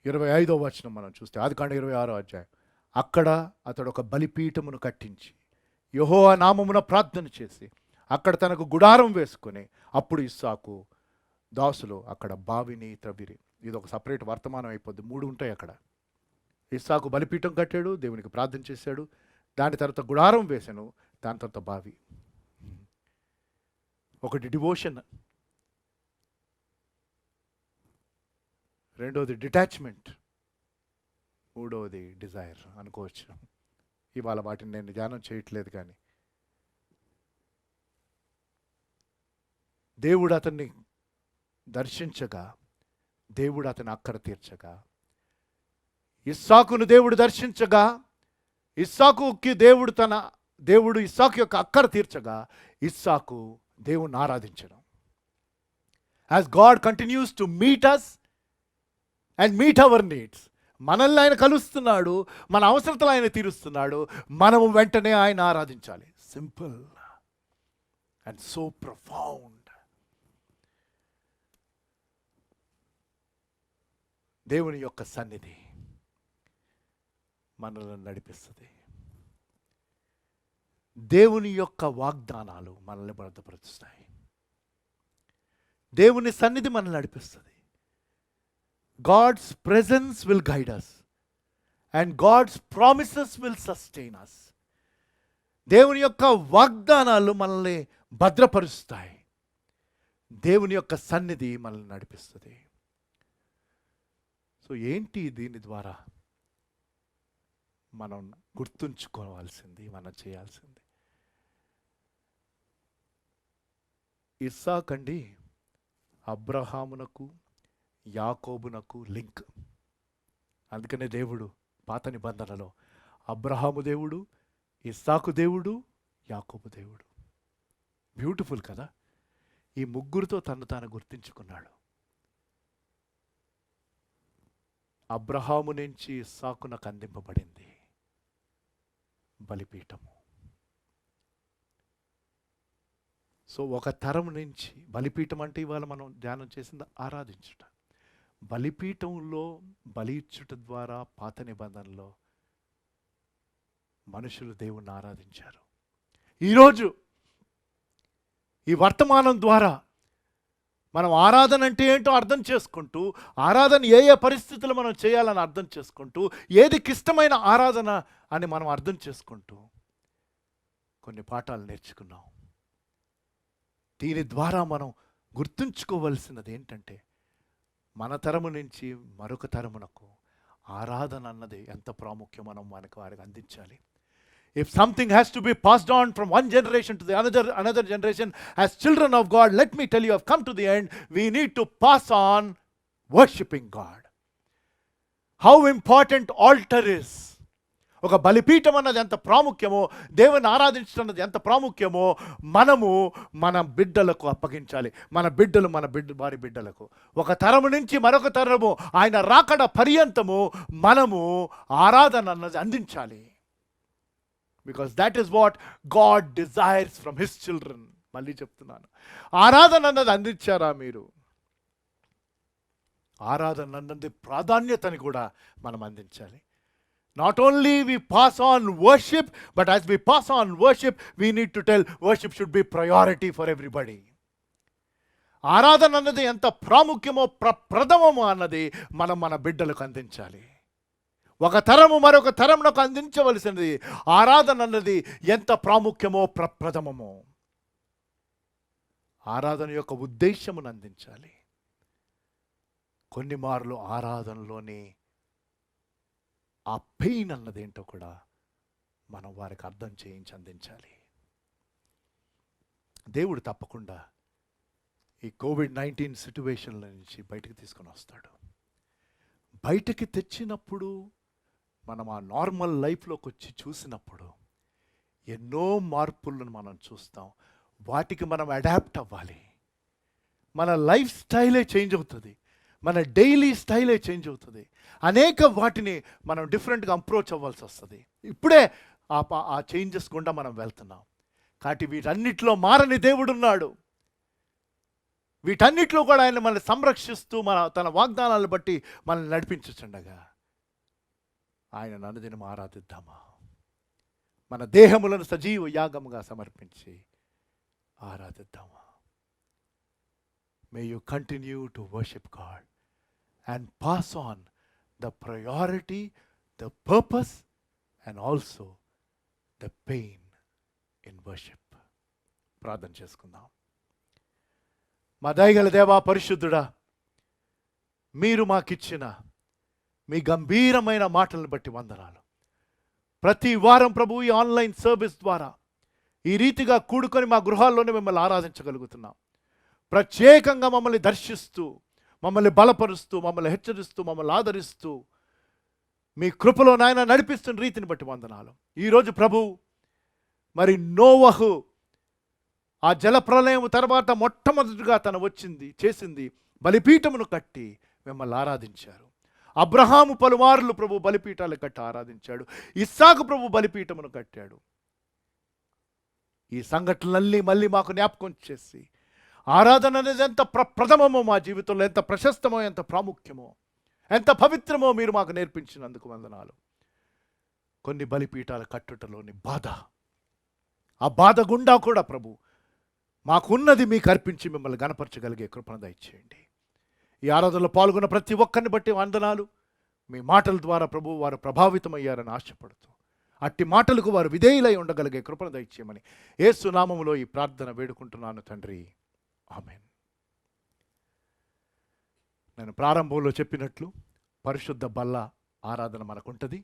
ఇరవై 25వ వచనం మనం చూస్తే ఆదికాండం 26వ అధ్యాయం. అక్కడ అతడు ఒక బలిపీఠమును కట్టించి యెహోవా నామమున ప్రార్థన చేసి అక్కడ తనకు గుడారం వేసుకొని అప్పుడు ఇస్సాకు దాసులు అక్కడ బావిని త్రవ్విరి. ఇది ఒక సపరేట్ వర్తమానం అయిపోద్ది. 3 ఉంటాయి అక్కడ. ఇస్సాకు బలిపీఠం కట్టాడు, దేవునికి ప్రార్థన చేశాడు, దాని తర్వాత గుడారం వేశాను, దాని తర్వాత బావి. ఒకటి డివోషన్, రెండవది డిటాచ్మెంట్, మూడవది డిజైర్ అనుకోవచ్చు. ఇవాళ వాటిని నేను ధ్యానం చేయట్లేదు. కానీ దేవుడు అతన్ని దర్శించగా, దేవుడు అతని అక్కర తీర్చగా, ఇస్సాకును దేవుడు దర్శించగా, దేవుడు ఇస్సాకు యొక్క అక్కర తీర్చగా, ఇస్సాకు దేవుణ్ణి ఆరాధించడం. As God continues to meet us and meet our needs. మనల్ని ఆయన కలుస్తున్నాడు, మన అవసరతలు ఆయన తీరుస్తున్నాడు, మనము వెంటనే ఆయన ఆరాధించాలి. Simple and so profound. దేవుని యొక్క సన్నిధి మనల్ని నడిపిస్తుంది. దేవుని యొక్క వాగ్దానాలు మనల్ని భద్రపరుస్తాయి. దేవుని సన్నిధి మనల్ని నడిపిస్తుంది. God's presence will guide us and God's promises will sustain us. దేవుని యొక్క వాగ్దానాలు మనల్ని భద్రపరుస్తాయి. దేవుని యొక్క సన్నిధి మనల్ని నడిపిస్తుంది. సో ఏంటి దీని ద్వారా మనం గుర్తుంచుకోవాల్సింది, మనం చేయాల్సింది? ఇస్సాకండి అబ్రహామునకు యాకోబునకు లింక్. అందుకనే దేవుడు పాత నిబంధనలో అబ్రహాము దేవుడు, ఇస్సాకు దేవుడు, యాకోబు దేవుడు. బ్యూటిఫుల్ కదా? ఈ ముగ్గురితో తను తాను గుర్తించుకున్నాడు. అబ్రహాము నుంచి ఇస్సాకునకు అందింపబడింది బలిపీఠము. సో ఒక తరం నుంచి బలిపీఠం అంటే ఇవాళ మనం ధ్యానం చేసింది ఆరాధించుట. బలిపీఠంలో బలి ఇచ్చుట ద్వారా పాత నిబంధనలో మనుషులు దేవుణ్ణి ఆరాధించారు. ఈరోజు ఈ వర్తమానం ద్వారా మనం ఆరాధన అంటే ఏంటో అర్థం చేసుకుంటూ, ఆరాధన ఏ ఏ పరిస్థితులు మనం చేయాలని అర్థం చేసుకుంటూ, ఏది ఇష్టమైన ఆరాధన అని మనం అర్థం చేసుకుంటూ కొన్ని పాఠాలు నేర్చుకున్నాం. దీని ద్వారా మనం గుర్తుంచుకోవలసినది ఏంటంటే మన తరము నుంచి మరొక తరమునకు ఆరాధన అన్నది ఎంత ప్రాముఖ్యం మనం వారికి అందించాలి. If something has to be passed on from one generation to the another generation, as children of God, let me tell you, I've come to the end. We need to pass on worshiping God. How important altar is. ఒక బలిపీఠం అన్నది ఎంత ప్రాముఖ్యమో, దేవుని ఆరాధించడం అన్నది ఎంత ప్రాముఖ్యమో మనము మన బిడ్డలకు అప్పగించాలి. మన బిడ్డలు వారి బిడ్డలకు, ఒక తరము నుంచి మరొక తరము ఆయన రాకడ పర్యంతము మనము ఆరాధన అన్నది అందించాలి. Because that is what God desires from his children. మళ్ళీ చెప్తున్నాను, ఆరాధన అన్నది అందించారా మీరు? ఆరాధన అన్నది ప్రాధాన్యతని కూడా మనం అందించాలి. Not only we pass on worship, but as we pass on worship, we need to tell worship should be priority for everybody. ఆరాధన అన్నది ఎంత ప్రాముఖ్యమో ప్రథమమో అన్నది మనం మన బిడ్డలకు అందించాలి. ఒక తరము మరొక తరమునకు అందించవలసినది ఆరాధన అన్నది ఎంత ప్రాముఖ్యమో ప్రథమమో. ఆరాధన యొక్క ఉద్దేశమును అందించాలి. కొన్ని మార్లు ఆరాధనలోని ఆ పెయిన్ అన్నది ఏంటో కూడా మనం వారికి అర్థం చేయించి అందించాలి. దేవుడు తప్పకుండా ఈ కోవిడ్-19 సిట్యువేషన్ల నుంచి బయటకు తీసుకొని వస్తాడు. బయటకి తెచ్చినప్పుడు మనం ఆ నార్మల్ లైఫ్లోకి వచ్చి చూసినప్పుడు ఎన్నో మార్పులను మనం చూస్తాం. వాటికి మనం అడాప్ట్ అవ్వాలి. మన లైఫ్ స్టైలే చేంజ్ అవుతుంది, మన డైలీ స్టైలే చేంజ్ అవుతుంది. అనేక వాటిని మనం డిఫరెంట్గా అప్రోచ్ అవ్వాల్సి వస్తుంది. ఇప్పుడే ఆ చేంజెస్ గుండా మనం వెళ్తున్నాం. కాబట్టి వీటన్నిటిలో మారని దేవుడు ఉన్నాడు. వీటన్నిటిలో కూడా ఆయన మనల్ని సంరక్షిస్తూ తన వాగ్దానాలను బట్టి మనల్ని నడిపించుచుండగా ఆయన అనుదినం ఆరాధిద్దామా? మన దేహములను సజీవ యాగముగా సమర్పించి ఆరాధిద్దామా? May you continue to worship God and pass on the priority, the purpose, and also the pain in worship. ప్రార్థన చేసుకుందాం. మా దయగల దేవా, పరిశుద్ధుడా, మీరు మాకిచ్చిన మీ గంభీరమైన మాటలను బట్టి వందనాలు. ప్రతి వారం ప్రభు ఈ ఆన్లైన్ సర్వీస్ ద్వారా ఈ రీతిగా కూడుకొని మా గృహాల్లోనే మిమ్మల్ని ఆరాధించగలుగుతున్నాం. ప్రత్యేకంగా మమ్మల్ని దర్శిస్తూ, మమ్మల్ని బలపరుస్తూ, మమ్మల్ని హెచ్చరిస్తూ, మమ్మల్ని ఆదరిస్తూ మీ కృపలో నాయన నడిపిస్తున్న రీతిని బట్టి వందనాలు. ఈరోజు ప్రభు మరి నోవహు ఆ జలప్రలయం తర్వాత మొట్టమొదటిగా చేసింది బలిపీఠమును కట్టి మిమ్మల్ని ఆరాధించారు. అబ్రహాము పలుమార్లు ప్రభు బలిపీఠాలు కట్టి ఆరాధించాడు. ఇస్సాకు ప్రభు బలిపీఠమును కట్టాడు. ఈ సంఘటనలన్నీ మళ్ళీ మాకు జ్ఞాపకం చేసి ఆరాధన అనేది ఎంత ప్రథమమో మా జీవితంలో, ఎంత ప్రశస్తమో, ఎంత ప్రాముఖ్యమో, ఎంత పవిత్రమో మీరు మాకు నేర్పించినందుకు వందనాలు. కొన్ని బలిపీఠాల కట్టుటలోని బాధ, ఆ బాధ గుండా కూడా ప్రభు మాకున్నది మీకు అర్పించి మిమ్మల్ని గణపరచగలిగే కృపను దయచేయండి. ఈ ఆరాధనలో పాల్గొన్న ప్రతి ఒక్కరిని బట్టి వందనాలు. మీ మాటల ద్వారా ప్రభు వారు ప్రభావితమయ్యారని ఆశపడుతూ అట్టి మాటలకు వారు విధేయులై ఉండగలిగే కృపను దయచేయమని యేసు నామములో ఈ ప్రార్థన వేడుకుంటున్నాను తండ్రి, ఆమేన్. నేను ప్రారంభంలో చెప్పినట్లు పరిశుద్ధ బల్ల ఆరాధన మనకుంటుంది.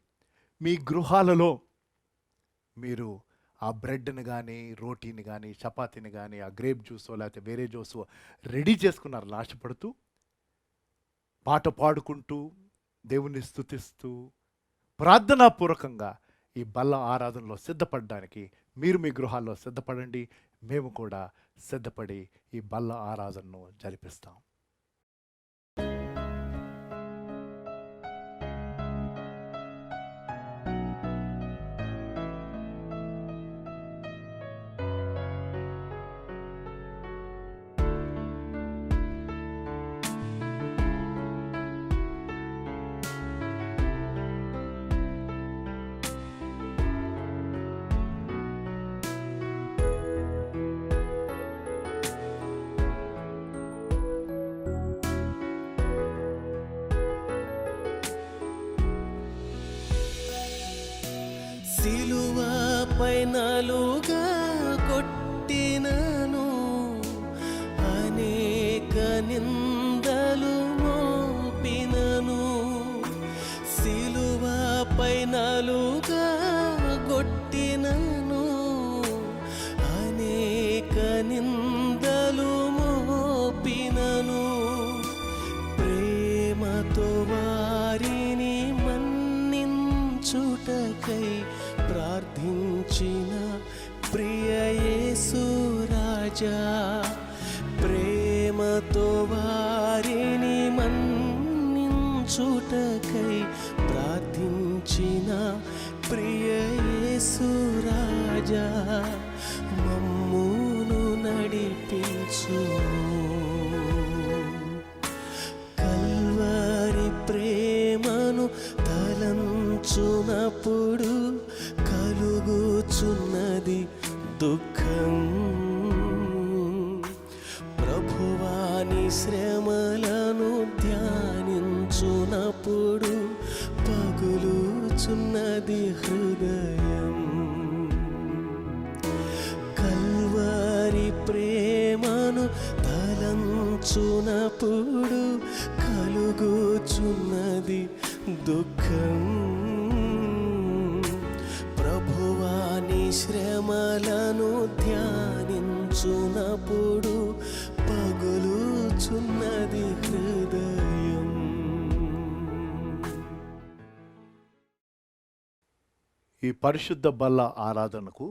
మీ గృహాలలో మీరు ఆ బ్రెడ్ని కానీ, రోటీని కానీ, చపాతీని కానీ, ఆ గ్రేప్ జ్యూసో లేకపోతే వేరే జ్యూసో రెడీ చేసుకున్నారని ఆశపడుతూ పాట పాడుకుంటూ దేవుణ్ణి స్తుతిస్తూ ప్రార్థనాపూర్వకంగా ఈ బల్ల ఆరాధనలో సిద్ధపడడానికి మీరు మీ గృహాల్లో సిద్ధపడండి. మేము కూడా సిద్ధపడి ఈ బల్ల ఆరాధనను జరిపిస్తాం. సిలువపై నలుగా కొట్టినను, అనేక నిందలు నాలుగా గొట్టినను అనేక నిందలు మోపినను ప్రేమతో వారిని మన్నించుటకై ప్రార్థించిన ప్రియ యేసు రాజా ప్రేమతో వారిని మన్నించుటకై ప్రార్థించిన ప్రియ యేసు రాజా మమ్మును నడిపించు కల్వరి ప్రేమను తలంచునప్పుడు కలుగుచున్నది దుఃఖం ప్రభువాని శ్రమలను ధ్యానించునప్పుడు పగులుచున్నది హృదయం కల్వరి ప్రేమను తలంచునప్పుడు కలుగుచున్నది దుఃఖం ప్రభువాని శ్రమలను ధ్యానించునప్పుడు పగులుచున్నది హృదయం. ఈ పరిశుద్ధ బల్ల ఆరాధనకు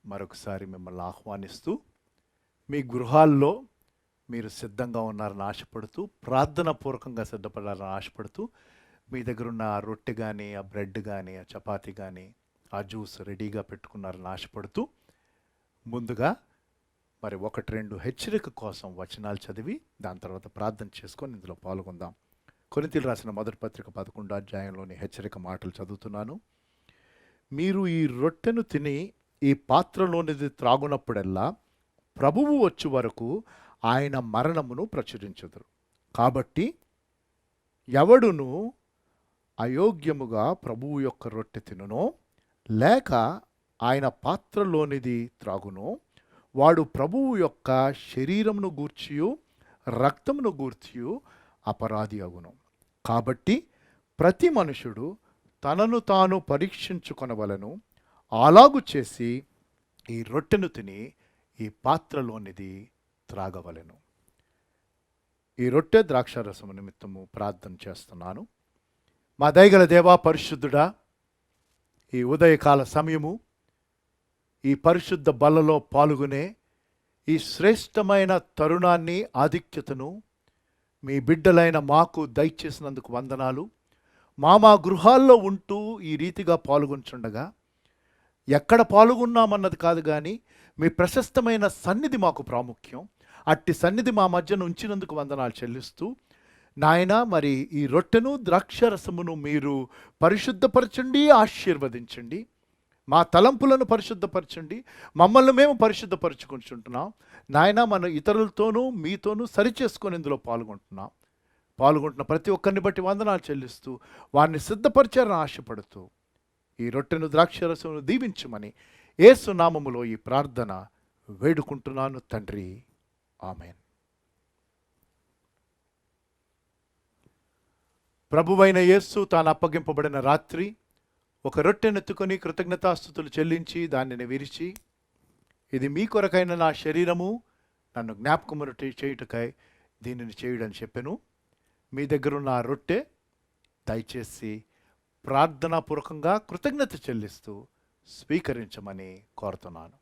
మరొకసారి మిమ్మల్ని ఆహ్వానిస్తూ మీ గృహాల్లో మీరు సిద్ధంగా ఉన్నారని ఆశపడుతూ ప్రార్థన పూర్వకంగా సిద్ధపడాలని ఆశపడుతూ మీ దగ్గర ఉన్న ఆ రొట్టె కానీ ఆ బ్రెడ్ కానీ ఆ చపాతీ కానీ ఆ జ్యూస్ రెడీగా పెట్టుకున్నారని ఆశపడుతూ ముందుగా మరి 1-2 హెచ్చరిక కోసం వచనాలు చదివి దాని తర్వాత ప్రార్థన చేసుకొని ఇందులో పాల్గొందాం. కొరింథీయులకు రాసిన మొదటి పత్రిక 11వ అధ్యాయంలోని హెచ్చరిక మాటలు చదువుతున్నాను. మీరు ఈ రొట్టెను తిని ఈ పాత్రలోనిది త్రాగునప్పుడల్లా ప్రభువు వచ్చే వరకు ఆయన మరణమును ప్రచురించుదురు. కాబట్టి ఎవడును అయోగ్యముగా ప్రభువు యొక్క రొట్టె తినునో లేక ఆయన పాత్రలోనిది త్రాగునో వాడు ప్రభువు యొక్క శరీరమును గూర్చియు రక్తమును గూర్చియు అపరాధి అగును. కాబట్టి ప్రతి మనుషుడు తనను తాను పరీక్షించుకొనవలను. అలాగు చేసి ఈ రొట్టెను తిని ఈ పాత్రలోనిది త్రాగవలెను. ఈ రొట్టె ద్రాక్షారసము నిమిత్తము ప్రార్థన చేస్తున్నాను. మా దయగల దేవా పరిశుద్ధుడా, ఈ ఉదయకాల సమయము ఈ పరిశుద్ధ బల్లలో పాల్గొనే ఈ శ్రేష్టమైన తరుణాన్ని ఆధిక్యతను మీ బిడ్డలైన మాకు దయచేసినందుకు వందనాలు. మా గృహాల్లో ఉంటూ ఈ రీతిగా పాల్గొంచుండగా ఎక్కడ పాల్గొన్నామన్నది కాదు కానీ మీ ప్రశస్తమైన సన్నిధి మాకు ప్రాముఖ్యం. అట్టి సన్నిధి మా మధ్యన ఉంచినందుకు వందనాలు చెల్లిస్తూ నాయన మరి ఈ రొట్టెను ద్రాక్షరసమును మీరు పరిశుద్ధపరచండి, ఆశీర్వదించండి. మా తలంపులను పరిశుద్ధపరచండి, మమ్మల్ని మేము పరిశుద్ధపరచుకుంటున్నాం నాయన. మన ఇతరులతోనూ మీతోనూ సరిచేసుకొని ఇందులో పాల్గొంటున్న ప్రతి ఒక్కరిని బట్టి వందనాలు చెల్లిస్తూ వారిని సిద్ధపరిచారని ఆశపడుతూ ఈ రొట్టెను ద్రాక్షరసమును దీవించమని యేసు నామములో ఈ ప్రార్థన వేడుకుంటున్నాను తండ్రి, ఆమెన్. ప్రభువైన యేసు తాను అప్పగింపబడిన రాత్రి ఒక రొట్టెనెత్తుకొని కృతజ్ఞతాస్తుతులు చెల్లించి దానిని విరిచి, ఇది మీ కొరకైన నా శరీరము, నన్ను జ్ఞాపకమును చేయుటకై దీనిని చేయుడని చెప్పెను. మీ దగ్గరున్న ఆ రొట్టె దయచేసి ప్రార్థనాపూర్వకంగా కృతజ్ఞత చెల్లిస్తూ స్వీకరించమని కోరుతున్నాను.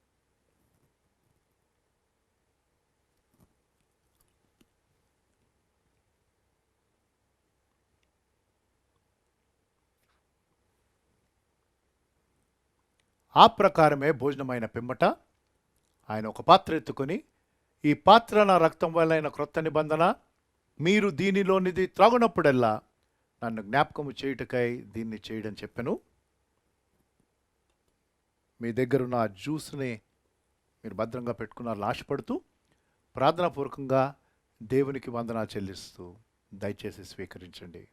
ఆ ప్రకారమే భోజనమైన పిమ్మట ఆయన ఒక పాత్ర ఎత్తుకొని, ఈ పాత్ర నా రక్తం వలన క్రొత్త నిబంధన, మీరు దీనిలోనిది త్రాగునప్పుడల్లా నన్ను జ్ఞాపకము చేయుటకై దీన్ని చేయడం చెప్పెను. మీ దగ్గరున్న ఆ జ్యూస్ని మీరు భద్రంగా పెట్టుకున్నారని ఆశపడుతూ ప్రార్థనాపూర్వకంగా దేవునికి వందనా చెల్లిస్తూ దయచేసి స్వీకరించండి.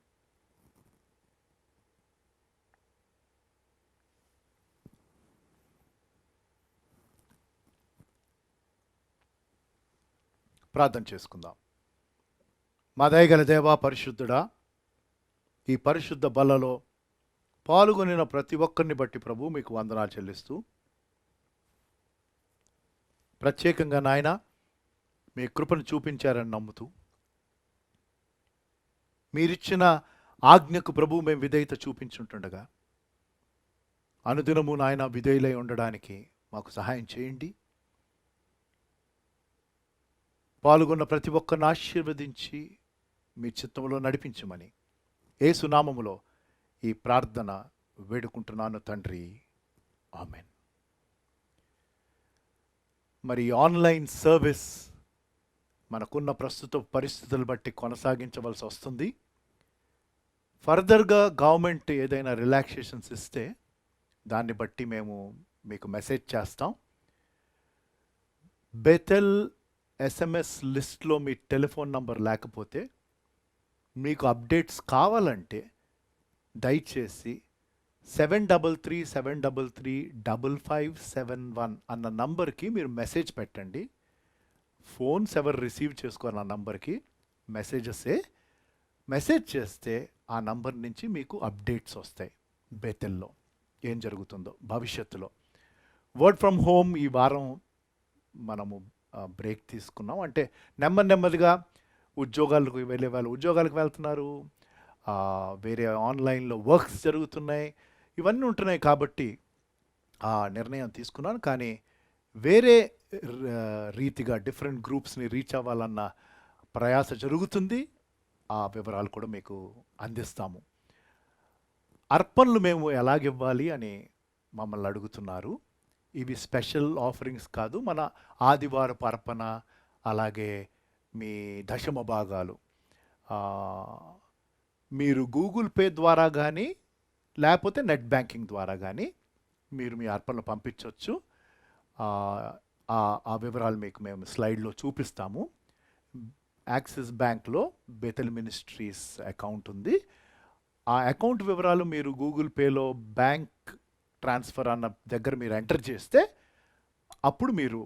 ప్రార్థన చేసుకుందాం. మా దయగల దేవా పరిశుద్ధుడా, ఈ పరిశుద్ధ బల్లలో పాల్గొనిన ప్రతి ఒక్కరిని బట్టి ప్రభు మీకు వందనాలు చెల్లిస్తూ, ప్రత్యేకంగా నాయన మీ కృపను చూపించారని నమ్ముతూ, మీరిచ్చిన ఆజ్ఞకు ప్రభు మేము విధేయత చూపించుంటుండగా అనుదినము నాయన విధేయులై ఉండడానికి మాకు సహాయం చేయండి. పాల్గొన్న ప్రతి ఒక్కరిని ఆశీర్వదించి మీ చిత్తంలో నడిపించమని యేసు నామములో ఈ ప్రార్థన వేడుకుంటున్నాను తండ్రి, ఆమెన్. మరి ఆన్లైన్ సర్వీస్ మనకున్న ప్రస్తుత పరిస్థితులు బట్టి కొనసాగించవలసి వస్తుంది. ఫర్దర్గా గవర్నమెంట్ ఏదైనా రిలాక్సేషన్స్ ఇస్తే దాన్ని బట్టి మేము మీకు మెసేజ్ చేస్తాం. బెతెల్ SMS లిస్ట్లో మీ టెలిఫోన్ నంబర్ లేకపోతే, మీకు అప్డేట్స్ కావాలంటే దయచేసి 7337335571 అన్న నంబర్కి మీరు మెసేజ్ పెట్టండి. ఫోన్స్ ఎవరు రిసీవ్ చేసుకోరు ఆ నంబర్కి, మెసేజ్ చేస్తే ఆ నంబర్ నుంచి మీకు అప్డేట్స్ వస్తాయి. బెతెల్లో ఏం జరుగుతుందో భవిష్యత్తులో. వర్క్ ఫ్రమ్ హోమ్ ఈ వారం మనము బ్రేక్ తీసుకున్నాం. అంటే నెమ్మదిగా ఉద్యోగాలకు వెళ్ళే వాళ్ళు ఉద్యోగాలకు వెళ్తున్నారు, వేరే ఆన్లైన్లో వర్క్స్ జరుగుతున్నాయి, ఇవన్నీ ఉంటున్నాయి. కాబట్టి ఆ నిర్ణయం తీసుకున్నాను. కానీ వేరే రీతిగా డిఫరెంట్ గ్రూప్స్ని రీచ్ అవ్వాలన్న ప్రయాస జరుగుతుంది. ఆ వివరాలు కూడా మీకు అందిస్తాము. అర్పణలు మేము ఎలాగివ్వాలి అని మమ్మల్ని అడుగుతున్నారు. ఇవి స్పెషల్ ఆఫరింగ్స్ కాదు, మన ఆదివారపు అర్పణ, అలాగే మీ దశమ భాగాలు మీరు గూగుల్ పే ద్వారా కానీ లేకపోతే నెట్ బ్యాంకింగ్ ద్వారా కానీ మీరు మీ అర్పణలు పంపించవచ్చు. ఆ వివరాలు మీకు మేము స్లైడ్లో చూపిస్తాము. యాక్సిస్ బ్యాంక్లో బెతెల్ మినిస్ట్రీస్ అకౌంట్ ఉంది. ఆ అకౌంట్ వివరాలు మీరు గూగుల్ పేలో బ్యాంక్ ట్రాన్స్ఫర్ అన్న దగ్గర మీరు ఎంటర్ చేస్తే అప్పుడు మీరు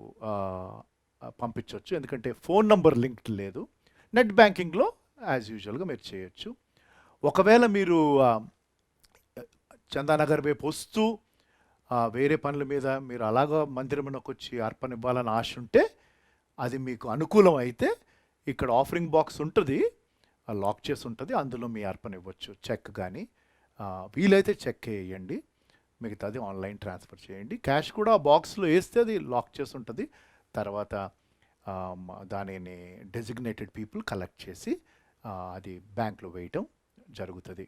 పంపించవచ్చు. ఎందుకంటే ఫోన్ నంబర్ లింక్ లేదు. నెట్ బ్యాంకింగ్లో యాజ్ యూజువల్గా మీరు చేయొచ్చు. ఒకవేళ మీరు చందానగర్ వైపు వస్తూ వేరే పనుల మీద మీరు అలాగా మందిరంలోకి వచ్చి అర్పణ ఇవ్వాలని ఆశ ఉంటే, అది మీకు అనుకూలం అయితే ఇక్కడ ఆఫరింగ్ బాక్స్ ఉంటుంది, లాక్ చేసి ఉంటుంది, అందులో మీ అర్పణ ఇవ్వచ్చు. చెక్ కానీ వీలైతే చెక్ వేయండి, మిగతాది ఆన్లైన్ ట్రాన్స్ఫర్ చేయండి. క్యాష్ కూడా ఆ బాక్స్లో వేస్తే అది లాక్ చేసి ఉంటుంది. తర్వాత దానిని డెసిగ్నేటెడ్ పీపుల్ కలెక్ట్ చేసి అది బ్యాంక్లో వేయటం జరుగుతుంది.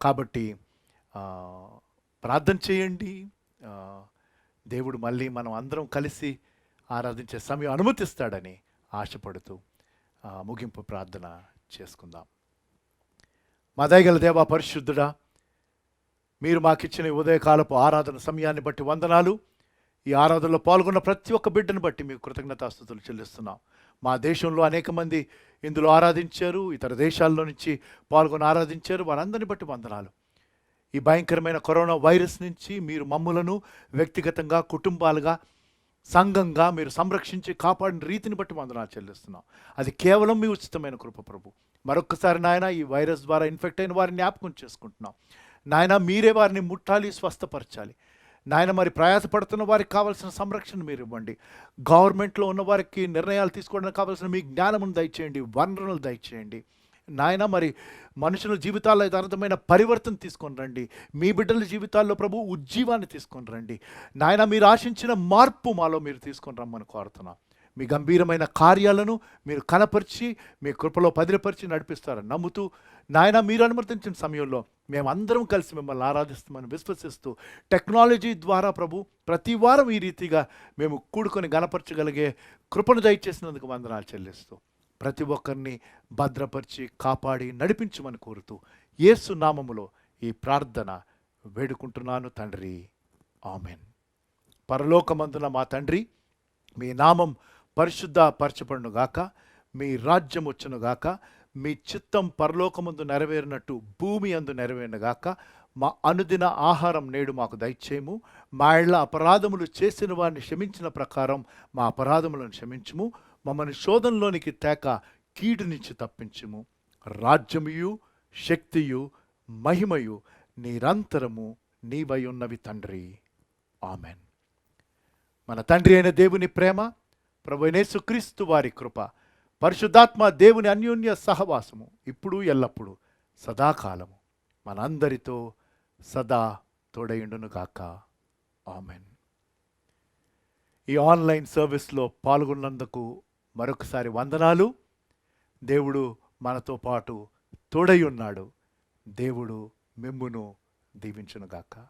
కాబట్టి ప్రార్థన చేయండి. దేవుడు మళ్ళీ మనం అందరం కలిసి ఆరాధించే సమయం అనుమతిస్తాడని ఆశపడుతూ ముగింపు ప్రార్థన చేసుకుందాం. మా దయగల దేవా, పరిశుద్ధుడా, మీరు మాకిచ్చిన ఉదయకాలపు ఆరాధన సమయాన్ని బట్టి వందనాలు. ఈ ఆరాధనలో పాల్గొన్న ప్రతి ఒక్క బిడ్డను బట్టి మీకు కృతజ్ఞతాస్తుతులు చెల్లిస్తున్నాం. మా దేశంలో అనేక మంది ఇందులో ఆరాధించారు, ఇతర దేశాల్లో నుంచి పాల్గొని ఆరాధించారు. వారందరిని బట్టి వందనాలు. ఈ భయంకరమైన కరోనా వైరస్ నుంచి మీరు మమ్ములను వ్యక్తిగతంగా, కుటుంబాలుగా, సంఘంగా మీరు సంరక్షించి కాపాడిన రీతిని బట్టి వందనాలు చెల్లిస్తున్నాం. అది కేవలం మీ ఉచితమైన కృప ప్రభు. మరొక్కసారి నాయన, ఈ వైరస్ ద్వారా ఇన్ఫెక్ట్ అయిన వారిని జ్ఞాపకం చేసుకుంటున్నాం. నాయన, మీరే వారిని ముట్టాలి, స్వస్థపరచాలి. నాయన, మరి ప్రయాసపడుతున్న వారికి కావాల్సిన సంరక్షణ మీరు ఇవ్వండి. గవర్నమెంట్లో ఉన్న వారికి నిర్ణయాలు తీసుకోవడానికి కావాల్సిన మీ జ్ఞానమును దయచేయండి, వనరులను దయచేయండి. నాయన, మరి మనుషుల జీవితాల్లో యథార్థమైన పరివర్తన తీసుకొని రండి. మీ బిడ్డల జీవితాల్లో ప్రభు ఉజ్జీవాన్ని తీసుకొని రండి. నాయన, మీరు ఆశించిన మార్పు మాలో మీరు తీసుకొని రమ్మని కోరుతున్నాం. మీ గంభీరమైన కార్యాలను మీరు కనపరిచి మీ కృపలో పదిలపరిచి నడిపిస్తారని నమ్ముతూ, నాయన, మీరు అనుమతించిన సమయంలో మేమందరం కలిసి మిమ్మల్ని ఆరాధిస్తామని విశ్వసిస్తూ, టెక్నాలజీ ద్వారా ప్రభు ప్రతి వారం ఈ రీతిగా మేము కూడుకొని గణపరచగలిగే కృపను దయచేసినందుకు వందనాలు చెల్లిస్తూ, ప్రతి ఒక్కరిని భద్రపరిచి కాపాడి నడిపించమని కోరుతూ, యేసు నామములో ఈ ప్రార్థన వేడుకుంటున్నాను తండ్రి, ఆమెన్. పరలోకమందున మా తండ్రి, మీ నామం పరిశుద్ధ పరచబడునుగాక, మీ రాజ్యం వచ్చునుగాక, మీ చిత్తం పరలోకమందు నెరవేరినట్టు భూమి అందు నెరవేరునుగాక. మా అనుదిన ఆహారం నేడు మాకు దయచేయము. మా ఇళ్ళ అపరాధములు చేసిన వారిని క్షమించిన ప్రకారం మా అపరాధములను క్షమించుము. మమ్మల్ని శోధనలోనికి తేక కీడు నుంచి తప్పించుము. రాజ్యముయు శక్తియు మహిమయు నిరంతరము నీవై ఉన్నవి తండ్రి. ఆమెన్. మన తండ్రి అయిన దేవుని ప్రేమ, ప్రభువైన యేసుక్రీస్తు వారి కృప, పరిశుద్ధాత్మ దేవుని అన్యోన్య సహవాసము ఇప్పుడు ఎల్లప్పుడూ సదాకాలము మనందరితో సదా తోడయుండును గాక. ఆమెన్. ఈ ఆన్లైన్ సర్వీస్లో పాల్గొన్నందుకు మరొకసారి వందనాలు. దేవుడు మనతో పాటు తోడై ఉన్నాడు. దేవుడు మిమ్మును దీవించునుగాక.